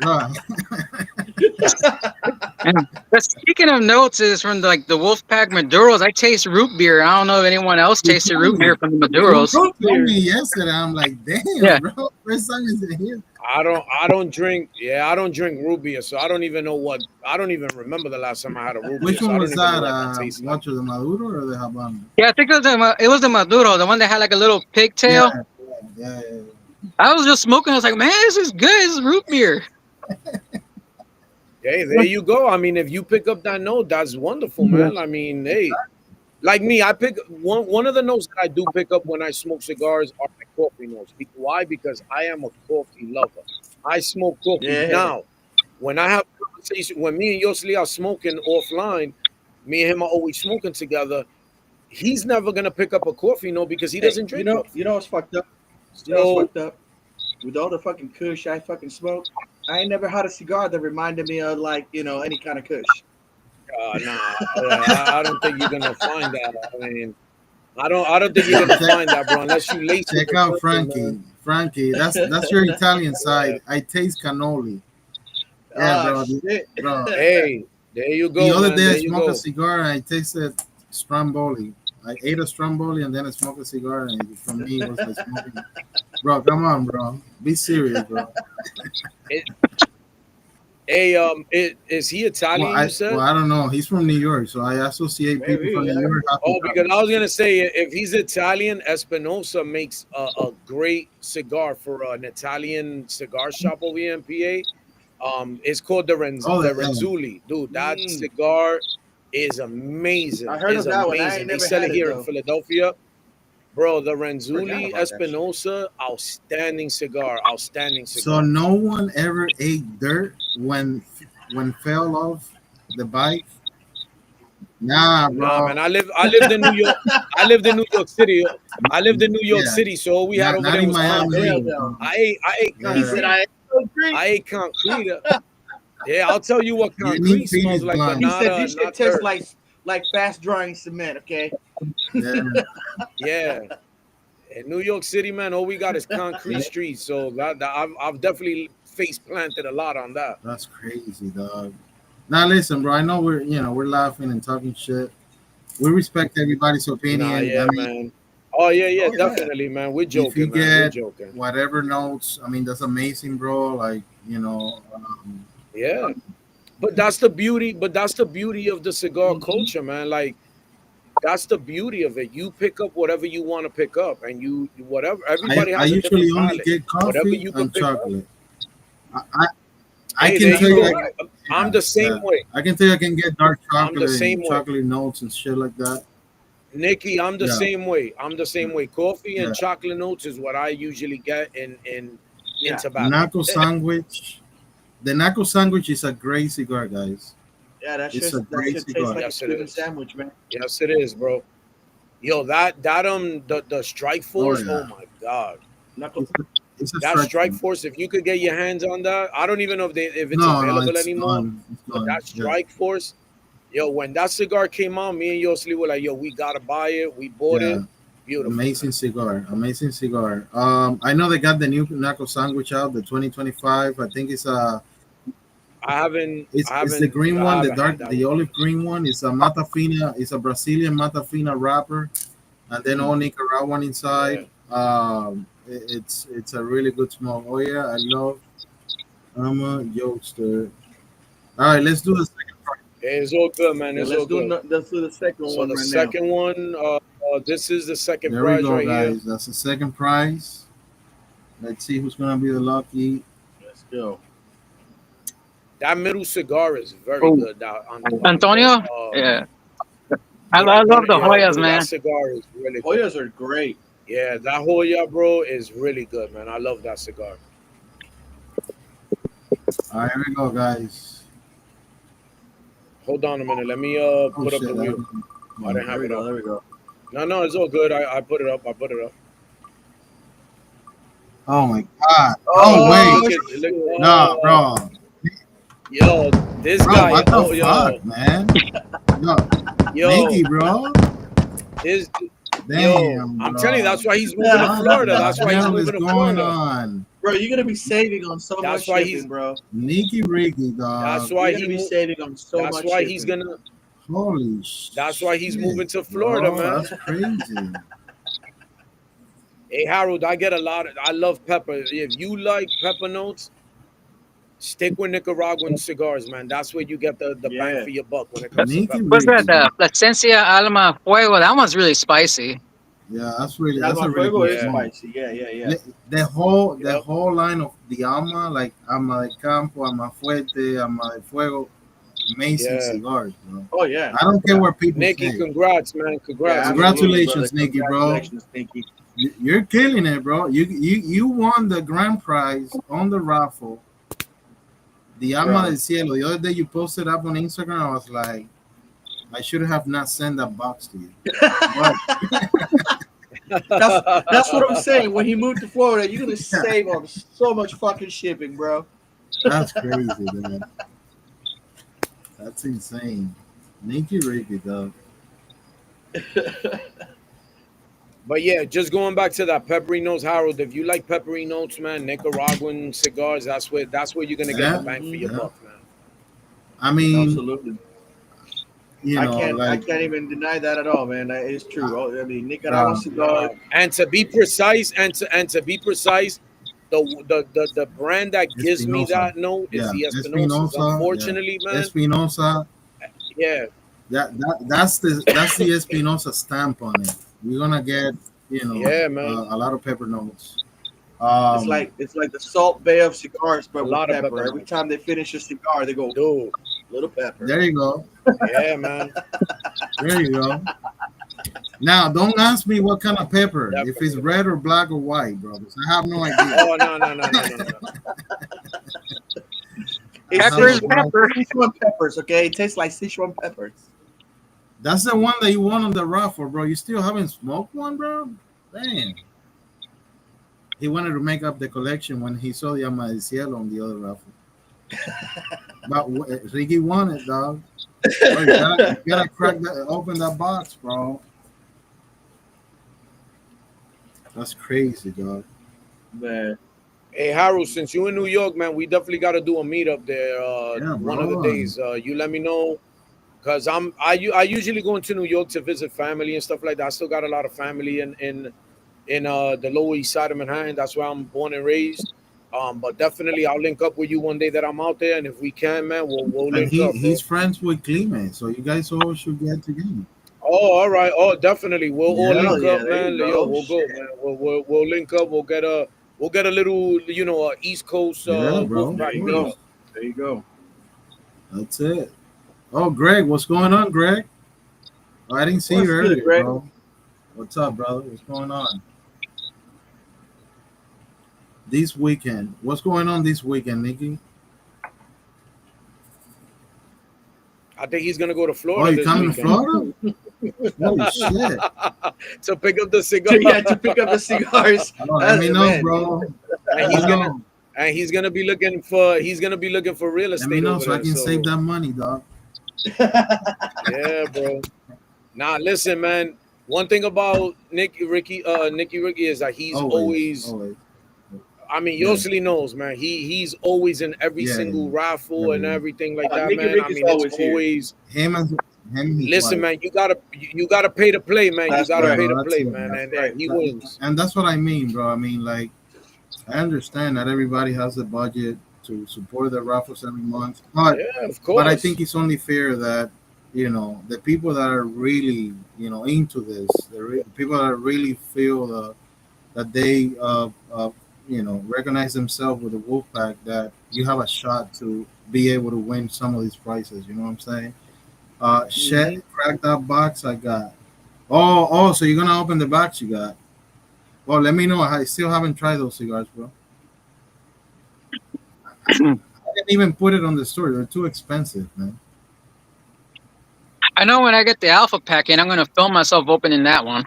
Speaker 1: Bro,
Speaker 4: And but speaking of notes, is from the Wolfpack Maduros. I taste root beer. I don't know if anyone else
Speaker 1: you
Speaker 4: tasted
Speaker 1: told
Speaker 4: root beer
Speaker 1: me,
Speaker 4: from the
Speaker 1: you
Speaker 4: Maduros.
Speaker 2: Root
Speaker 1: told
Speaker 2: beer.
Speaker 1: me yesterday. I'm like, damn,
Speaker 4: Yeah,
Speaker 1: bro. First time is here.
Speaker 3: I don't drink. Yeah, I don't drink root beer, so I don't even know what. I don't even remember the last time I had a root beer,
Speaker 1: Which
Speaker 3: so
Speaker 1: one
Speaker 3: I
Speaker 1: was
Speaker 3: don't even know
Speaker 1: that?
Speaker 3: what that tastes like.
Speaker 1: What was the Maduro or the Habano?
Speaker 4: yeah. I think it was the Maduro, the one that had like a little
Speaker 1: Yeah,
Speaker 4: pigtail.
Speaker 1: yeah, yeah.
Speaker 4: I was just smoking. I was like, man, this is good. This is root beer.
Speaker 3: Hey, there you go. I mean, if you pick up that note, that's wonderful, man. I mean, hey, like me, I pick one of the notes that I do pick up when I smoke cigars are my coffee notes. Why? Because I am a coffee lover. I smoke coffee.
Speaker 2: Yeah.
Speaker 3: Now, when I have a conversation, when me and Yosli are smoking offline, me and him are always smoking together. He's never gonna pick up a coffee note because he
Speaker 2: Hey,
Speaker 3: doesn't drink
Speaker 2: you
Speaker 3: coffee.
Speaker 2: know what's fucked up? You know what's
Speaker 3: So
Speaker 2: fucked up? With all the fucking kush I fucking smoke, I ain't never had a cigar that reminded me of like any kind of Kush.
Speaker 3: Nah, I don't think you're gonna find that. I mean, I don't think you're gonna find that, bro, unless you lace
Speaker 1: Check
Speaker 3: with
Speaker 1: out
Speaker 3: something,
Speaker 1: Frankie.
Speaker 3: man.
Speaker 1: Frankie, that's your Italian side. I taste cannoli. Yeah, bro.
Speaker 2: Shit.
Speaker 1: Bro.
Speaker 3: Hey, there you go,
Speaker 1: The other
Speaker 3: man.
Speaker 1: day
Speaker 3: There
Speaker 1: I
Speaker 3: you
Speaker 1: smoked
Speaker 3: go.
Speaker 1: a cigar and I tasted Stromboli. I ate a Stromboli and then I smoked a cigar and for me it was like smoking. Bro, come on, bro. Be serious, bro.
Speaker 3: Hey, is he Italian? You said?
Speaker 1: I don't know. He's from New York, so I associate people
Speaker 2: Maybe,
Speaker 1: from
Speaker 2: yeah.
Speaker 1: New York.
Speaker 3: Oh, because I was gonna say if he's Italian, Espinosa makes a great cigar for an Italian cigar shop over here in PA. It's called the
Speaker 1: Oh,
Speaker 3: the Renzulli, dude. That cigar is amazing.
Speaker 2: I heard
Speaker 3: It's
Speaker 2: of that one. I
Speaker 3: amazing.
Speaker 2: ain't
Speaker 3: They
Speaker 2: never
Speaker 3: sell
Speaker 2: had
Speaker 3: it
Speaker 2: it,
Speaker 3: here in
Speaker 2: though.
Speaker 3: Philadelphia, bro. The
Speaker 2: Forgot
Speaker 3: Renzulli
Speaker 2: about that shit.
Speaker 3: Espinosa, outstanding cigar, outstanding
Speaker 1: So
Speaker 3: cigar.
Speaker 1: no one ever ate dirt when fell off the bike. Nah, bro.
Speaker 3: Nah, man. I lived in New York. I lived in New York City. I lived in New York
Speaker 1: Yeah.
Speaker 3: City, so all we had over
Speaker 1: Not
Speaker 3: there
Speaker 1: in
Speaker 3: was
Speaker 1: Miami.
Speaker 3: concrete.
Speaker 2: no.
Speaker 3: I ate
Speaker 1: Yeah.
Speaker 2: He said
Speaker 3: concrete.
Speaker 2: I agree.
Speaker 3: I ate concrete. Yeah, I'll tell you what
Speaker 1: You need
Speaker 3: concrete smells
Speaker 1: Phoenix
Speaker 3: like, but
Speaker 1: blonde.
Speaker 2: He
Speaker 3: not
Speaker 2: said this shit
Speaker 3: not
Speaker 2: tastes
Speaker 3: dirt.
Speaker 2: like fast drying cement. Okay.
Speaker 1: Yeah.
Speaker 3: Yeah, in New York City, man, all we got is concrete streets. So I've definitely face planted a lot on that.
Speaker 1: That's crazy, dog. Now listen, bro. I know we're laughing and talking shit. We respect everybody's opinion.
Speaker 3: Nah,
Speaker 1: I
Speaker 3: yeah,
Speaker 1: mean,
Speaker 3: man. Oh yeah,
Speaker 2: Oh, yeah.
Speaker 3: definitely, man. We're
Speaker 1: if you
Speaker 3: joking, man. We're
Speaker 1: get
Speaker 3: joking.
Speaker 1: whatever notes, I mean, that's amazing, bro. Like,
Speaker 3: Yeah, but that's the beauty. But that's the beauty of the cigar culture, man. Like that's the beauty of it. You pick up whatever you want to pick up, and you whatever. Everybody
Speaker 1: I
Speaker 3: has a
Speaker 1: usually
Speaker 3: different
Speaker 1: only
Speaker 3: palate.
Speaker 1: get
Speaker 3: Whatever
Speaker 1: coffee
Speaker 3: you can
Speaker 1: and
Speaker 3: pick up.
Speaker 1: chocolate. I
Speaker 3: Hey,
Speaker 1: can
Speaker 3: there
Speaker 1: tell
Speaker 3: you
Speaker 1: you,
Speaker 3: go. I'm the same way.
Speaker 1: I can tell you I can get dark
Speaker 3: I'm the
Speaker 1: chocolate
Speaker 3: same
Speaker 1: and
Speaker 3: way.
Speaker 1: chocolate notes and shit like that.
Speaker 3: Nikki, I'm the
Speaker 1: Yeah.
Speaker 3: same way. I'm the same way. Coffee and
Speaker 1: Yeah.
Speaker 3: chocolate notes is what I usually get in
Speaker 2: Yeah.
Speaker 3: tobacco.
Speaker 1: Naco sandwich. The Naco sandwich is a great cigar, guys.
Speaker 2: Yeah, that
Speaker 1: It's
Speaker 2: shit
Speaker 1: a great
Speaker 2: tastes
Speaker 1: cigar.
Speaker 2: like
Speaker 3: Yes,
Speaker 2: a
Speaker 3: it
Speaker 2: Cuban
Speaker 3: is.
Speaker 2: sandwich, man.
Speaker 3: Yes, it is, bro. Yo, the Strike Force.
Speaker 1: yeah.
Speaker 3: Oh my god,
Speaker 2: Knuckle.
Speaker 1: It's a
Speaker 3: that
Speaker 1: strike
Speaker 3: Strike
Speaker 1: force.
Speaker 3: Force. If you could get your hands on that, I don't even know if it's
Speaker 1: No,
Speaker 3: available
Speaker 1: it's
Speaker 3: anymore.
Speaker 1: gone. It's
Speaker 3: But
Speaker 1: gone.
Speaker 3: that Strike Force, yo, when that cigar came out, me and Yosli were like, yo, we gotta buy it. We bought
Speaker 1: Yeah.
Speaker 3: it. Beautiful.
Speaker 1: Amazing cigar. Amazing cigar. I know they got the new Naco sandwich out, the 2025. I think it's it's the green one, the dark, the olive green one. It's a Mata Fina. It's a Brazilian Mata Fina wrapper, and then all Nicaraguan inside. It's a really good smoke. Oh yeah, I love. I'm a youngster. All right, let's do the second part.
Speaker 3: It's all good, man.
Speaker 2: Yeah,
Speaker 3: It's all good.
Speaker 2: let's do the second
Speaker 3: So
Speaker 2: one
Speaker 3: the
Speaker 2: right
Speaker 3: second one, this is the second
Speaker 1: There we
Speaker 3: prize
Speaker 1: go,
Speaker 3: right here.
Speaker 1: guys. That's the second prize. Let's see who's gonna be the lucky.
Speaker 2: now. Let's go.
Speaker 3: That middle cigar is very
Speaker 4: Oh.
Speaker 3: good.
Speaker 4: Antonio? Yeah. I love the Hoyas,
Speaker 3: dude,
Speaker 4: man.
Speaker 3: That cigar is really good.
Speaker 2: Hoyas are great.
Speaker 3: Yeah, that Hoya, bro, is really good, man. I love that cigar.
Speaker 1: All right, here we go, guys.
Speaker 3: Hold on a minute. Let me
Speaker 1: Oh
Speaker 3: put up
Speaker 1: shit!
Speaker 3: the wheel. I didn't
Speaker 2: There
Speaker 3: have
Speaker 2: we
Speaker 3: it
Speaker 2: go.
Speaker 3: up.
Speaker 2: There we go.
Speaker 3: No, it's all good. I put it up. I put it up.
Speaker 1: Oh my god!
Speaker 2: Oh,
Speaker 1: Oh wait!
Speaker 3: Look,
Speaker 1: No, bro.
Speaker 3: Yo, this
Speaker 1: Bro,
Speaker 3: guy.
Speaker 1: what the
Speaker 3: Oh,
Speaker 1: fuck, man?
Speaker 3: yo,
Speaker 1: Nikki, bro.
Speaker 3: this.
Speaker 1: Damn,
Speaker 3: I'm
Speaker 1: bro.
Speaker 3: telling you, that's why he's moving to
Speaker 1: What
Speaker 3: Florida.
Speaker 1: the
Speaker 3: That's why he's
Speaker 1: hell
Speaker 3: moving
Speaker 1: is
Speaker 3: to
Speaker 1: going
Speaker 3: Florida.
Speaker 1: on?
Speaker 2: Bro, you're gonna be saving on so
Speaker 3: That's
Speaker 2: much
Speaker 3: why
Speaker 2: shipping,
Speaker 3: he's-
Speaker 2: bro.
Speaker 1: Nikki Ricky, dog.
Speaker 3: That's why
Speaker 2: You're gonna be saving on so much.
Speaker 3: That's why
Speaker 2: shipping.
Speaker 3: he's gonna.
Speaker 1: Holy shit.
Speaker 3: That's why he's moving to Florida,
Speaker 1: bro,
Speaker 3: man.
Speaker 1: That's crazy.
Speaker 3: Hey Harold, I get a lot. I love pepper. If you like pepper notes, stick with Nicaraguan cigars, man. That's where you get the bang
Speaker 2: Yeah.
Speaker 3: for your buck when it comes to
Speaker 1: Nikki
Speaker 3: pepper.
Speaker 4: What's
Speaker 1: Ricky.
Speaker 4: that? Plasencia Alma Fuego. That one's really spicy.
Speaker 1: Yeah, that's a really
Speaker 2: Fuego
Speaker 1: good
Speaker 2: is
Speaker 1: smoke.
Speaker 2: spicy. Yeah.
Speaker 1: The whole
Speaker 3: Yep.
Speaker 1: line of the Alma, like Alma de Campo, Alma Fuerte, Alma de Fuego, amazing
Speaker 3: Yeah.
Speaker 1: cigars, bro.
Speaker 2: Oh yeah.
Speaker 1: I don't care what people
Speaker 3: Nikki,
Speaker 1: say.
Speaker 3: congrats, man. Congrats.
Speaker 2: Yeah,
Speaker 1: Congratulations,
Speaker 2: absolutely,
Speaker 1: Nikki, bro.
Speaker 2: Congratulations, Nikki.
Speaker 1: You're killing it, bro. You won the grand prize on the raffle. The Alma
Speaker 2: Bro.
Speaker 1: del Cielo. The other day you posted up on Instagram. I was like, I should have not sent that box to you.
Speaker 2: That's what I'm saying. When he moved to Florida, you're gonna save on so much fucking shipping, bro.
Speaker 1: That's crazy, man. That's insane. Nicky Ricky, though.
Speaker 3: But yeah, just going back to that peppery notes, Harold. If you like peppery notes, man, Nicaraguan cigars, that's where you're gonna get the
Speaker 1: Yeah,
Speaker 3: bang for your
Speaker 1: yeah.
Speaker 3: buck, man.
Speaker 1: I mean,
Speaker 2: Absolutely.
Speaker 1: you know,
Speaker 2: I
Speaker 1: like,
Speaker 2: can't even deny that at all, man. That is true. I mean, Nicaraguan
Speaker 1: uh,
Speaker 2: cigar.
Speaker 3: And to be precise, and to be precise, the brand that gives me
Speaker 1: Espinosa.
Speaker 3: that note is
Speaker 1: Yeah,
Speaker 3: the Espinosas.
Speaker 1: Espinosa. Yeah,
Speaker 3: Unfortunately, man,
Speaker 1: Espinosa.
Speaker 3: yeah,
Speaker 1: That's the Espinosa stamp on it. We're gonna get,
Speaker 3: yeah, man,
Speaker 1: a lot of pepper notes.
Speaker 2: It's like the Salt Bay of cigars,
Speaker 3: a
Speaker 2: but with
Speaker 3: lot of
Speaker 2: pepper.
Speaker 3: pepper
Speaker 2: Every
Speaker 3: notes,
Speaker 2: time they finish a cigar, they go
Speaker 3: dude.
Speaker 2: little pepper.
Speaker 1: there you go.
Speaker 3: Yeah, man,
Speaker 1: There you go. Now, don't ask me what kind of pepper. If it's
Speaker 3: definitely.
Speaker 1: red or black or white, brothers. I have no idea.
Speaker 3: Oh no, no, no, no, no, no.
Speaker 2: It's
Speaker 1: I
Speaker 4: Pepper is
Speaker 1: have no-
Speaker 4: pepper.
Speaker 2: Sichuan peppers, okay? It tastes like Sichuan peppers.
Speaker 1: That's the one that you want on the raffle, bro. You still haven't smoked one, bro? Damn. He wanted to make up the collection when he saw the Amadicielo on the other raffle. But Ricky won it, dog. Bro, you gotta open that box, bro. That's crazy, dog.
Speaker 2: Man,
Speaker 3: Hey Harold, since you in New York, man, we definitely got to do a meetup there.
Speaker 1: Yeah,
Speaker 3: One of the
Speaker 1: bro.
Speaker 3: days, you let me know, cause I usually go into New York to visit family and stuff like that. I still got a lot of family in the Lower East Side of Manhattan. That's where I'm born and raised. But definitely I'll link up with you one day that I'm out there, and if we can, man, we'll
Speaker 1: And
Speaker 3: link up, bro.
Speaker 1: he's friends with Clement, so you guys all should get together.
Speaker 3: Oh, all right. Oh, definitely. We'll all
Speaker 1: Yeah.
Speaker 3: link
Speaker 2: yeah,
Speaker 3: up,
Speaker 2: there
Speaker 3: man.
Speaker 2: you
Speaker 3: Yo,
Speaker 2: go.
Speaker 3: we'll go,
Speaker 2: Shit.
Speaker 3: man. We'll link up. We'll get a little, East Coast
Speaker 1: Yeah, bro.
Speaker 3: wolf
Speaker 2: There
Speaker 3: pack
Speaker 2: you
Speaker 3: meetup.
Speaker 2: go. There you go.
Speaker 1: That's it. Oh, Greg, what's going on, Greg? Oh, I didn't see
Speaker 2: What's
Speaker 1: you
Speaker 2: good,
Speaker 1: earlier,
Speaker 2: Greg?
Speaker 1: bro. What's up, brother? What's going on? This weekend. What's going on this weekend, Nikki?
Speaker 3: I think he's gonna go to
Speaker 1: Oh,
Speaker 3: Florida
Speaker 1: you
Speaker 3: this
Speaker 1: coming to
Speaker 3: weekend
Speaker 1: Florida? Holy shit.
Speaker 3: to pick up the cigar.
Speaker 2: Yeah, to pick up the cigars.
Speaker 1: Oh, let me
Speaker 2: That's-
Speaker 1: know,
Speaker 2: man.
Speaker 1: bro.
Speaker 3: and
Speaker 1: Let
Speaker 3: he's
Speaker 1: me
Speaker 3: gonna
Speaker 1: know.
Speaker 3: and he's gonna be looking for real
Speaker 1: Let me
Speaker 3: estate
Speaker 1: know
Speaker 3: over
Speaker 1: so I
Speaker 3: there.
Speaker 1: can
Speaker 3: So
Speaker 1: save that money, dog.
Speaker 3: yeah, bro. Nah, listen, man. One thing about Nicky Ricky is that he's always.
Speaker 1: Always.
Speaker 3: I mean,
Speaker 1: Yeah.
Speaker 3: Yoseli knows, man. He's always in every
Speaker 1: Yeah,
Speaker 3: single
Speaker 1: yeah.
Speaker 3: raffle and
Speaker 1: Yeah.
Speaker 3: everything like that,
Speaker 2: Nicky
Speaker 3: man. I
Speaker 2: Ricky's
Speaker 3: mean, it's
Speaker 2: always here.
Speaker 3: always.
Speaker 1: Him and his
Speaker 3: Listen,
Speaker 1: wife.
Speaker 3: man, you gotta pay to play, man.
Speaker 2: That's
Speaker 3: You gotta
Speaker 2: right.
Speaker 3: pay
Speaker 1: No,
Speaker 3: to
Speaker 1: that's
Speaker 3: play,
Speaker 1: it,
Speaker 3: man.
Speaker 1: that's
Speaker 3: And,
Speaker 2: right.
Speaker 3: and he wins.
Speaker 1: And that's what I mean, bro. I mean, like, I understand that everybody has a budget to support the raffles every month,
Speaker 3: Yeah, of course.
Speaker 1: but I think it's only fair that the people that are really into this, the people that really feel that they recognize themselves with the Wolfpack, that you have a shot to be able to win some of these prizes. You know what I'm saying? Shit, crack that box I got. Oh, so you're gonna open the box you got? Well, let me know. I still haven't tried those cigars, bro. I didn't even put it on the store. They're too expensive, man.
Speaker 4: I know when I get the alpha pack in, I'm gonna film myself opening that one.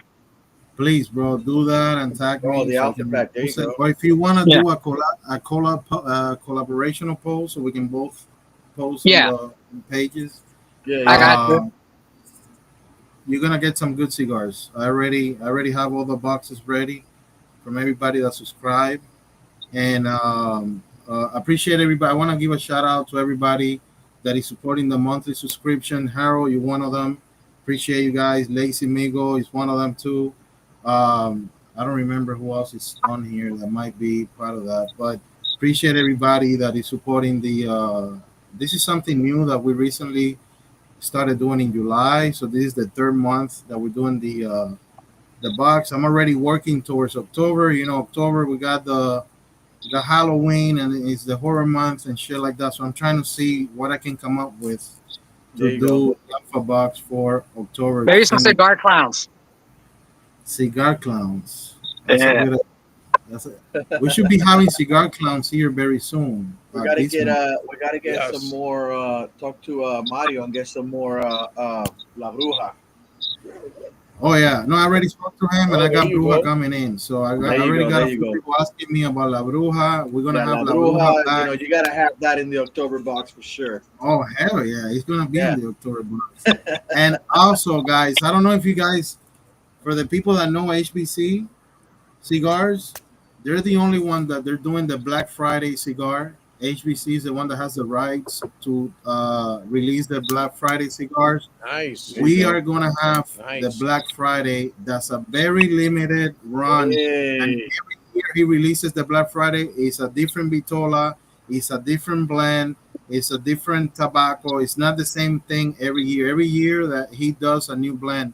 Speaker 1: Please, bro, do that and tag me.
Speaker 2: Oh, the
Speaker 1: so I
Speaker 2: alpha
Speaker 1: can
Speaker 2: pack. There you
Speaker 1: post it.
Speaker 2: go.
Speaker 1: Or if you want to
Speaker 4: Yeah.
Speaker 1: do a collaborational post, so we can both post
Speaker 4: Yeah.
Speaker 1: on the pages.
Speaker 2: Yeah,
Speaker 4: I got you.
Speaker 1: You're gonna get some good cigars. I already have all the boxes ready from everybody that subscribed, and appreciate everybody. I want to give a shout out to everybody that is supporting the monthly subscription. Harold, you're one of them. Appreciate you guys. Lazy Migo is one of them too. I don't remember who else is on here that might be part of that, but appreciate everybody that is supporting the. This is something new that we recently started doing in July. So this is the third month that we're doing the box. I'm already working towards October. October we got the Halloween and it's the horror month and shit like that. So I'm trying to see what I can come up with
Speaker 2: There
Speaker 1: to
Speaker 2: you
Speaker 1: do alpha box for October.
Speaker 4: Maybe some cigar clowns.
Speaker 1: Cigar clowns. That's
Speaker 4: Yeah.
Speaker 1: a good. We should be having cigar clowns here very soon.
Speaker 2: We gotta
Speaker 1: This
Speaker 2: get
Speaker 1: month.
Speaker 2: we gotta get
Speaker 3: Yes.
Speaker 2: some more talk to Mario and get some more La Bruja.
Speaker 1: Oh yeah, no, I already spoke to him, and
Speaker 3: Oh,
Speaker 1: I
Speaker 3: there
Speaker 1: got
Speaker 3: you
Speaker 1: Bruja
Speaker 3: go.
Speaker 1: coming in. So
Speaker 2: There
Speaker 1: I
Speaker 2: you
Speaker 1: already
Speaker 2: go.
Speaker 1: got
Speaker 2: There
Speaker 1: a
Speaker 2: you
Speaker 1: few
Speaker 2: go.
Speaker 1: people asking me about La Bruja. We're gonna
Speaker 2: Yeah,
Speaker 1: have
Speaker 2: La
Speaker 1: La Bruja
Speaker 2: Bruja.
Speaker 1: back.
Speaker 2: You gotta have that in the October box for sure.
Speaker 1: Oh hell yeah, he's gonna be
Speaker 2: Yeah.
Speaker 1: in the October box. And also, guys, I don't know if you guys, for the people that know HBC cigars, they're the only one that they're doing the Black Friday cigar. HBC is the one that has the rights to release the Black Friday cigars.
Speaker 3: Nice,
Speaker 2: There you
Speaker 1: We
Speaker 2: go.
Speaker 1: are gonna have the
Speaker 3: nice.
Speaker 1: Black Friday. That's a very limited run, and
Speaker 2: Hey.
Speaker 1: every year he releases the Black Friday. It's a different vitola. It's a different blend. It's a different tobacco. It's not the same thing every year. Every year that he does a new blend.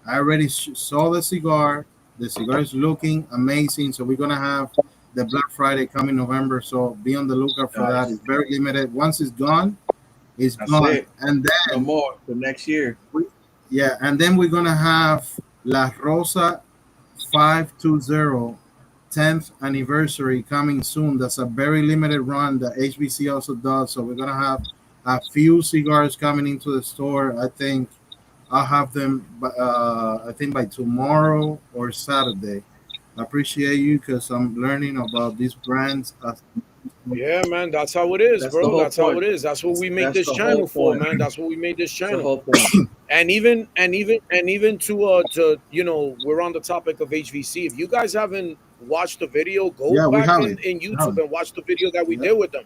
Speaker 1: I already saw the cigar. The cigar is looking amazing. So we're gonna have the Black Friday coming November. So be on the lookout for that.
Speaker 2: Nice.
Speaker 1: It's very limited. Once it's gone, it's
Speaker 2: That's
Speaker 1: gone.
Speaker 2: it.
Speaker 1: And
Speaker 2: No
Speaker 1: then
Speaker 2: more for next year.
Speaker 1: yeah, and then we're gonna have La Rosa 520 10th anniversary coming soon. That's a very limited run that HBC also does. So we're gonna have a few cigars coming into the store. I think I'll have them. I think by tomorrow or Saturday. I appreciate you because I'm learning about these brands.
Speaker 3: Yeah, man, that's how it is,
Speaker 2: That's the
Speaker 3: bro.
Speaker 2: whole
Speaker 3: That's how
Speaker 2: point.
Speaker 3: it is. That's what we make
Speaker 2: That's
Speaker 3: this
Speaker 2: the whole
Speaker 3: channel for,
Speaker 2: point.
Speaker 3: man. That's what we made this
Speaker 2: That's the
Speaker 3: channel.
Speaker 2: whole point.
Speaker 3: And even to we're on the topic of HVC. If you guys haven't watched the video, go
Speaker 1: Yeah, we
Speaker 3: back
Speaker 1: have
Speaker 3: in,
Speaker 1: it.
Speaker 3: in
Speaker 1: We have
Speaker 3: YouTube
Speaker 1: it.
Speaker 3: and watch the video that we
Speaker 1: Yeah.
Speaker 3: did with them.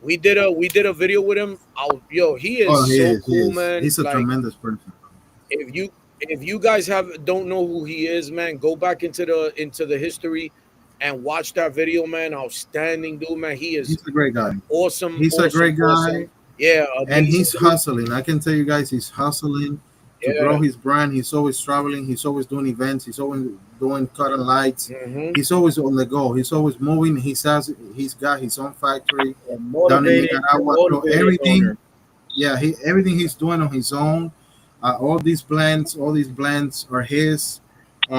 Speaker 3: We did a video with him. He is
Speaker 1: Oh, he
Speaker 3: so
Speaker 1: is. He
Speaker 3: cool,
Speaker 1: is.
Speaker 3: man.
Speaker 1: He's a
Speaker 3: Like
Speaker 1: tremendous person.
Speaker 3: if you guys don't know who he is, man, go back into the history and watch that video, man. Outstanding dude, man. He is
Speaker 1: He's a great guy.
Speaker 3: awesome,
Speaker 1: He's a
Speaker 3: awesome,
Speaker 1: great
Speaker 3: awesome.
Speaker 1: guy.
Speaker 3: Yeah,
Speaker 1: And
Speaker 3: amazing
Speaker 1: he's
Speaker 3: dude.
Speaker 1: hustling. I can tell you guys, he's hustling to
Speaker 3: Yeah.
Speaker 1: grow his brand. He's always traveling. He's always doing events. He's always doing cutting lights.
Speaker 3: Hmm.
Speaker 1: He's always on the go. He's always moving. He says he's got his own factory
Speaker 2: A
Speaker 1: down in
Speaker 2: motivated,
Speaker 1: Nicaragua. So
Speaker 2: motivated
Speaker 1: everything,
Speaker 2: owner.
Speaker 1: yeah, everything he's doing on his own. All these blends are his. We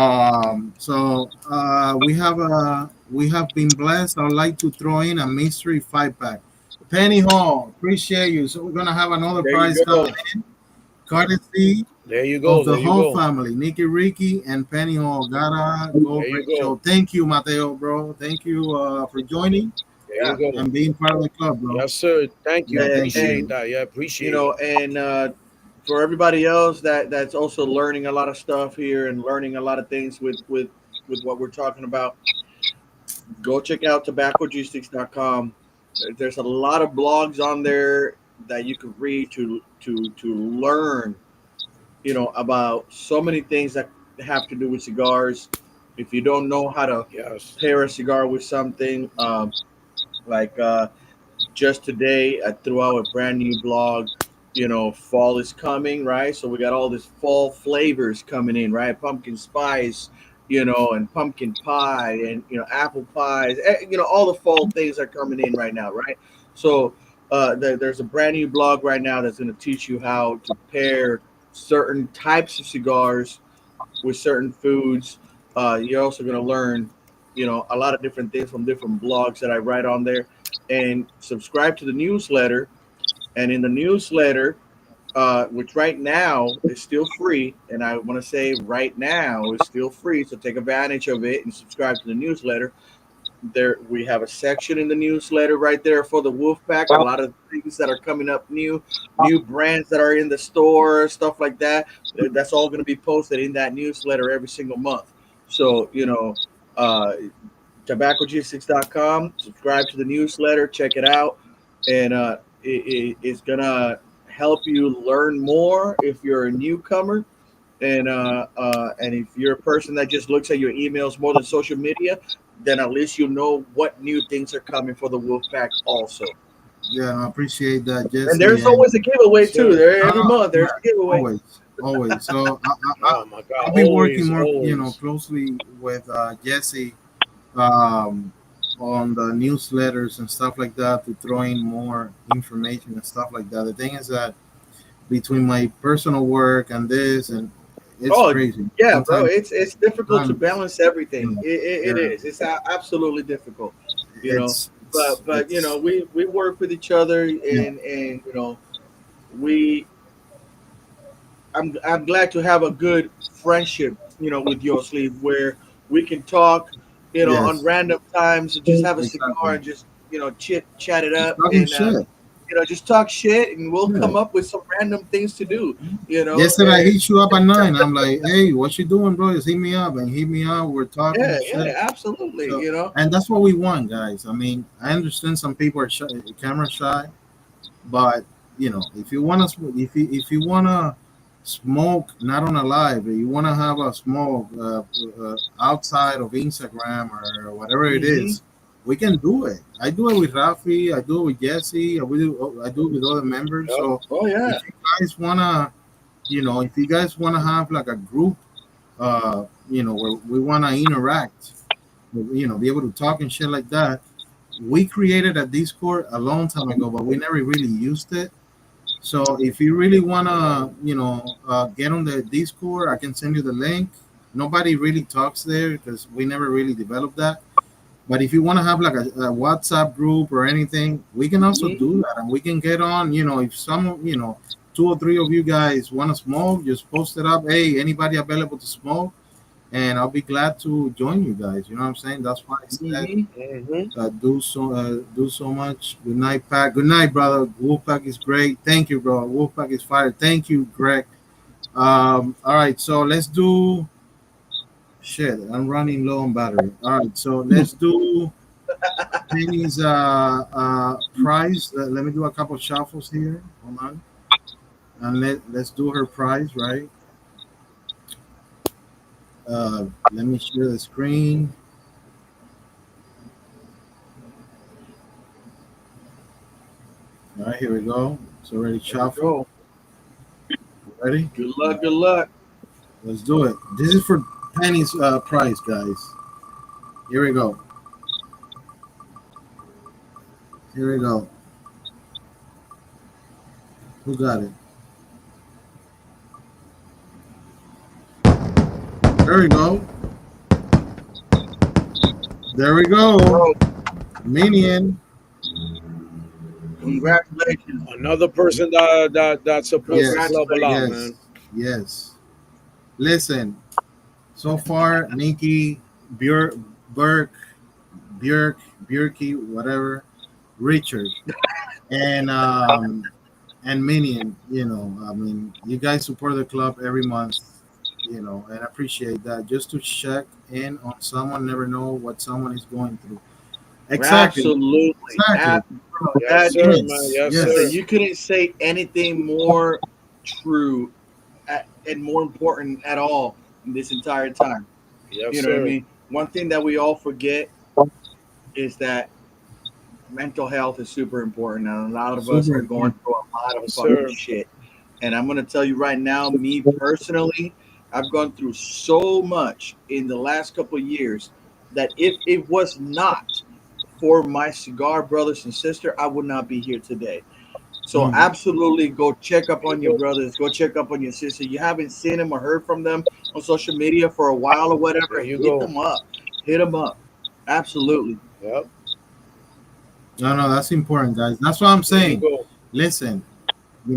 Speaker 1: have been blessed. I would like to throw in a mystery 5 pack. Penny Hall, appreciate you. So we're gonna have another
Speaker 2: There you
Speaker 1: prize coming
Speaker 2: go.
Speaker 1: in, courtesy
Speaker 3: There you
Speaker 1: of
Speaker 3: go.
Speaker 1: the
Speaker 3: There you
Speaker 1: whole
Speaker 3: go.
Speaker 1: family, Nikki, Ricky, and Penny Hall. Gotta go,
Speaker 3: There you
Speaker 1: great
Speaker 3: go.
Speaker 1: show. Thank you, Mateo, bro. Thank you for joining
Speaker 3: There
Speaker 2: Yeah.
Speaker 3: you go.
Speaker 1: and being part of the club, bro.
Speaker 3: Yes, sir. Thank you.
Speaker 1: Yeah,
Speaker 2: And,
Speaker 1: thank
Speaker 3: Appreciate
Speaker 1: you.
Speaker 2: and
Speaker 3: that. Yeah,
Speaker 2: you
Speaker 3: appreciate
Speaker 2: know,
Speaker 3: it.
Speaker 2: and for everybody else that's also learning a lot of stuff here and learning a lot of things with what we're talking about, go check out tobaccogistics.com. There's a lot of blogs on there that you can read to learn, about so many things that have to do with cigars. If you don't know how to
Speaker 3: Yes.
Speaker 2: pair a cigar with something, like just today I threw out a brand new blog. Fall is coming, right? So we got all these fall flavors coming in, right? Pumpkin spice, and pumpkin pie, and apple pies. All the fall things are coming in right now, right? So there's a brand new blog right now that's going to teach you how to pair certain types of cigars with certain foods. You're also going to learn, a lot of different things from different blogs that I write on there. And subscribe to the newsletter. And in the newsletter, which right now is still free, and I want to say right now is still free, so take advantage of it and subscribe to the newsletter. There, we have a section in the newsletter right there for the Wolfpack. A lot of things that are coming up new brands that are in the store, stuff like that. That's all going to be posted in that newsletter every single month. So, uh, tobaccogistics.com, subscribe to the newsletter, check it out, and it's going to help you learn more if you're a newcomer. And if you're a person that just looks at your emails more than social media, then at least you know what new things are coming for the Wolfpack also.
Speaker 1: Yeah, I appreciate that,
Speaker 2: And
Speaker 1: Jesse.
Speaker 2: there's
Speaker 1: And
Speaker 2: always a giveaway too.
Speaker 3: Sure.
Speaker 2: There
Speaker 1: no,
Speaker 2: every
Speaker 1: no,
Speaker 2: month
Speaker 1: yeah,
Speaker 2: there's a giveaway.
Speaker 1: always. So
Speaker 3: Oh my God.
Speaker 1: I'll be working
Speaker 3: Always,
Speaker 1: more,
Speaker 3: always.
Speaker 1: closely with Jesse um, on the newsletters and stuff like that to throw in more information and stuff like that. The thing is that between my personal work and this, and it's
Speaker 2: Oh
Speaker 1: crazy.
Speaker 2: yeah, bro.
Speaker 1: Sometimes,
Speaker 2: It's difficult to
Speaker 1: sometimes,
Speaker 2: balance everything.
Speaker 1: you know,
Speaker 2: It
Speaker 1: yeah,
Speaker 2: is. It's absolutely difficult. You know, but
Speaker 1: it's
Speaker 2: we work with each other,
Speaker 1: yeah,
Speaker 2: and we I'm glad to have a good friendship, with your sleeve where we can talk, on
Speaker 1: Yes,
Speaker 2: random times and just have a cigar
Speaker 1: exactly.
Speaker 2: and just chat it
Speaker 1: Just
Speaker 2: up
Speaker 1: talking
Speaker 2: and
Speaker 1: shit.
Speaker 2: just talk shit and we'll
Speaker 1: Yeah.
Speaker 2: come up with some random things to do,
Speaker 1: Yesterday I
Speaker 2: and
Speaker 1: hit you up at 9. I'm like, hey, what you doing, bro? Just hit me up and hit me up. We're talking
Speaker 2: yeah, yeah,
Speaker 1: shit.
Speaker 2: absolutely,
Speaker 1: So, and that's what we want, guys. I mean, I understand some people are shy, camera shy, but if you wanna, if you wanna smoke, not on a live, but you wanna have a smoke outside of Instagram or whatever it
Speaker 2: hmm
Speaker 1: is, we can do it. I do it with Rafi. I do it with Jesse. I do it with other members.
Speaker 3: Yep.
Speaker 1: So
Speaker 2: Oh yeah.
Speaker 1: if you guys wanna, if you guys wanna have like a group, where we wanna interact, be able to talk and shit like that. We created a Discord a long time ago, but we never really used it. So if you really wanna, get on the Discord, I can send you the link. Nobody really talks there because we never really developed that. But if you want to have like a WhatsApp group or anything, we can also
Speaker 2: hmm
Speaker 1: do that, and we can get on. If some, two or three of you guys want to smoke, just post it up. Hey, anybody available to smoke? And I'll be glad to join you guys. You know what I'm saying? That's why I said
Speaker 2: hmm
Speaker 3: Hmm.
Speaker 1: do so much. Good night, Pack. Good night, brother. Wolfpack is great. Thank you, bro. Wolfpack is fire. Thank you, Greg. All right, so let's do shit. I'm running low on battery. All right, so let's do Penny's prize. Let me do a couple shuffles here. Hold on, and let's do her prize, right? Let me share the screen. All right, here we go. It's already
Speaker 2: There we
Speaker 1: shuffled.
Speaker 2: go.
Speaker 1: Ready?
Speaker 2: Good luck. Good luck.
Speaker 1: Let's do it. This is for Penny's prize, guys. Here we go. Here we go. Who got it? There we go. There we go.
Speaker 2: Bro,
Speaker 1: Minion.
Speaker 2: congratulations.
Speaker 3: Another person that supports the
Speaker 1: Yes.
Speaker 3: club a lot,
Speaker 2: Congratulations.
Speaker 1: Yes.
Speaker 3: man.
Speaker 1: Yes. Listen. So far, Nikki, Burke, Björk, Björky, whatever, Richard, and Minion. I mean, you guys support the club every month. And I appreciate that. Just to check in on someone, never know what someone is going through. Exactly.
Speaker 2: Absolutely.
Speaker 1: Exactly.
Speaker 2: Bro,
Speaker 3: Yes,
Speaker 2: that
Speaker 3: sir,
Speaker 2: is,
Speaker 3: man.
Speaker 1: Yes.
Speaker 3: Yes,
Speaker 2: listen,
Speaker 3: sir.
Speaker 1: Yes.
Speaker 2: you couldn't say anything more true and more important at all in this entire time.
Speaker 3: Yes,
Speaker 2: You know what I
Speaker 3: sir.
Speaker 2: mean? One thing that we all forget is that mental health is super important, and a lot of us
Speaker 1: Super
Speaker 2: are going
Speaker 1: important.
Speaker 2: through a lot of
Speaker 3: Yes,
Speaker 2: fucking
Speaker 3: sir.
Speaker 2: shit. And I'm gonna tell you right now, me personally, I've gone through so much in the last couple of years that if it was not for my cigar brothers and sister, I would not be here today. So
Speaker 1: Mm.
Speaker 2: absolutely go check up
Speaker 3: There you
Speaker 2: on your
Speaker 3: go.
Speaker 2: brothers, go check up on your sister. You haven't seen them or heard from them on social media for a while or
Speaker 3: There
Speaker 2: whatever,
Speaker 3: you
Speaker 2: hit
Speaker 3: go.
Speaker 2: them up. Hit them up. Absolutely.
Speaker 3: Yep.
Speaker 1: No, that's important, guys. That's what I'm
Speaker 3: There you
Speaker 1: saying.
Speaker 3: go.
Speaker 1: Listen,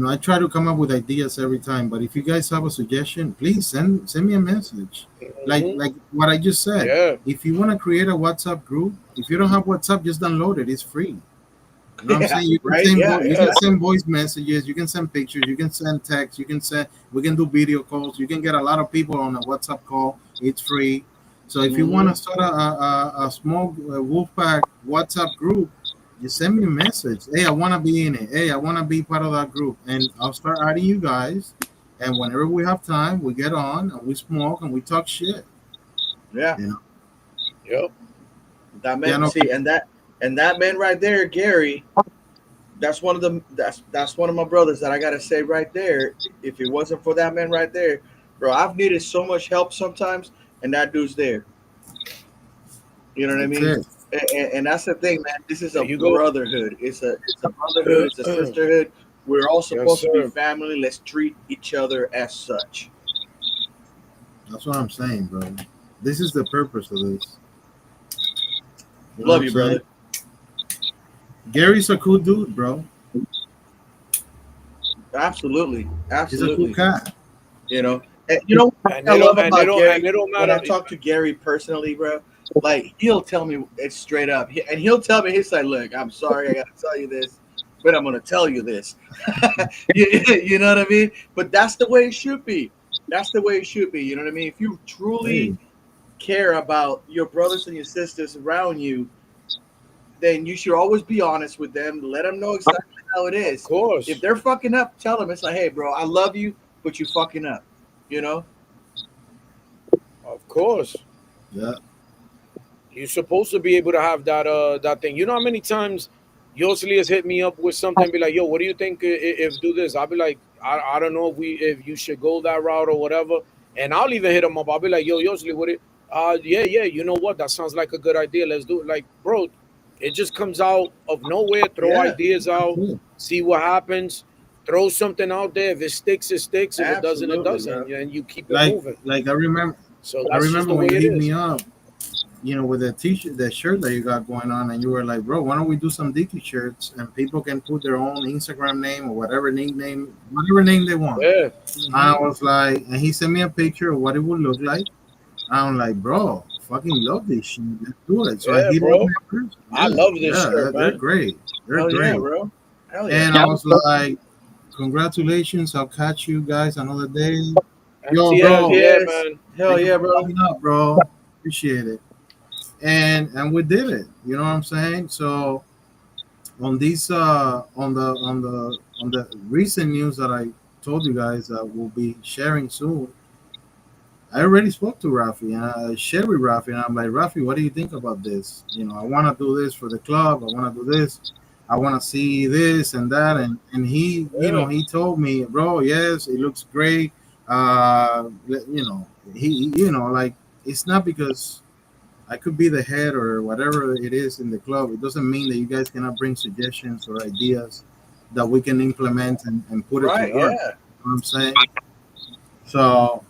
Speaker 1: I try to come up with ideas every time, but if you guys have a suggestion, please send me a message. Like
Speaker 3: Hmm.
Speaker 1: like what I just said.
Speaker 3: Yeah.
Speaker 1: If you want to create a WhatsApp group, if you don't have WhatsApp, just download it. It's free. You know what I'm
Speaker 2: Yeah,
Speaker 1: saying? You can
Speaker 2: right?
Speaker 1: send
Speaker 2: Yeah,
Speaker 1: you can
Speaker 3: Yeah.
Speaker 2: exactly.
Speaker 1: send voice messages, you can send pictures, you can send text, we can do video calls. You can get a lot of people on a WhatsApp call. It's free. So if you want
Speaker 2: hmm
Speaker 1: to start a small Wolfpack WhatsApp group, just send me a message. Hey, I want to be in it. Hey, I want to be part of that group, and I'll start adding you guys. And whenever we have time, we get on and we smoke and we talk shit.
Speaker 2: Yeah.
Speaker 1: You know?
Speaker 3: Yep.
Speaker 2: That
Speaker 1: Yeah,
Speaker 2: man,
Speaker 1: no,
Speaker 2: see, and that man right there, Gary, that's one of my brothers that I gotta say right there. If it wasn't for that man right there, bro, I've needed so much help sometimes, and that dude's there. You know what I
Speaker 1: that's
Speaker 2: mean?
Speaker 1: it.
Speaker 2: And that's the thing, man. This is
Speaker 3: There
Speaker 2: a
Speaker 3: you go.
Speaker 2: brotherhood. It's a brotherhood. It's a sisterhood. We're all
Speaker 3: Yes,
Speaker 2: supposed to be
Speaker 3: sir.
Speaker 2: family. Let's treat each other as such.
Speaker 1: That's what I'm saying, bro. This is the purpose of this. You know what
Speaker 2: Love
Speaker 1: I'm
Speaker 2: you,
Speaker 1: saying?
Speaker 2: brother.
Speaker 1: Gary's a cool dude, bro.
Speaker 2: Absolutely,
Speaker 1: He's a cool
Speaker 2: absolutely.
Speaker 1: cat.
Speaker 2: You know, and you know what
Speaker 3: And
Speaker 2: I
Speaker 3: they
Speaker 2: love
Speaker 3: don't and they
Speaker 2: about
Speaker 3: don't and
Speaker 2: Gary?
Speaker 3: they don't
Speaker 2: When I
Speaker 3: matter.
Speaker 2: talk to Gary personally, bro, like he'll tell me it straight up, and he'll tell me he's like, "Look, I'm sorry, I gotta tell you this, but I'm gonna tell you this." You know what I mean? But that's the way it should be. That's the way it should be. You know what I mean? If you truly
Speaker 1: Hey,
Speaker 2: care about your brothers and your sisters around you, then you should always be honest with them. Let them know exactly how it
Speaker 3: Of
Speaker 2: is. If
Speaker 3: course,
Speaker 2: they're fucking up, tell them it's like, "Hey, bro, I love you, but you fucking up." You know?
Speaker 3: of course.
Speaker 1: yeah,
Speaker 3: You're supposed to be able to have that thing. You know how many times Yoseli has hit me up with something, be like, "Yo, what do you think if do this?" I'll be like, I don't know if you should go that route or whatever." And I'll even hit him up. I'll be like, "Yo, Yoseli, what it? Yeah. You know what? That sounds like a good idea. Let's do it." Like, bro, it just comes out of nowhere. Throw
Speaker 2: Yeah,
Speaker 3: ideas
Speaker 1: that's
Speaker 3: out,
Speaker 1: it.
Speaker 3: see what happens. Throw something out there. If it sticks, it sticks. If it doesn't, it
Speaker 2: absolutely,
Speaker 3: doesn't.
Speaker 2: bro.
Speaker 3: And you keep it
Speaker 1: Like,
Speaker 3: moving.
Speaker 1: I remember,
Speaker 3: So that's just the way
Speaker 1: when you
Speaker 3: it
Speaker 1: hit me
Speaker 3: is.
Speaker 1: up, with the t-shirt, the shirt that you got going on, and you were like, "Bro, why don't we do some Dickie shirts and people can put their own Instagram name or whatever nickname, whatever name they want."
Speaker 3: Yeah.
Speaker 1: I
Speaker 2: Hmm.
Speaker 1: was like, and he sent me a picture of what it would look like. I'm like, "Bro, fucking love this shit. Let's do it." So I
Speaker 3: Yeah,
Speaker 1: hit him
Speaker 3: bro.
Speaker 1: first.
Speaker 3: I
Speaker 1: Yeah,
Speaker 3: love this
Speaker 1: yeah,
Speaker 3: shirt,
Speaker 1: they're
Speaker 3: man.
Speaker 1: great. They're
Speaker 2: Hell yeah,
Speaker 1: great.
Speaker 2: bro. Hell yeah.
Speaker 1: And I
Speaker 4: Yeah.
Speaker 1: was like, "Congratulations! I'll catch you guys another day." Yo,
Speaker 3: MTL,
Speaker 1: bro,
Speaker 3: yeah,
Speaker 2: MTS.
Speaker 3: man.
Speaker 2: Hell
Speaker 1: thank you
Speaker 2: yeah,
Speaker 1: for
Speaker 2: bro.
Speaker 1: coming up, bro. Appreciate it. And we did it. You know what I'm saying? So on these on the recent news that I told you guys that we'll be sharing soon, I already spoke to Rafi and I shared with Rafi and I'm like, "Rafi, what do you think about this? I want to do this for the club. I want to do this. I want to see this and that." And he,
Speaker 3: Yeah.
Speaker 1: he told me, "Bro, yes, it looks great." Like, it's not because I could be the head or whatever it is in the club. It doesn't mean that you guys cannot bring suggestions or ideas that we can implement and put it to
Speaker 2: Right,
Speaker 1: work.
Speaker 2: yeah.
Speaker 1: You know what I'm saying? So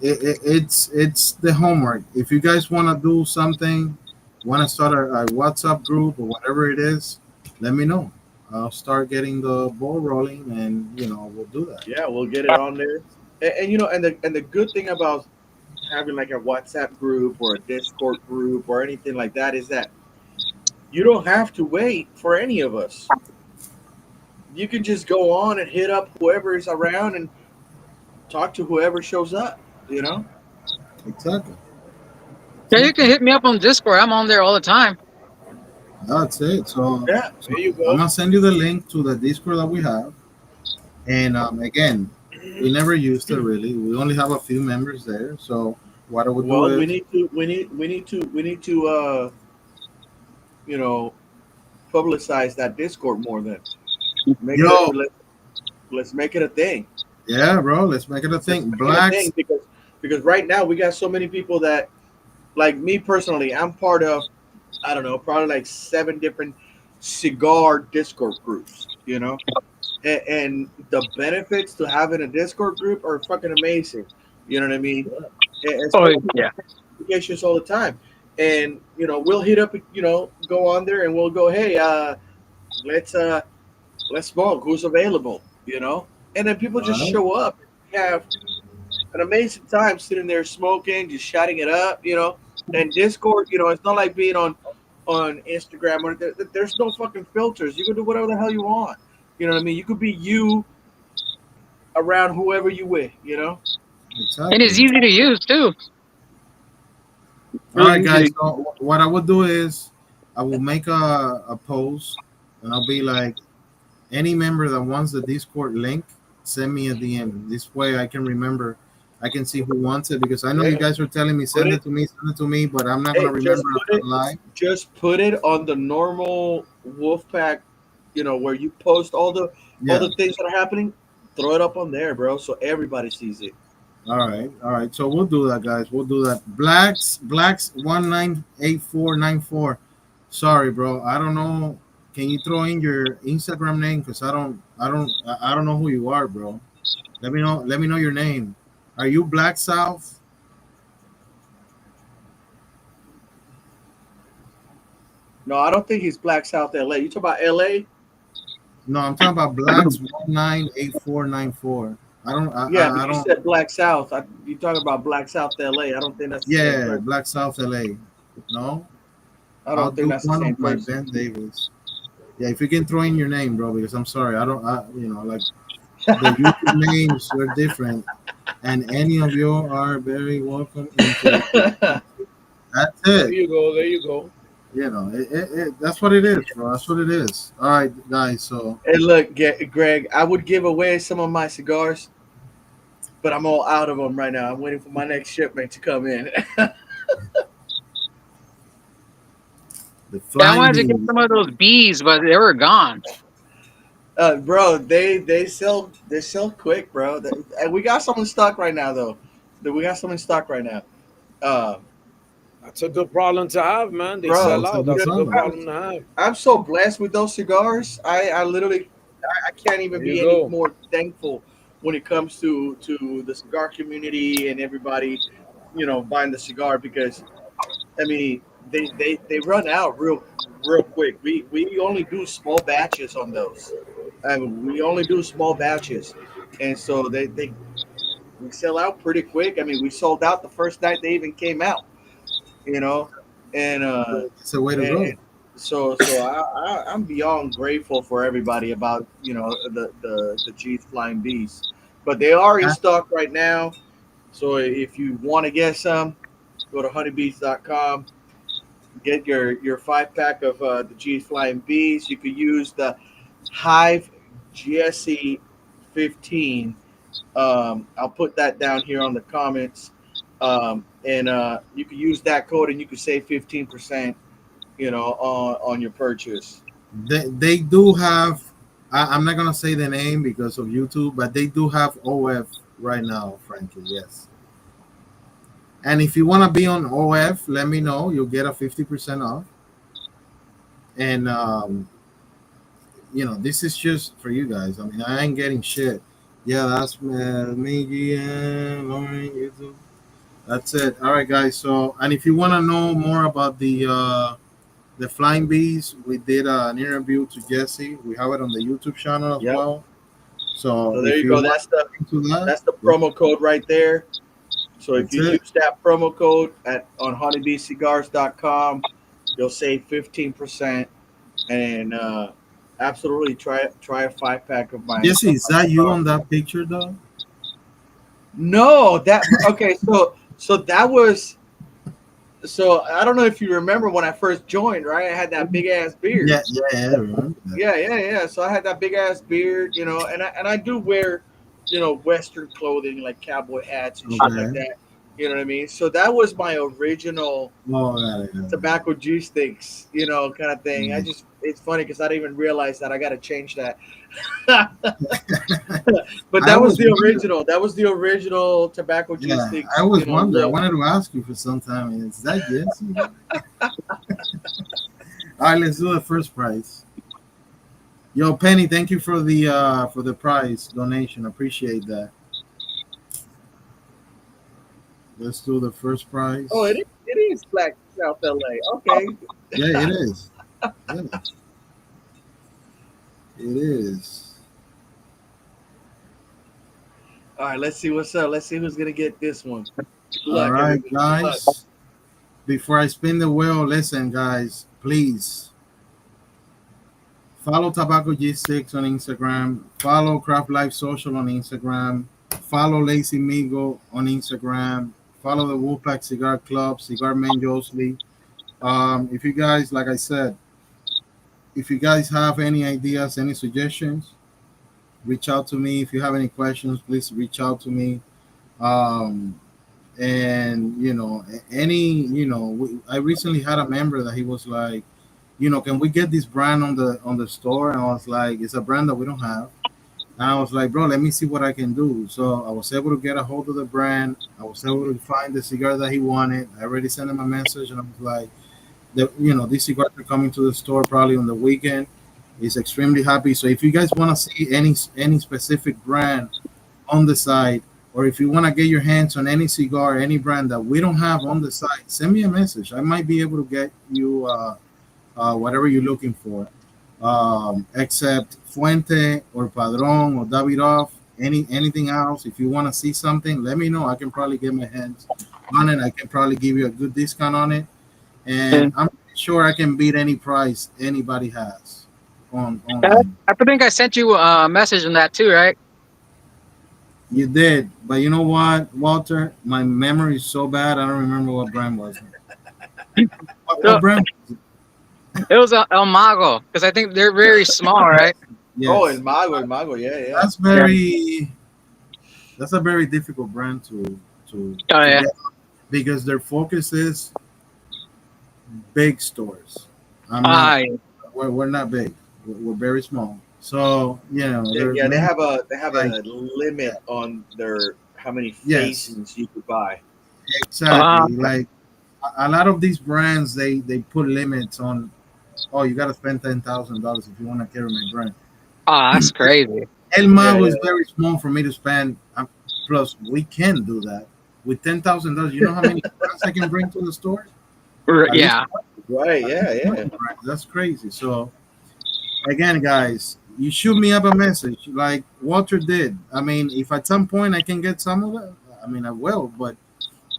Speaker 1: it's the homework. If you guys want to do something, want to start a WhatsApp group or whatever it is, let me know. I'll start getting the ball rolling, and we'll do that.
Speaker 2: Yeah, we'll get it on there. And you know, and the good thing about having like a WhatsApp group or a Discord group or anything like that is that you don't have to wait for any of us. You can just go on and hit up whoever is around and talk to whoever shows up, you know?
Speaker 1: Exactly.
Speaker 4: Yeah, you can
Speaker 1: Exactly.
Speaker 4: hit me up on Discord. I'm on there all the time.
Speaker 1: That's it. So,
Speaker 2: Yeah.
Speaker 3: There you
Speaker 1: I'm
Speaker 3: go.
Speaker 1: gonna send you the link to the Discord that we have. And again, we never used it really. We only have a few members there. So what I would do
Speaker 2: Well, we
Speaker 1: is,
Speaker 2: need to you know, publicize that Discord more then. Make it
Speaker 1: yo,
Speaker 2: let's make it a thing.
Speaker 1: yeah, bro, let's make it a
Speaker 2: Let's
Speaker 1: thing.
Speaker 2: make it a thing
Speaker 1: Blacks,
Speaker 2: because right now we got so many people that like me personally, I'm part of I don't know, probably like 7 different cigar Discord groups, you know? And the benefits to having a Discord group are fucking amazing. You know what I mean?
Speaker 4: Oh
Speaker 2: Especially
Speaker 4: yeah.
Speaker 2: notifications all the time. And we'll hit up, go on there and we'll go, hey, let's let's smoke. Who's available? And then people
Speaker 1: all
Speaker 2: just
Speaker 1: right?
Speaker 2: show up. We have an amazing time sitting there smoking, just shouting it up. And Discord, it's not like being on Instagram or there's no fucking filters. You can do whatever the hell you want. You know what I mean? You could be you around whoever you with.
Speaker 4: And it's
Speaker 1: Exactly.
Speaker 4: easy to use too.
Speaker 1: All right,
Speaker 4: Really easy
Speaker 1: guys.
Speaker 4: to
Speaker 1: So what I would do is, I will make a post, and I'll be like, any member that wants the Discord link, send me a DM. This way, I can remember. I can see who wants it because I know you
Speaker 3: Yeah.
Speaker 1: guys are telling me
Speaker 2: Put it.
Speaker 1: send it to me, but I'm not gonna
Speaker 2: Hey,
Speaker 1: remember after live.
Speaker 2: just put it on the normal Wolfpack. Where you post all
Speaker 1: Yeah.
Speaker 2: the things that are happening. Throw it up on there, bro, so everybody sees it.
Speaker 1: All right. So we'll do that, guys. We'll do that. Blacks 198494. Sorry, bro. I don't know. Can you throw in your Instagram name? Cause I don't know who you are, bro. Let me know. Let me know your name. Are you Black South?
Speaker 2: No, I don't think he's Black South LA. You talk about LA?
Speaker 1: No, I'm talking about Blacks 198494. I don't.
Speaker 2: Yeah, but
Speaker 1: I
Speaker 2: you
Speaker 1: don't.
Speaker 2: said Black South. You talking about Black South LA. I don't think that's the same
Speaker 1: Yeah,
Speaker 2: person.
Speaker 1: Black South LA. No,
Speaker 2: I
Speaker 1: I'll
Speaker 2: don't think
Speaker 1: do
Speaker 2: that's the
Speaker 1: one
Speaker 2: same
Speaker 1: of my
Speaker 2: person.
Speaker 1: Ben Davis. Yeah, if you can throw in your name, bro, because I'm sorry, I don't. Like the YouTube names are different, and any of you are very welcome into the. That's
Speaker 3: There
Speaker 1: it.
Speaker 3: you go. There you go.
Speaker 1: That's what it is, bro. That's what it is. All right, guys. So
Speaker 2: Hey, look, Greg, I would give away some of my cigars, but I'm all out of them right now. I'm waiting for my next shipment to come in.
Speaker 1: the
Speaker 4: Yeah, I
Speaker 1: flying
Speaker 4: wanted to get
Speaker 1: beans.
Speaker 4: some of those bees, but they were gone.
Speaker 2: Bro, they sell quick, bro. And we got some in stock right now, though. We got some in stock right now. Um,
Speaker 3: That's a good problem to have, man. They
Speaker 2: bro,
Speaker 3: sell
Speaker 1: That's a
Speaker 3: out.
Speaker 1: good
Speaker 3: That's a good
Speaker 2: I'm,
Speaker 1: problem.
Speaker 3: problem to have.
Speaker 2: I'm so blessed with those cigars. I literally I can't even
Speaker 3: There you
Speaker 2: be any
Speaker 3: go.
Speaker 2: more thankful when it comes to the cigar community and everybody, buying the cigar because I mean they run out real quick. We only do small batches on those. I mean, we only do small batches, and so they we sell out pretty quick. I mean, we sold out the first night they even came out, you know, and
Speaker 1: It's a way to
Speaker 2: and
Speaker 1: go.
Speaker 2: I'm beyond grateful for everybody about the G's Flying Bees, but they are in
Speaker 1: Ah,
Speaker 2: stock right now. So if you want to get some, go to honeybees.com. Get your 5 pack of the G's Flying Bees. You could use the Hive GSE 15. I'll put that down here on the comments, and you can use that code and you can save 15%. On your purchase.
Speaker 1: they do have. I'm not gonna say the name because of YouTube, but they do have OF right now, Frankie. Yes. And if you want to be on OF, let me know. You'll get a 50% off. And this is just for you guys. I mean, I ain't getting shit. Yeah, that's me, GM, Lauren, YouTube. That's it. All right, guys. So, and if you want to know more about the Flying Bees, we did an interview to Jesse. We have it on the YouTube channel as
Speaker 2: Yep.
Speaker 1: well. So
Speaker 2: So there
Speaker 1: if
Speaker 2: you
Speaker 1: you
Speaker 2: go.
Speaker 1: want
Speaker 2: That's the
Speaker 1: into that,
Speaker 2: that's the promo code right there. So if
Speaker 1: that's
Speaker 2: you
Speaker 1: it.
Speaker 2: use that promo code on honeybeecigars.com, you'll save 15%, and absolutely try a 5 pack of my
Speaker 1: Jesse, is that you
Speaker 2: cigar.
Speaker 1: on that picture though?
Speaker 2: No, that okay. So that was so I don't know if you remember when I first joined. Right, I had that big ass beard.
Speaker 1: Yeah, I remember that.
Speaker 2: Yeah. So I had that big ass beard, and I do wear, Western clothing like cowboy hats and shit like
Speaker 1: Okay.
Speaker 2: that. You know what I mean? So that was my original
Speaker 1: Oh, got it, got it.
Speaker 2: tobacco juice sticks, kind of thing.
Speaker 1: Yeah.
Speaker 2: It's funny because I didn't even realize that I got to change that. But
Speaker 1: I
Speaker 2: that was
Speaker 1: was
Speaker 2: the
Speaker 1: wondering.
Speaker 2: original. That was the original tobacco juice
Speaker 1: Yeah, I
Speaker 2: sticks,
Speaker 1: was wondering. I
Speaker 2: look.
Speaker 1: wanted to ask you for some time. Is that Jesse? All right, let's do the first prize. Yo, Penny, thank you for the prize donation. Appreciate that. Let's do the first
Speaker 2: Oh,
Speaker 1: prize.
Speaker 2: it is Black South LA. Okay.
Speaker 1: Yeah, it is. Yeah, it is.
Speaker 2: All right, let's see what's up. Let's see who's gonna get this one. Good
Speaker 1: All
Speaker 2: luck,
Speaker 1: right,
Speaker 2: everybody. Good luck.
Speaker 1: guys. Before I spin the wheel, listen, guys, please follow Tobacco G6 on Instagram. Follow Craft Life Social on Instagram. Follow Lazy Migo on Instagram. Follow the Wolfpack Cigar Club, Cigar Man Josley. If you guys, like I said, if you guys have any ideas, any suggestions, reach out to me. If you have any questions, please reach out to me. Um, and I recently had a member that he was like, can we get this brand on the store? And I was like, it's a brand that we don't have. And I was like, bro, let me see what I can do. So I was able to get a hold of the brand. I was able to find the cigar that he wanted. I already sent him a message, and I was like, these cigars are coming to the store probably on the weekend. He's extremely happy. So if you guys want to see any specific brand on the site, or if you want to get your hands on any cigar, any brand that we don't have on the site, send me a message. I might be able to get you whatever you're looking for. Except Fuente or Padron or Davidoff, anything else. If you want to see something, let me know. I can probably get my hands on it. I can probably give you a good discount on it, and
Speaker 4: And
Speaker 1: I'm sure I can beat any price anybody has on
Speaker 4: I
Speaker 1: online.
Speaker 4: I think I sent you a message on that too, right?
Speaker 1: You did, but you know what, Walter? My memory is so bad. I don't remember what brand was it. What
Speaker 4: So
Speaker 1: brand?
Speaker 4: it was El Mago because I think they're very small, right?
Speaker 2: Oh,
Speaker 1: Yes,
Speaker 2: El Mago, yeah, yeah.
Speaker 1: that's
Speaker 4: Yeah.
Speaker 1: very. That's a very difficult brand
Speaker 4: Oh
Speaker 1: to
Speaker 4: yeah.
Speaker 1: get because their focus is big stores. I'm not.
Speaker 4: Ah,
Speaker 1: We're not big. We're very small. So there's
Speaker 2: Yeah,
Speaker 1: many
Speaker 2: they have
Speaker 1: like
Speaker 2: a limit on their how many
Speaker 1: yes,
Speaker 2: facings you could buy.
Speaker 4: ah,
Speaker 1: exactly. Like a lot of these brands, they put limits on. Oh, you got to spend $10,000 if you want to carry my brand.
Speaker 4: that's crazy.
Speaker 1: El
Speaker 2: Yeah,
Speaker 1: Mago
Speaker 2: yeah.
Speaker 1: is very small for me to spend. Plus, we can do that with $10,000. You know how many brands I can bring to the store? At least
Speaker 4: Yeah.
Speaker 2: Right, yeah,
Speaker 1: 20
Speaker 2: yeah.
Speaker 1: brands. That's crazy. So again, guys, you shoot me up a message like Walter did. I mean, if at some point I can get some of it, I mean, I will. But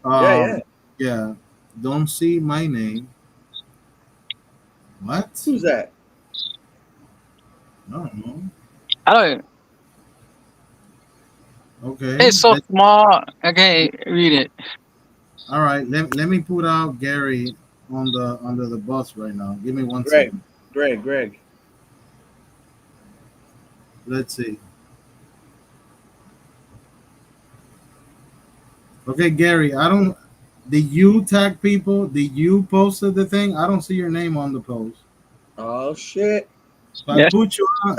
Speaker 2: Yeah, yeah.
Speaker 1: yeah, don't see my name. What?
Speaker 2: Who's that?
Speaker 1: I don't know.
Speaker 4: I don't.
Speaker 1: Okay.
Speaker 4: It's so small. I can't read it.
Speaker 1: All right. Let me put out Gary on the under the bus right now. Give me one
Speaker 2: Greg.
Speaker 1: second.
Speaker 2: Greg.
Speaker 1: Let's see. Okay, Gary. I don't. Did you tag people? Did you posted the thing? I don't see your name on the post.
Speaker 2: Oh shit.
Speaker 1: So I
Speaker 4: Yeah.
Speaker 1: put you on.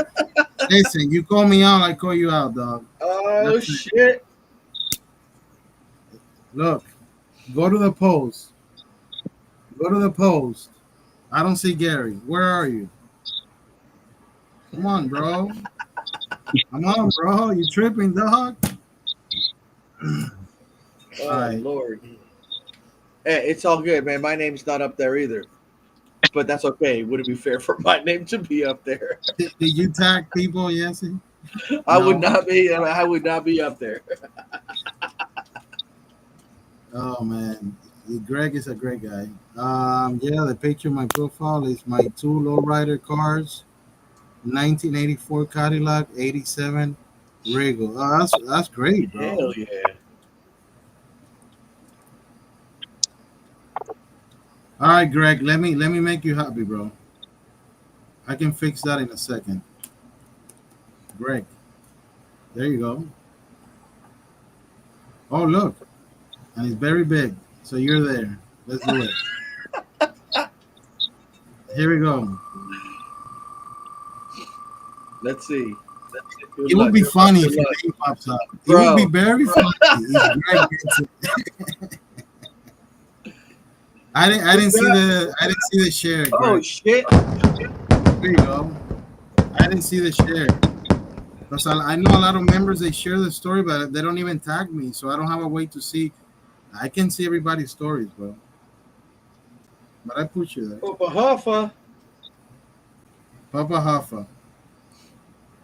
Speaker 1: Listen, you call me out, I call you out, dog.
Speaker 2: Oh
Speaker 1: That's it.
Speaker 2: shit.
Speaker 1: Look, go to the post. Go to the post. I don't see Gary. Where are you? Come on, bro. Come on, bro. You tripping, dog?
Speaker 2: Oh
Speaker 1: All right.
Speaker 2: Lord. Hey, it's all good, man. My name's not up there either. But that's okay. Would it be fair for my name to be up there?
Speaker 1: Did you tag people, Yancy?
Speaker 2: I would
Speaker 1: No.
Speaker 2: not be. I would not be up there.
Speaker 1: Oh man, Greg is a great guy. Yeah, the picture of my profile is my two lowrider cars, 1984 Cadillac, 87 Regal. Oh, that's great, bro.
Speaker 2: Hell yeah.
Speaker 1: All right, Greg, let me make you happy, bro. I can fix that in a second. Greg, there you go. Oh, look, and it's very big. So you're there. Let's do it. Here we go.
Speaker 2: Let's see. Good
Speaker 1: It would
Speaker 2: luck,
Speaker 1: be
Speaker 2: good
Speaker 1: funny
Speaker 2: luck,
Speaker 1: if
Speaker 2: good
Speaker 1: your
Speaker 2: luck.
Speaker 1: name pops up. It
Speaker 2: Bro.
Speaker 1: would be very funny if Greg gets it. I didn't see the share, Greg.
Speaker 2: Oh shit.
Speaker 1: There you go. I didn't see the share. Because I know a lot of members they share the story, but they don't even tag me, so I don't have a way to see. I can see everybody's stories, bro. But I put you there.
Speaker 2: Papa Huffa.
Speaker 1: Papa Huffa.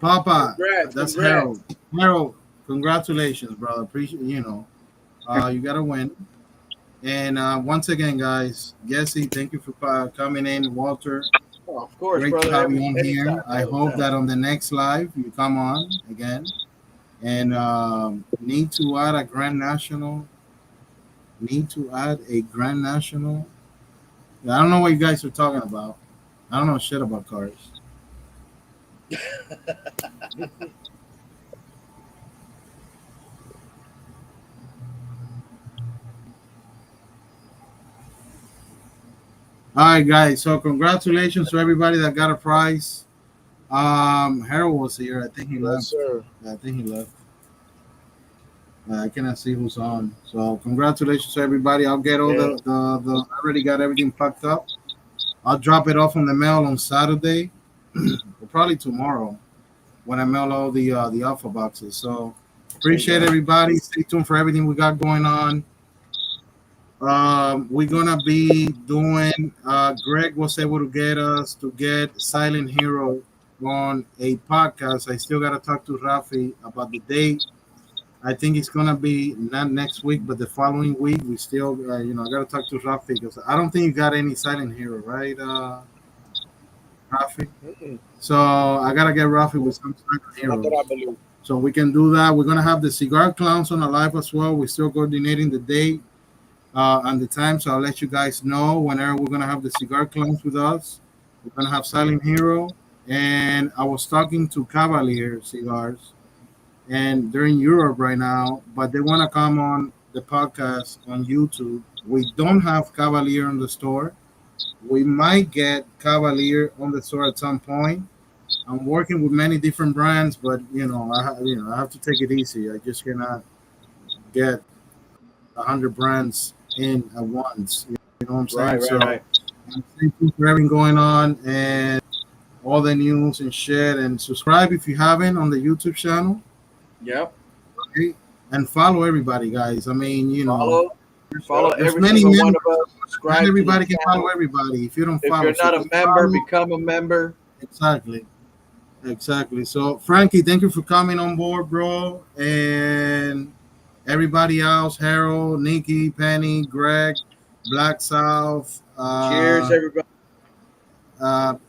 Speaker 1: Papa,
Speaker 2: Congrats.
Speaker 1: that's
Speaker 2: Congrats.
Speaker 1: Harold. Harold, congratulations, brother. Appreciate you got to win. And once again, guys, Jesse, thank you for coming in. Walter,
Speaker 2: Oh, of course,
Speaker 1: great
Speaker 2: brother.
Speaker 1: to have you on
Speaker 2: Anytime,
Speaker 1: here. I hope that on the next live you come on again. And need to add a Grand National. Need to add a Grand National. I don't know what you guys are talking about. I don't know shit about cars. All right, guys. So congratulations to everybody that got a prize. Harold was here. I think he
Speaker 3: Yes,
Speaker 1: left.
Speaker 3: sir.
Speaker 1: I think he left. I cannot see who's on. So congratulations to everybody. I'll get all the I already got everything packed up. I'll drop it off on the mail on Saturday, or probably tomorrow, when I mail all the alpha boxes. So appreciate everybody. Stay tuned for everything we got going on. We're gonna be doing. Greg was able to get us to get Silent Hero on a podcast. I still gotta talk to Rafi about the date. I think it's gonna be not next week, but the following week. We still, I gotta talk to Rafi because I don't think you got any Silent Hero, right, Rafi?
Speaker 3: Mm-mm.
Speaker 1: So I gotta get Rafi with some Silent
Speaker 3: Not that I
Speaker 1: Heroes.
Speaker 3: believe.
Speaker 1: So we can do that. We're gonna have the Cigar Clowns on the live as well. We're still coordinating the date and the time, so I'll let you guys know whenever we're gonna have the Cigar Clowns with us. We're gonna have Silent Hero, and I was talking to Cavalier Cigars, and they're in Europe right now, but they want to come on the podcast on YouTube. We don't have Cavalier on the store. We might get Cavalier on the store at some point. I'm working with many different brands, but I have to take it easy. I just cannot get 100 brands in at once. You know what I'm saying?
Speaker 2: Right, right,
Speaker 1: So
Speaker 2: right.
Speaker 1: thank you for everything going on and all the news and shit. And subscribe if you haven't on the YouTube channel.
Speaker 2: Yep.
Speaker 1: Okay? And follow everybody, guys. I mean,
Speaker 2: Follow
Speaker 1: there's
Speaker 2: every
Speaker 1: many
Speaker 2: single one
Speaker 1: members.
Speaker 2: of us.
Speaker 1: Not
Speaker 2: Subscribe to
Speaker 1: everybody
Speaker 2: the
Speaker 1: can follow
Speaker 2: channel.
Speaker 1: everybody. If you don't
Speaker 2: If
Speaker 1: follow,
Speaker 2: you're
Speaker 1: so
Speaker 2: not a
Speaker 1: just
Speaker 2: member,
Speaker 1: follow.
Speaker 2: become a member.
Speaker 1: Exactly. Exactly. So, Frankie, thank you for coming on board, bro. And everybody else, Harold, Nikki, Penny, Greg, Black South,
Speaker 2: Cheers, everybody.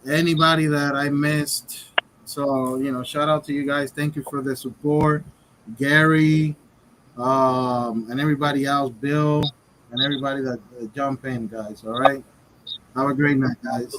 Speaker 1: anybody that I missed. So, shout out to you guys. Thank you for the support. Gary, and everybody else, Bill, and everybody that jump in, guys. All right. Have a great night, guys.